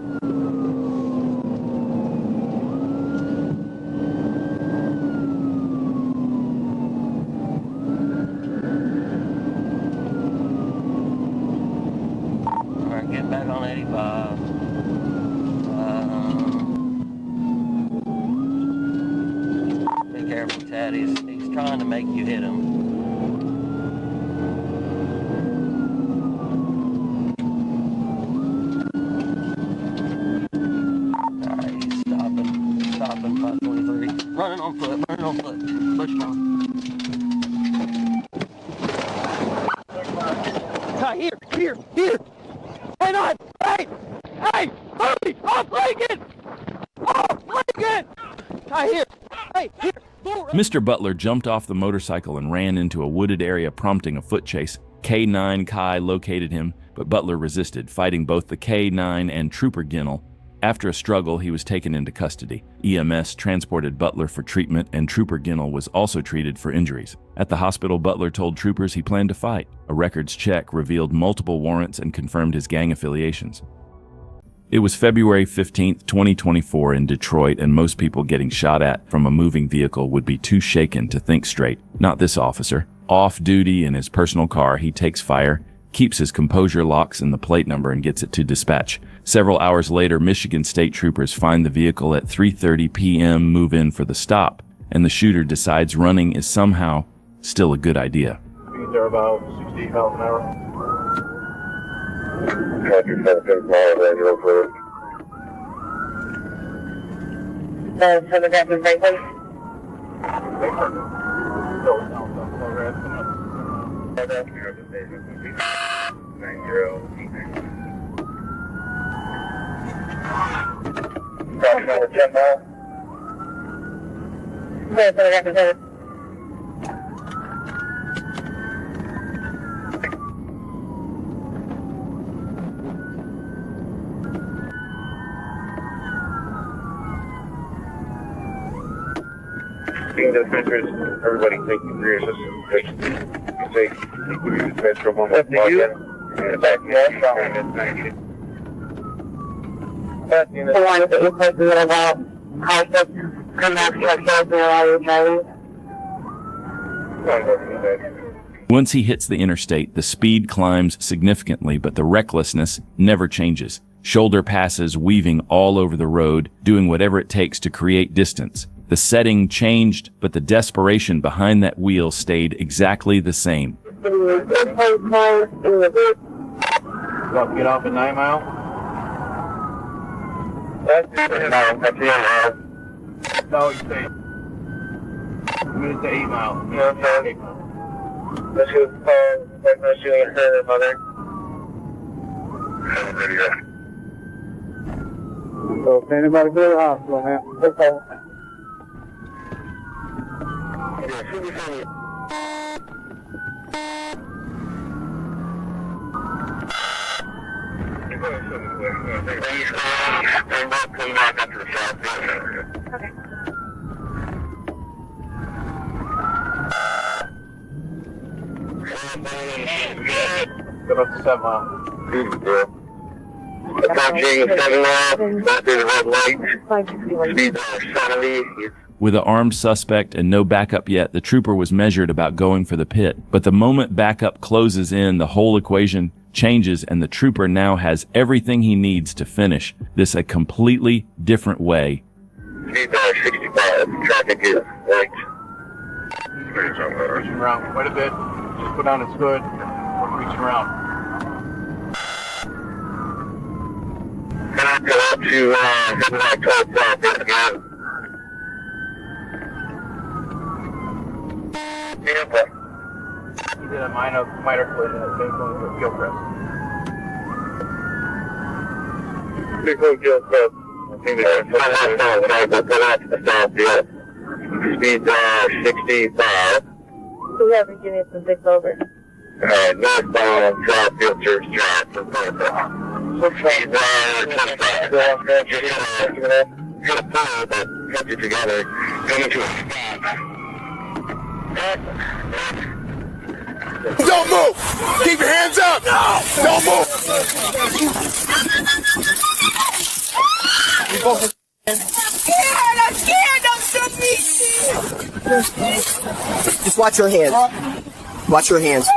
Alright, getting back on 85. Be careful, Tad. He's trying to make you hit him. Stopping 523. Running on foot. Push him on. Here. Hang on. Hey, hurry! Off Lincoln! Here. Hey, here. Mr. Butler jumped off the motorcycle and ran into a wooded area, prompting a foot chase. K-9 Kai located him, but Butler resisted, fighting both the K-9 and Trooper Ginnell. After a struggle, he was taken into custody. EMS transported Butler for treatment, and Trooper Ginnell was also treated for injuries. At the hospital, Butler told troopers he planned to fight. A records check revealed multiple warrants and confirmed his gang affiliations. It was February 15, 2024 in Detroit, and most people getting shot at from a moving vehicle would be too shaken to think straight. Not this officer. Off duty in his personal car, he takes fire, keeps his composure, locks in the plate number, and gets it to dispatch. Several hours later, Michigan State troopers find the vehicle at 3:30 p.m., move in for the stop, and the shooter decides running is somehow still a good idea. Speeds are about 60 miles an hour. Traffic 7 miles, real quick. Photograph is right place. Traffic over 10 miles. Photograph is right. Speed Being dispensers, everybody take your careers. Take your dispenser from one. Thank you. Thank you. The one that you posted about how to come out to ourselves while you're driving. Once he hits the interstate, the speed climbs significantly, but the recklessness never changes. Shoulder passes weaving all over the road, doing whatever it takes to create distance. The setting changed, but the desperation behind that wheel stayed exactly the same. Get off at 9 Mile? No, you say. I'm going to say 8 Mile. Yeah, 8 Mile. Let's go, let's see her mother. So, if anybody go to the hospital, man, let's go. Okay. Go up to 7 Mile. Approaching 7 Mile, not through the red light. Speed 70. With an armed suspect and no backup yet, the trooper was measured about going for the pit. But the moment backup closes in, the whole equation changes, and the trooper now has everything he needs to finish this a completely different way. Speed 65. Traffic is right. Reaching around quite a bit. Just put on its hood. We're reaching around. Go up to Headlight 12 South again. Beautiful. He did a minor collision at St. Louis with Gilchrist. Big Hook Gilchrist. I think they're Speed 65. We have Virginia from 6 over. Northbound Southfield Church Drive from Purple. Speed 25. Hit a pole, but kept it together. Coming to a stop. Don't move! Keep your hands up! No! Don't move! I'm scared! Don't shoot me! Just watch your hands. Watch your hands.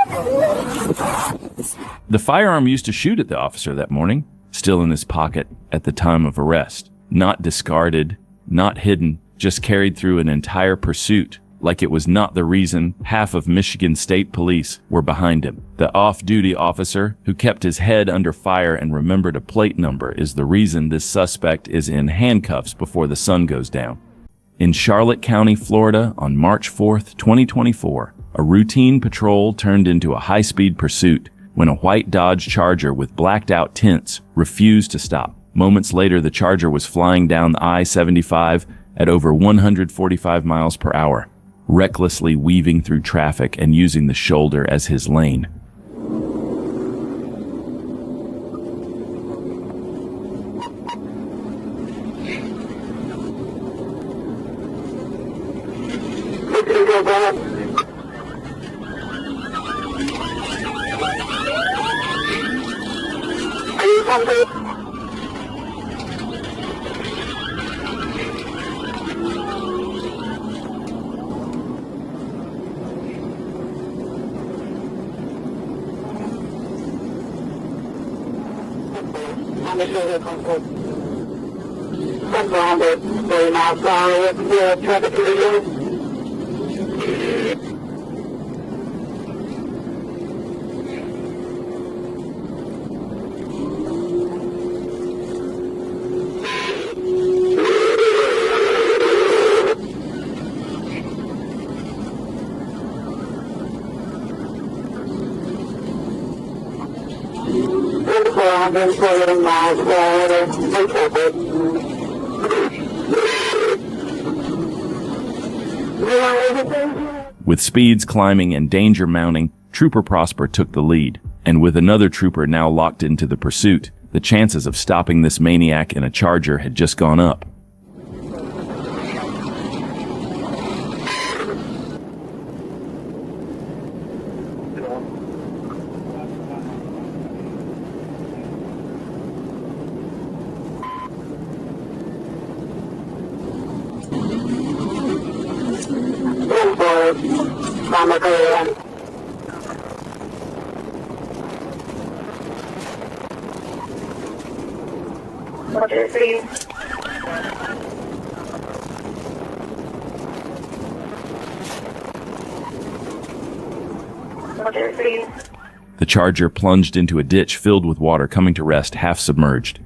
The firearm used to shoot at the officer that morning, still in his pocket at the time of arrest. Not discarded, not hidden, just carried through an entire pursuit, like it was not the reason half of Michigan State Police were behind him. The off-duty officer who kept his head under fire and remembered a plate number is the reason this suspect is in handcuffs before the sun goes down. In Charlotte County, Florida, on March 4th, 2024, a routine patrol turned into a high-speed pursuit when a white Dodge Charger with blacked-out tints refused to stop. Moments later, the Charger was flying down the I-75 at over 145 miles per hour, recklessly weaving through traffic and using the shoulder as his lane. With speeds climbing and danger mounting, Trooper Prosper took the lead, and with another trooper now locked into the pursuit, the chances of stopping this maniac in a Charger had just gone up. Number clear. What's your speed? What's your speed? The Charger plunged into a ditch filled with water, coming to rest half submerged.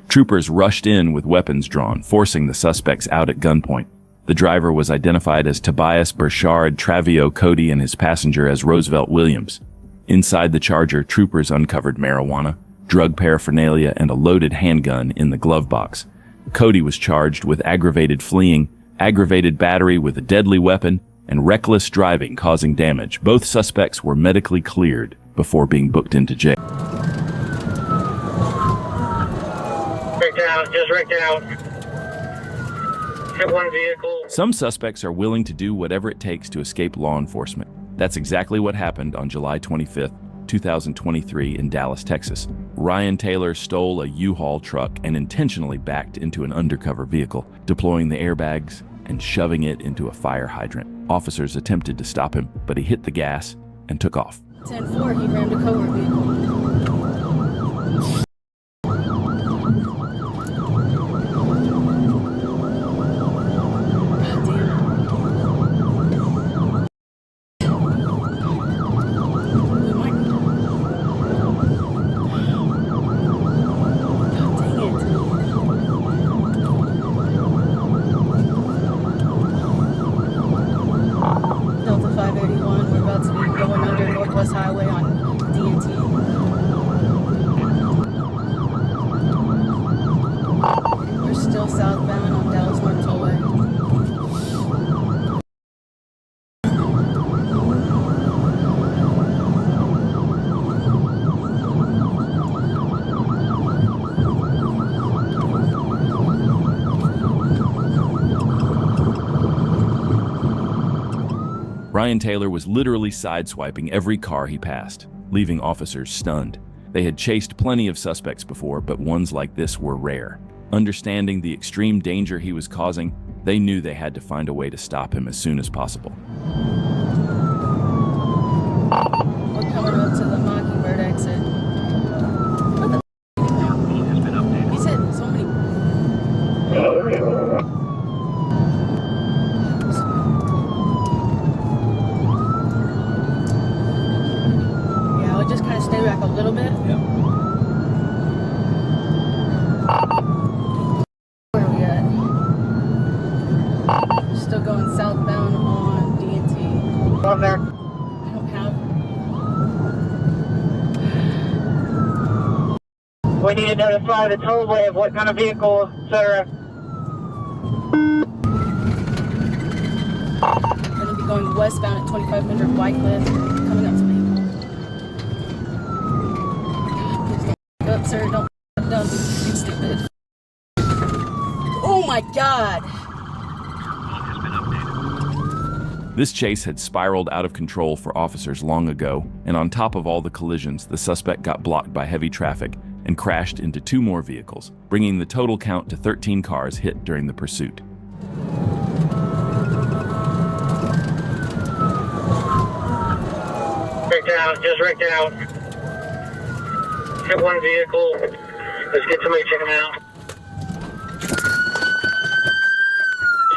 Troopers rushed in with weapons drawn, forcing the suspects out at gunpoint. The driver was identified as Tobias Burchard Travio Cody and his passenger as Roosevelt Williams. Inside the Charger, troopers uncovered marijuana, drug paraphernalia, and a loaded handgun in the glove box. Cody was charged with aggravated fleeing, aggravated battery with a deadly weapon, and reckless driving causing damage. Both suspects were medically cleared before being booked into jail. Wrecked out, just wrecked out. Hit one vehicle. Some suspects are willing to do whatever it takes to escape law enforcement. That's exactly what happened on July 25th, 2023 in Dallas, Texas. Ryan Taylor stole a U-Haul truck and intentionally backed into an undercover vehicle, deploying the airbags and shoving it into a fire hydrant. Officers attempted to stop him, but he hit the gas and took off. 10-4, he rammed a cover vehicle. Highway on DNT. We're still southbound on Dallas North Tollway. Ryan Taylor was literally sideswiping every car he passed, leaving officers stunned. They had chased plenty of suspects before, but ones like this were rare. Understanding the extreme danger he was causing, they knew they had to find a way to stop him as soon as possible. We're coming up to the Mockingbird exit. What the f***? He said so many... Just kind of stay back a little bit. Yeah. Where are we at? Still going southbound on DNT. On there. I don't have. We need to notify the tollway of what kind of vehicle, etc. We're going to be going westbound at 2500 Whitecliff, coming up to me. Up, sir, don't be stupid. Oh my God! This chase had spiraled out of control for officers long ago, and on top of all the collisions, the suspect got blocked by heavy traffic and crashed into 2 more vehicles, bringing the total count to 13 cars hit during the pursuit. Wrecked out, just wrecked out. Hit one vehicle. Let's get somebody to check them out.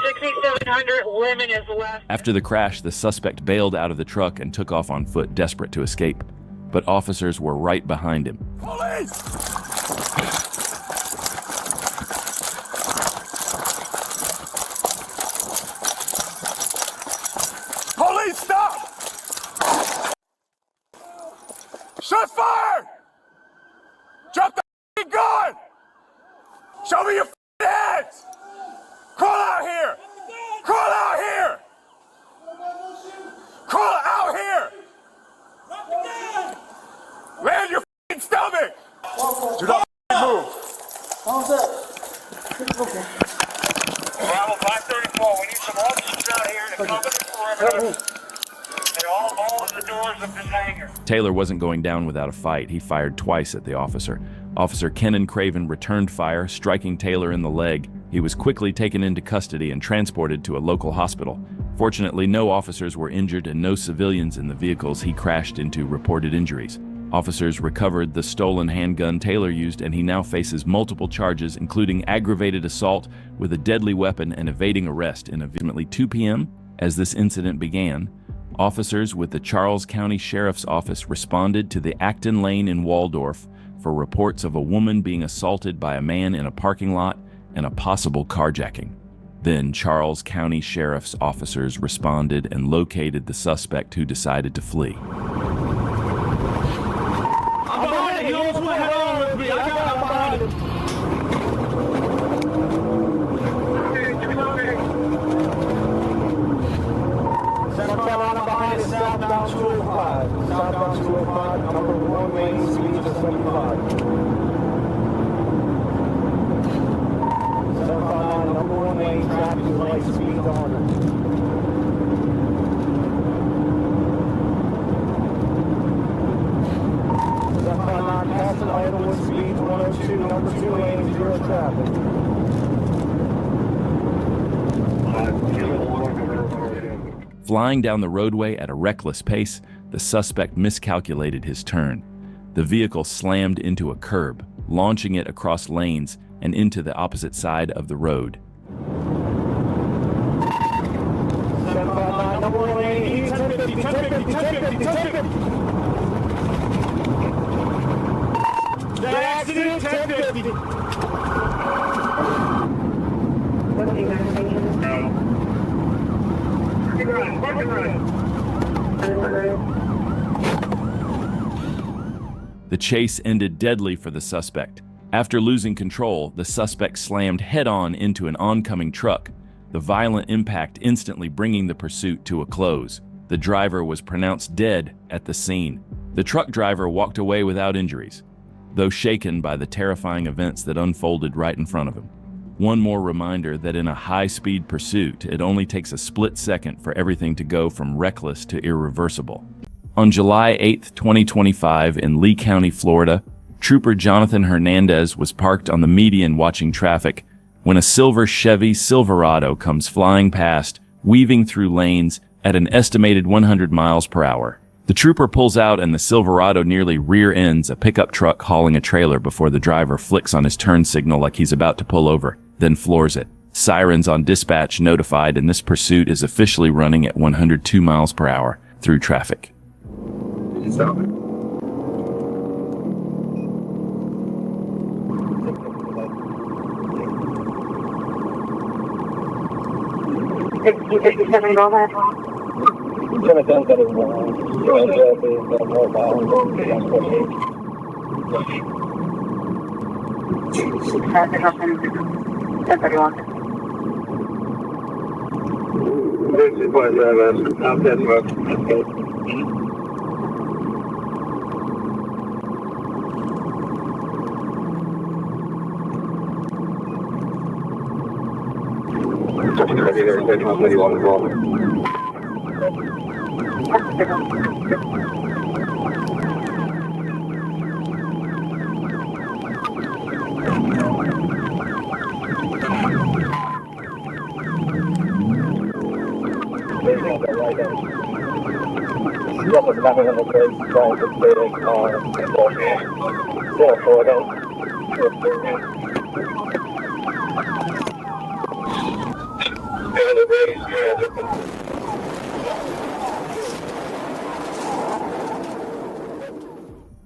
6700 Lemon is the last. After the crash, the suspect bailed out of the truck and took off on foot, desperate to escape. But officers were right behind him. Police! Police, stop! Shut fire! Drop the gun! Show me your hands! Crawl out here! Crawl out here! Crawl out here! Land your stomach! Do not move! Bravo 534, we need some officers out here to cover the perimeter and all of the doors of this hangar. Taylor wasn't going down without a fight. He fired twice at the officer. Officer Kenan Craven returned fire, striking Taylor in the leg. He was quickly taken into custody and transported to a local hospital. Fortunately, no officers were injured and no civilians in the vehicles he crashed into reported injuries. Officers recovered the stolen handgun Taylor used, and he now faces multiple charges, including aggravated assault with a deadly weapon and evading arrest. In approximately 2 p.m., as this incident began, officers with the Charles County Sheriff's Office responded to the Acton Lane in Waldorf for reports of a woman being assaulted by a man in a parking lot and a possible carjacking. Then Charles County Sheriff's officers responded and located the suspect, who decided to flee. I'm behind it. He almost went head on with me. I'm behind it. South Carolina behind it, southbound 205. Southbound 205, number 1 lane, speed of 75. Southbound number 1 lane, traffic light, speed of 100. Southbound Castle, Idlewood, speed 102, number 2 lane, 0 traffic. Flying down the roadway at a reckless pace, the suspect miscalculated his turn. The vehicle slammed into a curb, launching it across lanes and into the opposite side of the road. Number 1 lane, 1050, 1050, 1050, 1050. The accident, 1050. The chase ended deadly for the suspect. After losing control, the suspect slammed head-on into an oncoming truck, the violent impact instantly bringing the pursuit to a close. The driver was pronounced dead at the scene. The truck driver walked away without injuries, though shaken by the terrifying events that unfolded right in front of him. One more reminder that in a high-speed pursuit, it only takes a split second for everything to go from reckless to irreversible. On July 8, 2025, in Lee County, Florida, Trooper Jonathan Hernandez was parked on the median watching traffic when a silver Chevy Silverado comes flying past, weaving through lanes at an estimated 100 miles per hour. The trooper pulls out and the Silverado nearly rear-ends a pickup truck hauling a trailer before the driver flicks on his turn signal like he's about to pull over, then floors it. Sirens on dispatch notified, and this pursuit is officially running at 102 miles per hour through traffic. Stop it.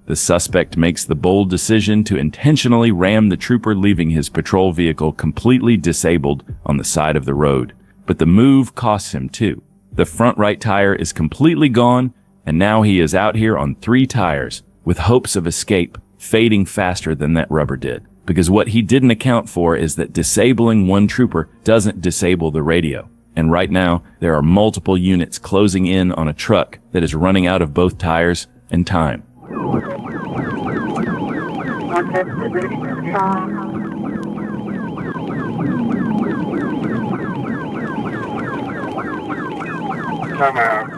The suspect makes the bold decision to intentionally ram the trooper, leaving his patrol vehicle completely disabled on the side of the road. But the move costs him too. The front right tire is completely gone, and now he is out here on 3 tires, with hopes of escape fading faster than that rubber did. Because what he didn't account for is that disabling one trooper doesn't disable the radio. And right now, there are multiple units closing in on a truck that is running out of both tires and time. Come out.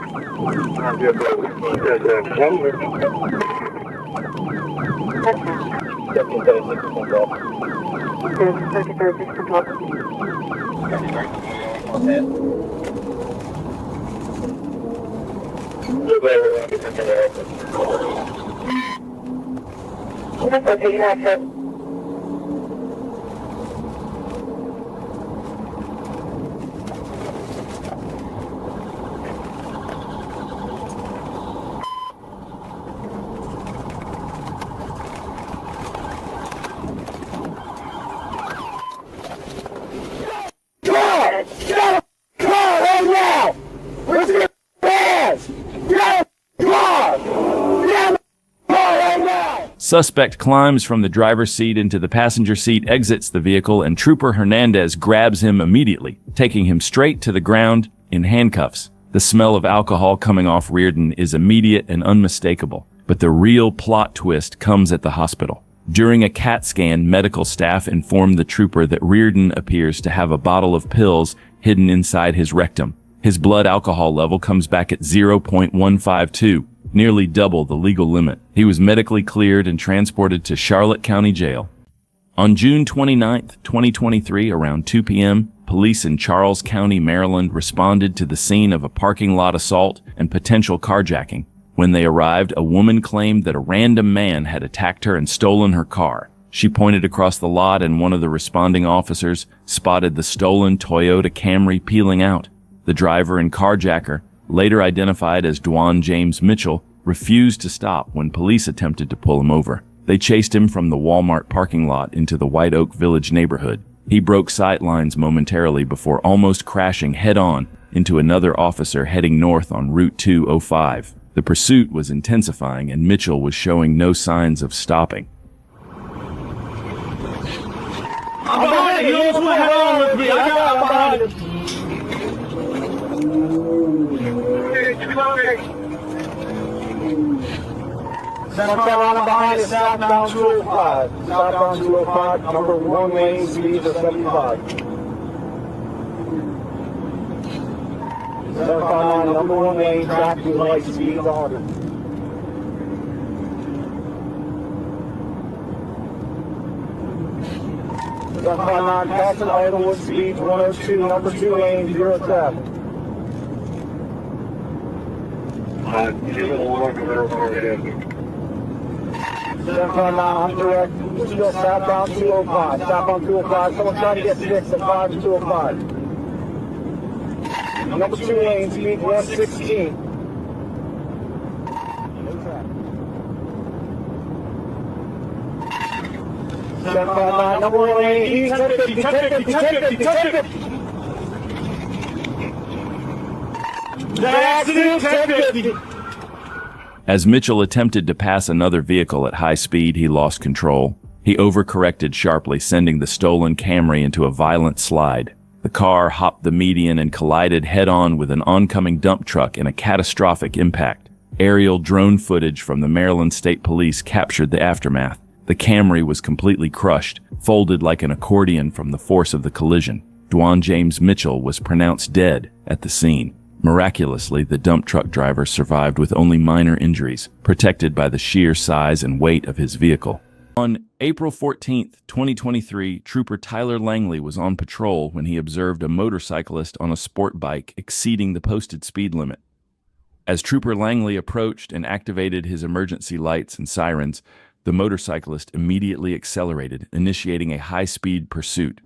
Suspect climbs from the driver's seat into the passenger seat, exits the vehicle, and Trooper Hernandez grabs him immediately, taking him straight to the ground in handcuffs. The smell of alcohol coming off Reardon is immediate and unmistakable, but the real plot twist comes at the hospital. During a CAT scan, medical staff informed the trooper that Reardon appears to have a bottle of pills hidden inside his rectum. His blood alcohol level comes back at 0.152. Nearly double the legal limit. He was medically cleared and transported to Charlotte County Jail. On June 29, 2023, around 2 p.m., police in Charles County, Maryland, responded to the scene of a parking lot assault and potential carjacking. When they arrived, a woman claimed that a random man had attacked her and stolen her car. She pointed across the lot, and one of the responding officers spotted the stolen Toyota Camry peeling out. The driver and carjacker, later identified as Dwan James Mitchell, refused to stop when police attempted to pull him over. They chased him from the Walmart parking lot into the White Oak Village neighborhood. He broke sight lines momentarily before almost crashing head-on into another officer heading north on Route 205. The pursuit was intensifying, and Mitchell was showing no signs of stopping. I'm behind you. You almost went head-on with me. I got behind him. South Carolina behind us, southbound 205. Southbound 205, number 1 lane, speeds of 75. South Carolina, number 1 lane, traffic light, speeds 100. South Carolina, passing Idlewood, speeds 102, number 2 lane, 0 traffic. South Carolina, direct, still southbound 205. Southbound 205, someone trying to get fixed at 5 to 205. Number 2 lane, speed 116. South Carolina, number 1 lane, 1050, 1050, 1050, 1050. That accident, 1050. As Mitchell attempted to pass another vehicle at high speed, he lost control. He overcorrected sharply, sending the stolen Camry into a violent slide. The car hopped the median and collided head-on with an oncoming dump truck in a catastrophic impact. Aerial drone footage from the Maryland State Police captured the aftermath. The Camry was completely crushed, folded like an accordion from the force of the collision. Dwan James Mitchell was pronounced dead at the scene. Miraculously, the dump truck driver survived with only minor injuries, protected by the sheer size and weight of his vehicle. On April 14, 2023, Trooper Tyler Langley was on patrol when he observed a motorcyclist on a sport bike exceeding the posted speed limit. As Trooper Langley approached and activated his emergency lights and sirens, the motorcyclist immediately accelerated, initiating a high-speed pursuit.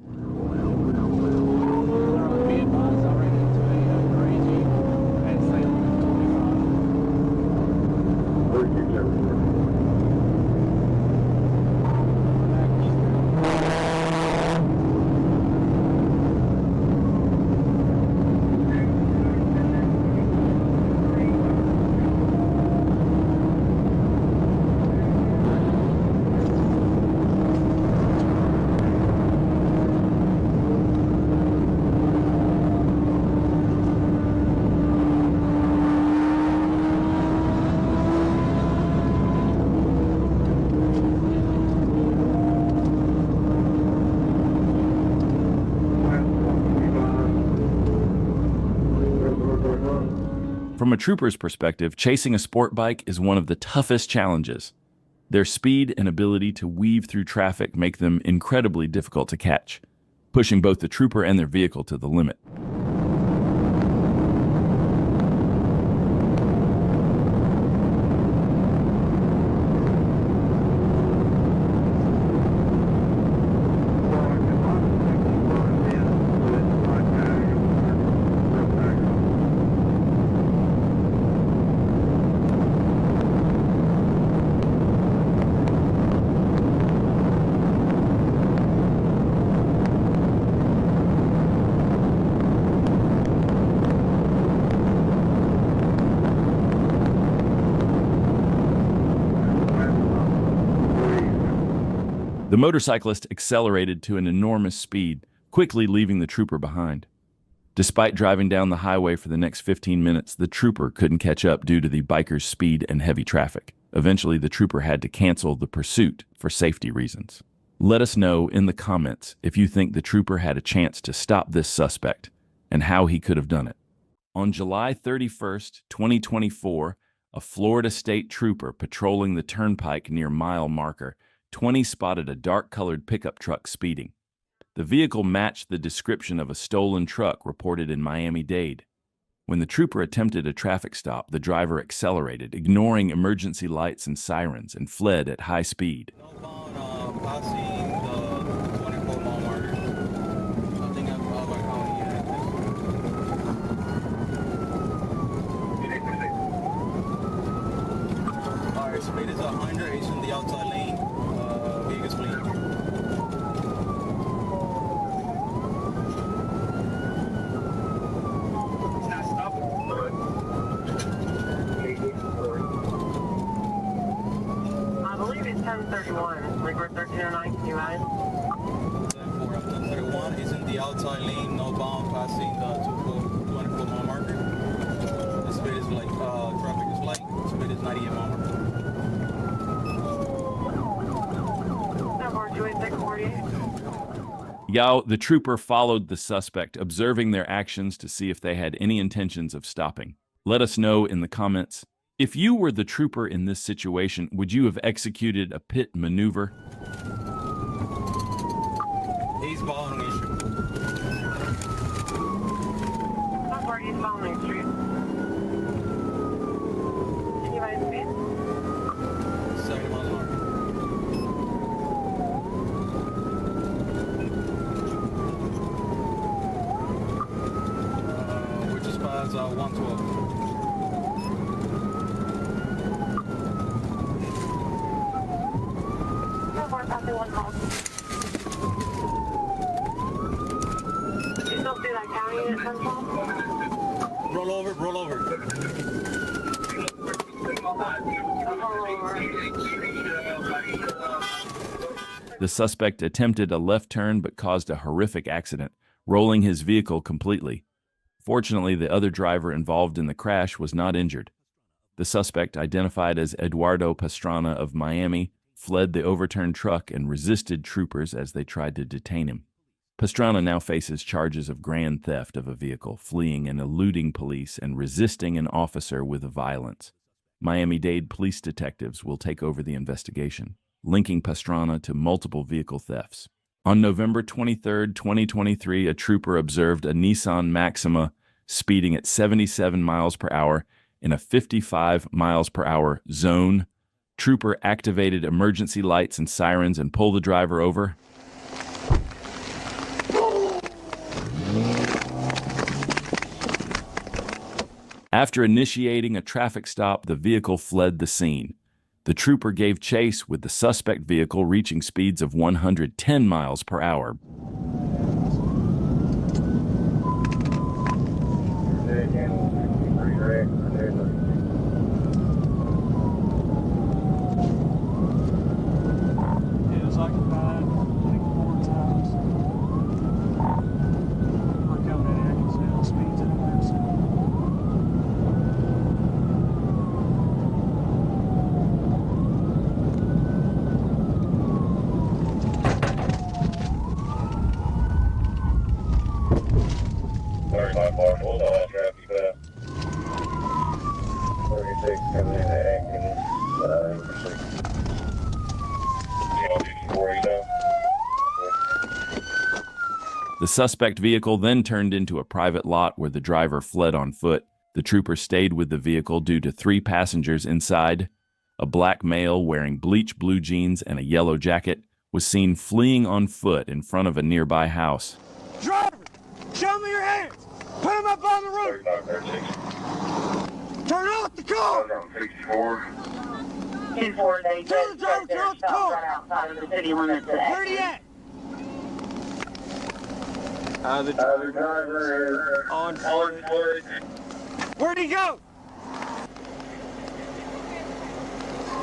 From a trooper's perspective, chasing a sport bike is one of the toughest challenges. Their speed and ability to weave through traffic make them incredibly difficult to catch, pushing both the trooper and their vehicle to the limit. The motorcyclist accelerated to an enormous speed, quickly leaving the trooper behind. Despite driving down the highway for the next 15 minutes, the trooper couldn't catch up due to the biker's speed and heavy traffic. Eventually, the trooper had to cancel the pursuit for safety reasons. Let us know in the comments if you think the trooper had a chance to stop this suspect and how he could have done it. On July 31st, 2024, a Florida state trooper patrolling the turnpike near mile marker 20 spotted a dark-colored pickup truck speeding. The vehicle matched the description of a stolen truck reported in Miami-Dade. When the trooper attempted a traffic stop, the driver accelerated, ignoring emergency lights and sirens, and fled at high speed. Alright, speed is 100, he's in the outside lane, Vegas fleet. I believe it's 1031. Record 1309, can you ride? 1031 is in the outside lane, northbound, passing the 24 mile marker. The speed is like, traffic is light, speed is 98 mile marker. Yao, the trooper followed the suspect, observing their actions to see if they had any intentions of stopping. Let us know in the comments. If you were the trooper in this situation, would you have executed a pit maneuver? He's following the issue. How far he's following the street? Can you ride speed? 70 miles an hour. Which is past 112. You still see that county at Central? Roll over, roll over. The suspect attempted a left turn but caused a horrific accident, rolling his vehicle completely. Fortunately, the other driver involved in the crash was not injured. The suspect, identified as Eduardo Pastrana of Miami, fled the overturned truck and resisted troopers as they tried to detain him. Pastrana now faces charges of grand theft of a vehicle, fleeing and eluding police, and resisting an officer with violence. Miami-Dade police detectives will take over the investigation, linking Pastrana to multiple vehicle thefts. On November 23, 2023, a trooper observed a Nissan Maxima speeding at 77 miles per hour in a 55 miles per hour zone. Trooper activated emergency lights and sirens and pulled the driver over. After initiating a traffic stop, the vehicle fled the scene. The trooper gave chase with the suspect vehicle reaching speeds of 110 miles per hour. The suspect vehicle then turned into a private lot where the driver fled on foot. The trooper stayed with the vehicle due to 3 passengers inside. A black male wearing bleach blue jeans and a yellow jacket was seen fleeing on foot in front of a nearby house. Driver, show me your hands. Put them up on the roof. Turn off the car. 2-4, they just right there, stop right outside of the city limits at Where'd he at? The driver is on foot. Where'd he go?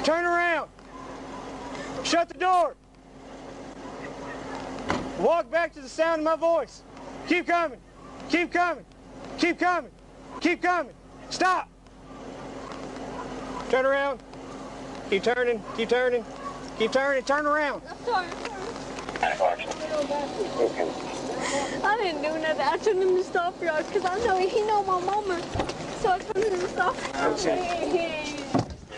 Turn around. Shut the door. Walk back to the sound of my voice. Keep coming. Keep coming. Keep coming. Keep coming. Stop. Turn around. Keep turning. Keep turning. Keep turning. Turn around. I'm sorry. I didn't do nothing. I told him to stop y'all because I know he know my mama. So I told him to stop.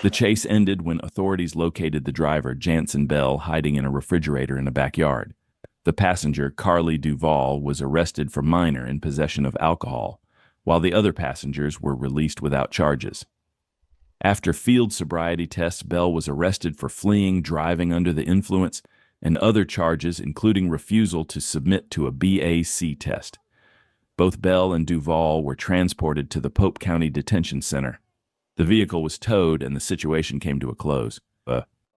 The chase ended when authorities located the driver, Jansen Bell, hiding in a refrigerator in a backyard. The passenger, Carly Duvall, was arrested for minor in possession of alcohol, while the other passengers were released without charges. After field sobriety tests, Bell was arrested for fleeing, driving under the influence, and other charges, including refusal to submit to a BAC test. Both Bell and Duvall were transported to the Pope County Detention Center. The vehicle was towed and the situation came to a close.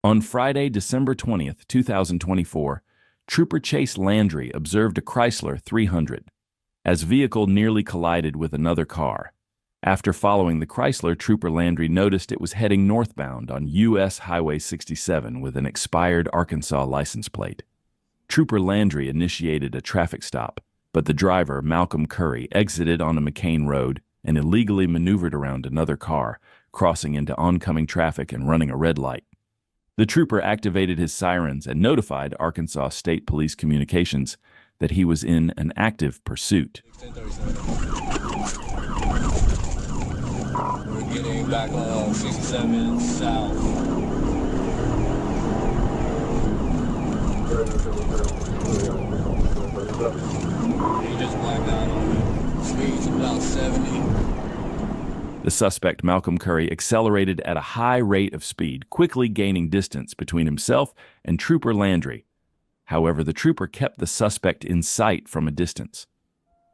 On Friday, December 20th, 2024, Trooper Chase Landry observed a Chrysler 300 as vehicle nearly collided with another car. After following the Chrysler, Trooper Landry noticed it was heading northbound on U.S. Highway 67 with an expired Arkansas license plate. Trooper Landry initiated a traffic stop, but the driver, Malcolm Curry, exited on a McCain road and illegally maneuvered around another car, crossing into oncoming traffic and running a red light. The trooper activated his sirens and notified Arkansas State Police Communications that he was in an active pursuit. We're getting back on 67 south. He just blacked out on me. Speed's about 70. The suspect, Malcolm Curry, accelerated at a high rate of speed, quickly gaining distance between himself and Trooper Landry. However, the trooper kept the suspect in sight from a distance.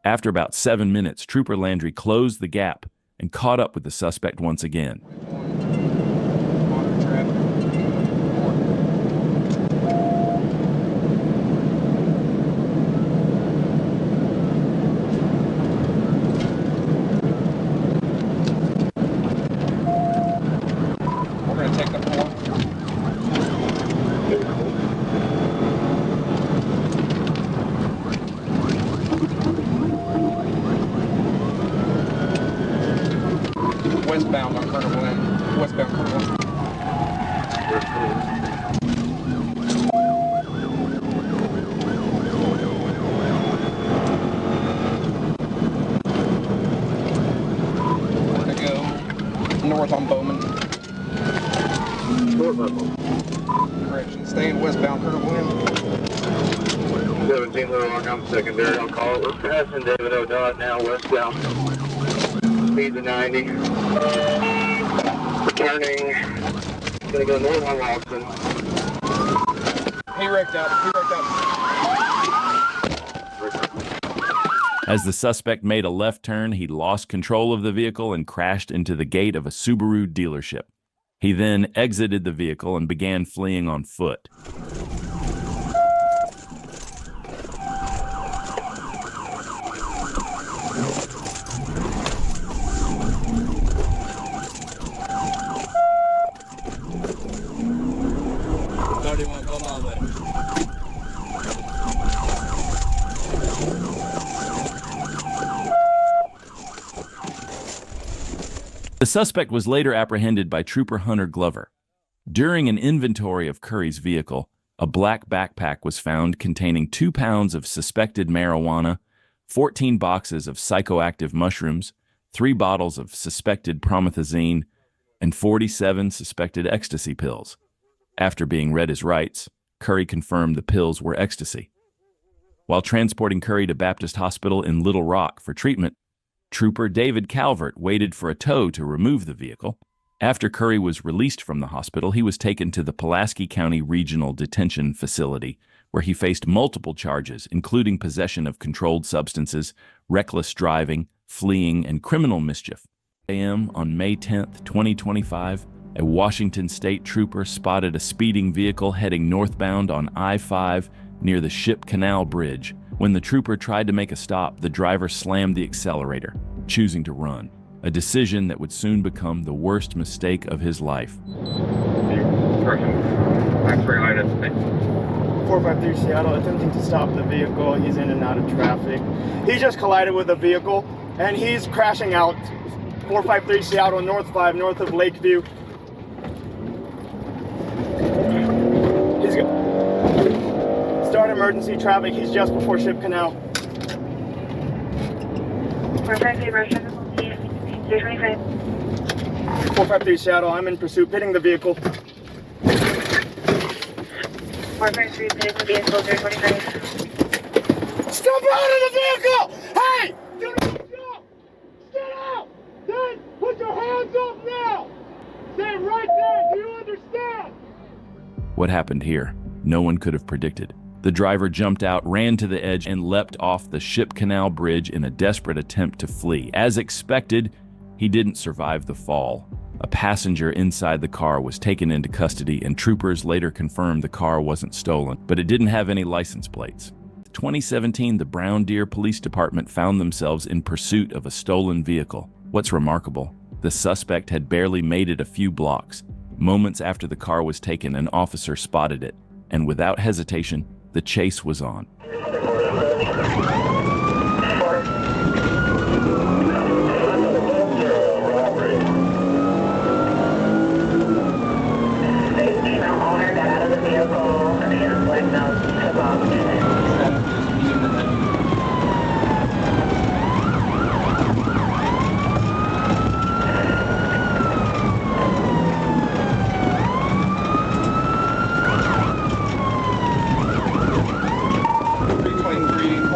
After about 7 minutes, Trooper Landry closed the gap and caught up with the suspect once again. Westbound on Colonel Glenn. Westbound Colonel Glenn. We're to go north on Bowman. North on Bowman. Correction. Staying westbound Colonel Glenn. 17 Little Rock, I'm secondary. I'll call it. We're passing David O'Donnell now westbound. Speed to 90. Turning. Gonna go north on Lawson. He wrecked out. He wrecked out. As the suspect made a left turn, he lost control of the vehicle and crashed into the gate of a Subaru dealership. He then exited the vehicle and began fleeing on foot. The suspect was later apprehended by Trooper Hunter Glover. During an inventory of Curry's vehicle, a black backpack was found containing 2 pounds of suspected marijuana, 14 boxes of psychoactive mushrooms, 3 bottles of suspected promethazine, and 47 suspected ecstasy pills. After being read his rights, Curry confirmed the pills were ecstasy. While transporting Curry to Baptist Hospital in Little Rock for treatment, Trooper David Calvert waited for a tow to remove the vehicle. After Curry was released from the hospital, he was taken to the Pulaski County Regional Detention Facility, where he faced multiple charges, including possession of controlled substances, reckless driving, fleeing, and criminal mischief. A.M. on May 10, 2025, a Washington State trooper spotted a speeding vehicle heading northbound on I-5 near the Ship Canal Bridge. When the trooper tried to make a stop, the driver slammed the accelerator, choosing to run, a decision that would soon become the worst mistake of his life. Person, X-ray light at 453 Seattle, attempting to stop the vehicle. He's in and out of traffic. He just collided with a vehicle and he's crashing out. 453 Seattle, North 5, north of Lakeview. He's start emergency traffic. He's just before Ship Canal. 453 Seattle, I'm in pursuit, pitting the vehicle. 453, pitting the vehicle, 025. Step out of the vehicle! Hey! Do not go! Get out! Then put your hands up now! Stay right there, do you understand? What happened here? No one could have predicted. The driver jumped out, ran to the edge, and leapt off the Ship Canal Bridge in a desperate attempt to flee. As expected, he didn't survive the fall. A passenger inside the car was taken into custody, and troopers later confirmed the car wasn't stolen, but it didn't have any license plates. In 2017, the Brown Deer Police Department found themselves in pursuit of a stolen vehicle. What's remarkable, the suspect had barely made it a few blocks. Moments after the car was taken, an officer spotted it, and without hesitation, the chase was on.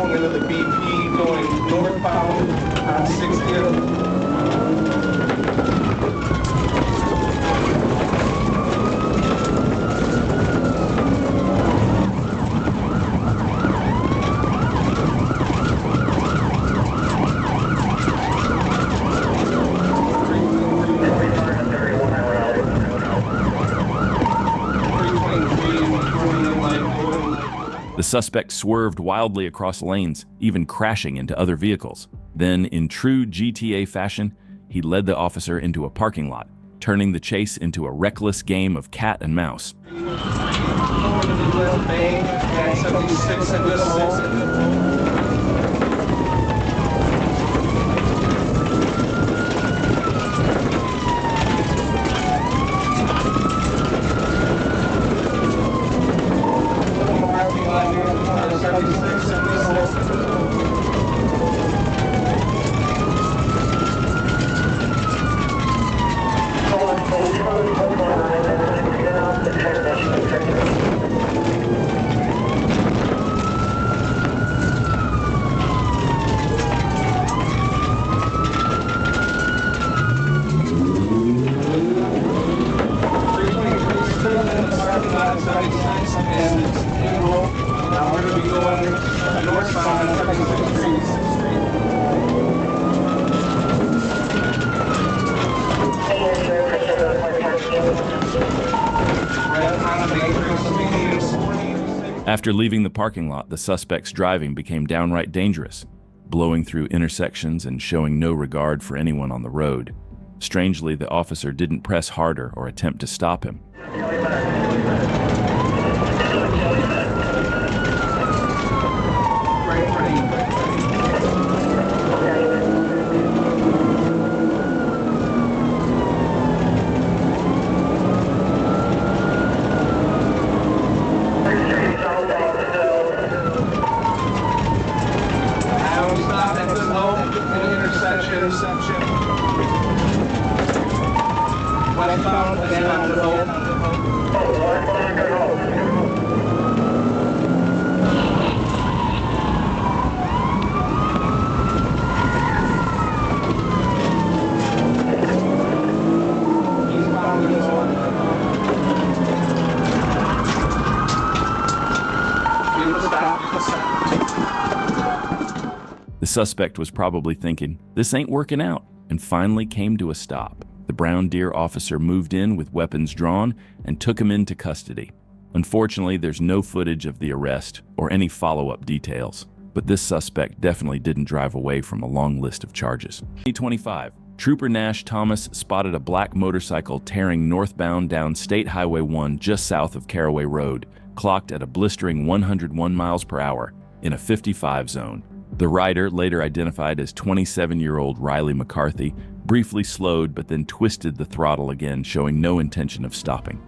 Into the BP going northbound on 60th. The suspect swerved wildly across lanes, even crashing into other vehicles. Then, in true GTA fashion, he led the officer into a parking lot, turning the chase into a reckless game of cat and mouse. Now we're going to be going northbound on 36th Street. After leaving the parking lot, the suspect's driving became downright dangerous, blowing through intersections and showing no regard for anyone on the road. Strangely, the officer didn't press harder or attempt to stop him. Westbound, again on the road. The suspect was probably thinking, "This ain't working out," and finally came to a stop. The Brown Deer officer moved in with weapons drawn and took him into custody. Unfortunately, there's no footage of the arrest or any follow-up details, but this suspect definitely didn't drive away from a long list of charges. 2025, Trooper Nash Thomas spotted a black motorcycle tearing northbound down State Highway 1 just south of Caraway Road. clocked at a blistering 101 miles per hour in a 55 zone. The rider, later identified as 27-year-old Riley McCarthy, briefly slowed but then twisted the throttle again, showing no intention of stopping.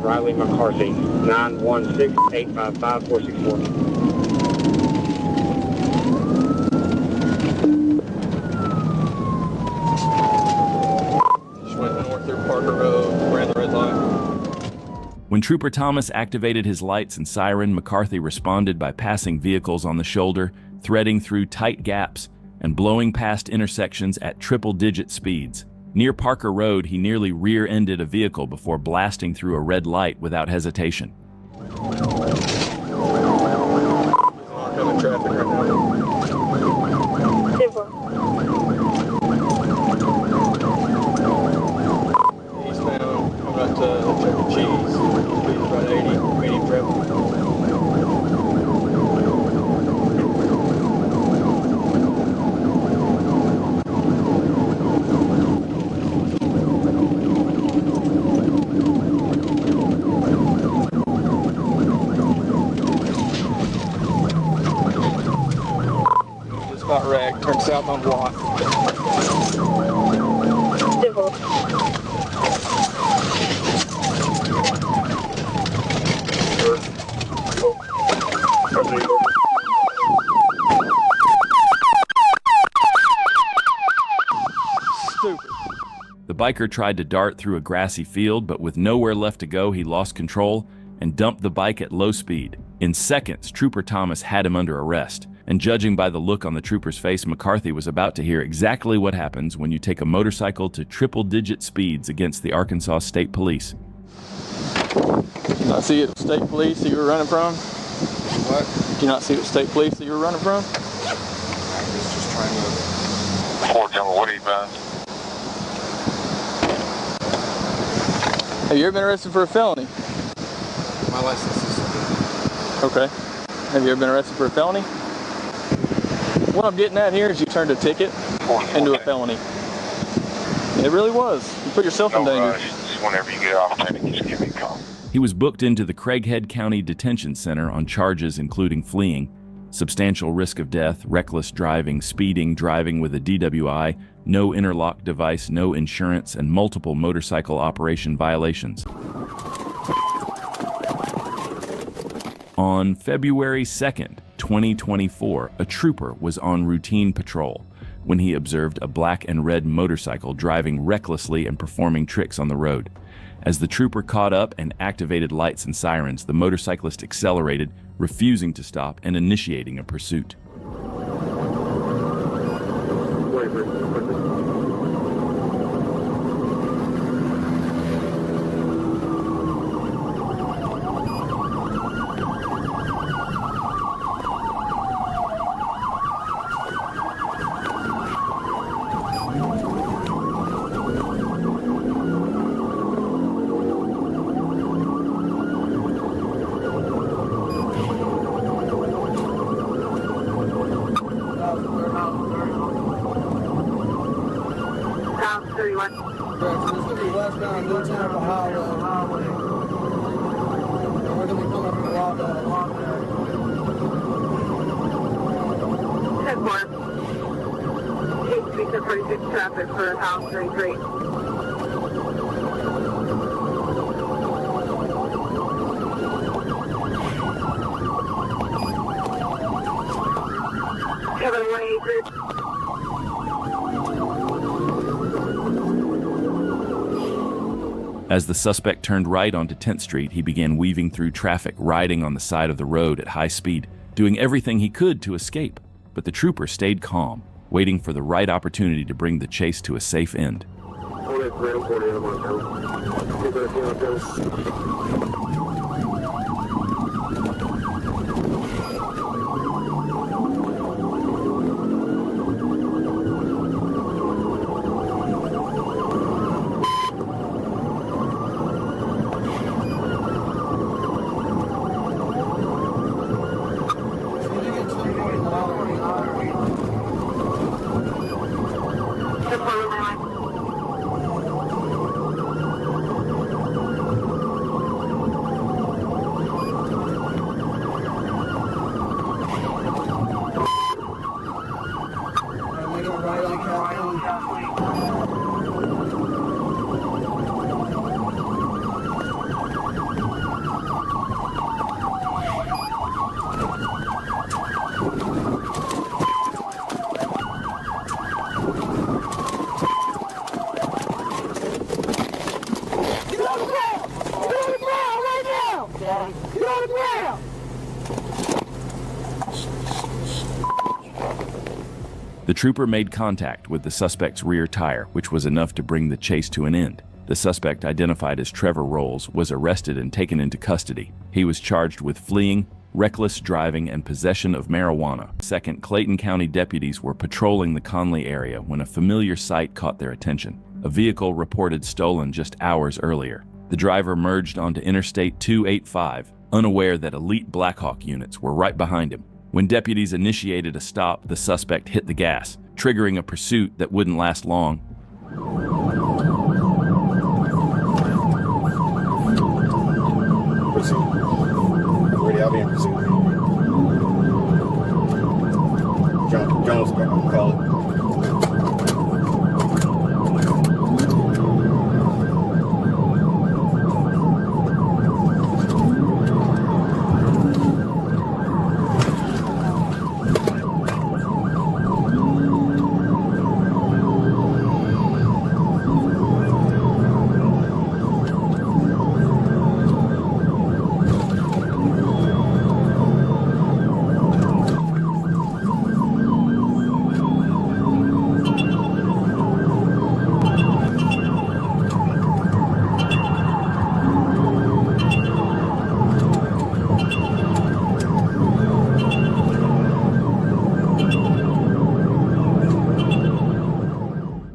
Riley McCarthy, 916-855-464. Just went north through Parker Road, ran the red light. When Trooper Thomas activated his lights and siren, McCarthy responded by passing vehicles on the shoulder, threading through tight gaps, and blowing past intersections at triple-digit speeds. Near Parker Road, he nearly rear-ended a vehicle before blasting through a red light without hesitation. Oncoming traffic right now. Eastbound, coming up to Chuck E. Cheese. Speed's about 80, medium travel. Got wrecked, turned south on Block. Stupid. The biker tried to dart through a grassy field, but with nowhere left to go, he lost control and dumped the bike at low speed. In seconds, Trooper Thomas had him under arrest. And judging by the look on the trooper's face, McCarthy was about to hear exactly what happens when you take a motorcycle to triple-digit speeds against the Arkansas State Police. Did you not see it, state police that you were running from? What? Did you not see it, state police that you were running from? I was just trying to... What are you buying? Have you ever been arrested for a felony? My license is suspended. Okay. Have you ever been arrested for a felony? What I'm getting at here is you turned a ticket into a felony. It really was. You put yourself in danger. Just whenever you get off, just give me a call. He was booked into the Craighead County Detention Center on charges including fleeing, substantial risk of death, reckless driving, speeding, driving with a DWI, no interlock device, no insurance, and multiple motorcycle operation violations. On February 2nd, 2024, a trooper was on routine patrol when he observed a black and red motorcycle driving recklessly and performing tricks on the road. As the trooper caught up and activated lights and sirens, the motorcyclist accelerated, refusing to stop and initiating a pursuit. Traffic for House 33. Kevin 183. As the suspect turned right onto 10th Street, he began weaving through traffic, riding on the side of the road at high speed. doing everything he could to escape. But the trooper stayed calm, waiting for the right opportunity to bring the chase to a safe end. The trooper made contact with the suspect's rear tire, which was enough to bring the chase to an end. The suspect, identified as Trevor Rolls, was arrested and taken into custody. He was charged with fleeing, reckless driving, and possession of marijuana. Second, Clayton County deputies were patrolling the Conley area when a familiar sight caught their attention. A vehicle reported stolen just hours earlier. The driver merged onto Interstate 285, unaware that elite Blackhawk units were right behind him. When deputies initiated a stop, the suspect hit the gas, triggering a pursuit that wouldn't last long. Pursuit. Ready, I'll be in pursuit. Jones, call it.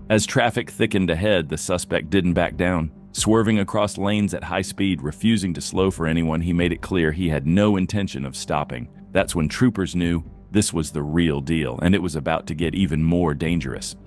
As traffic thickened ahead, the suspect didn't back down. Swerving across lanes at high speed, refusing to slow for anyone, he made it clear he had no intention of stopping. That's when troopers knew this was the real deal, and it was about to get even more dangerous.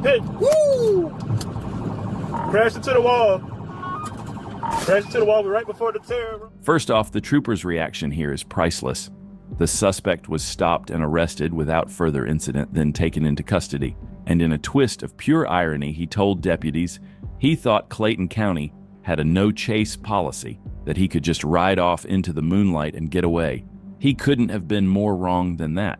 Pit! Woo! Crashed into the wall. Crashed into the wall right before the tear. First off, the trooper's reaction here is priceless. The suspect was stopped and arrested without further incident, then taken into custody. And in a twist of pure irony, he told deputies he thought Clayton County had a no-chase policy, that he could just ride off into the moonlight and get away. He couldn't have been more wrong than that.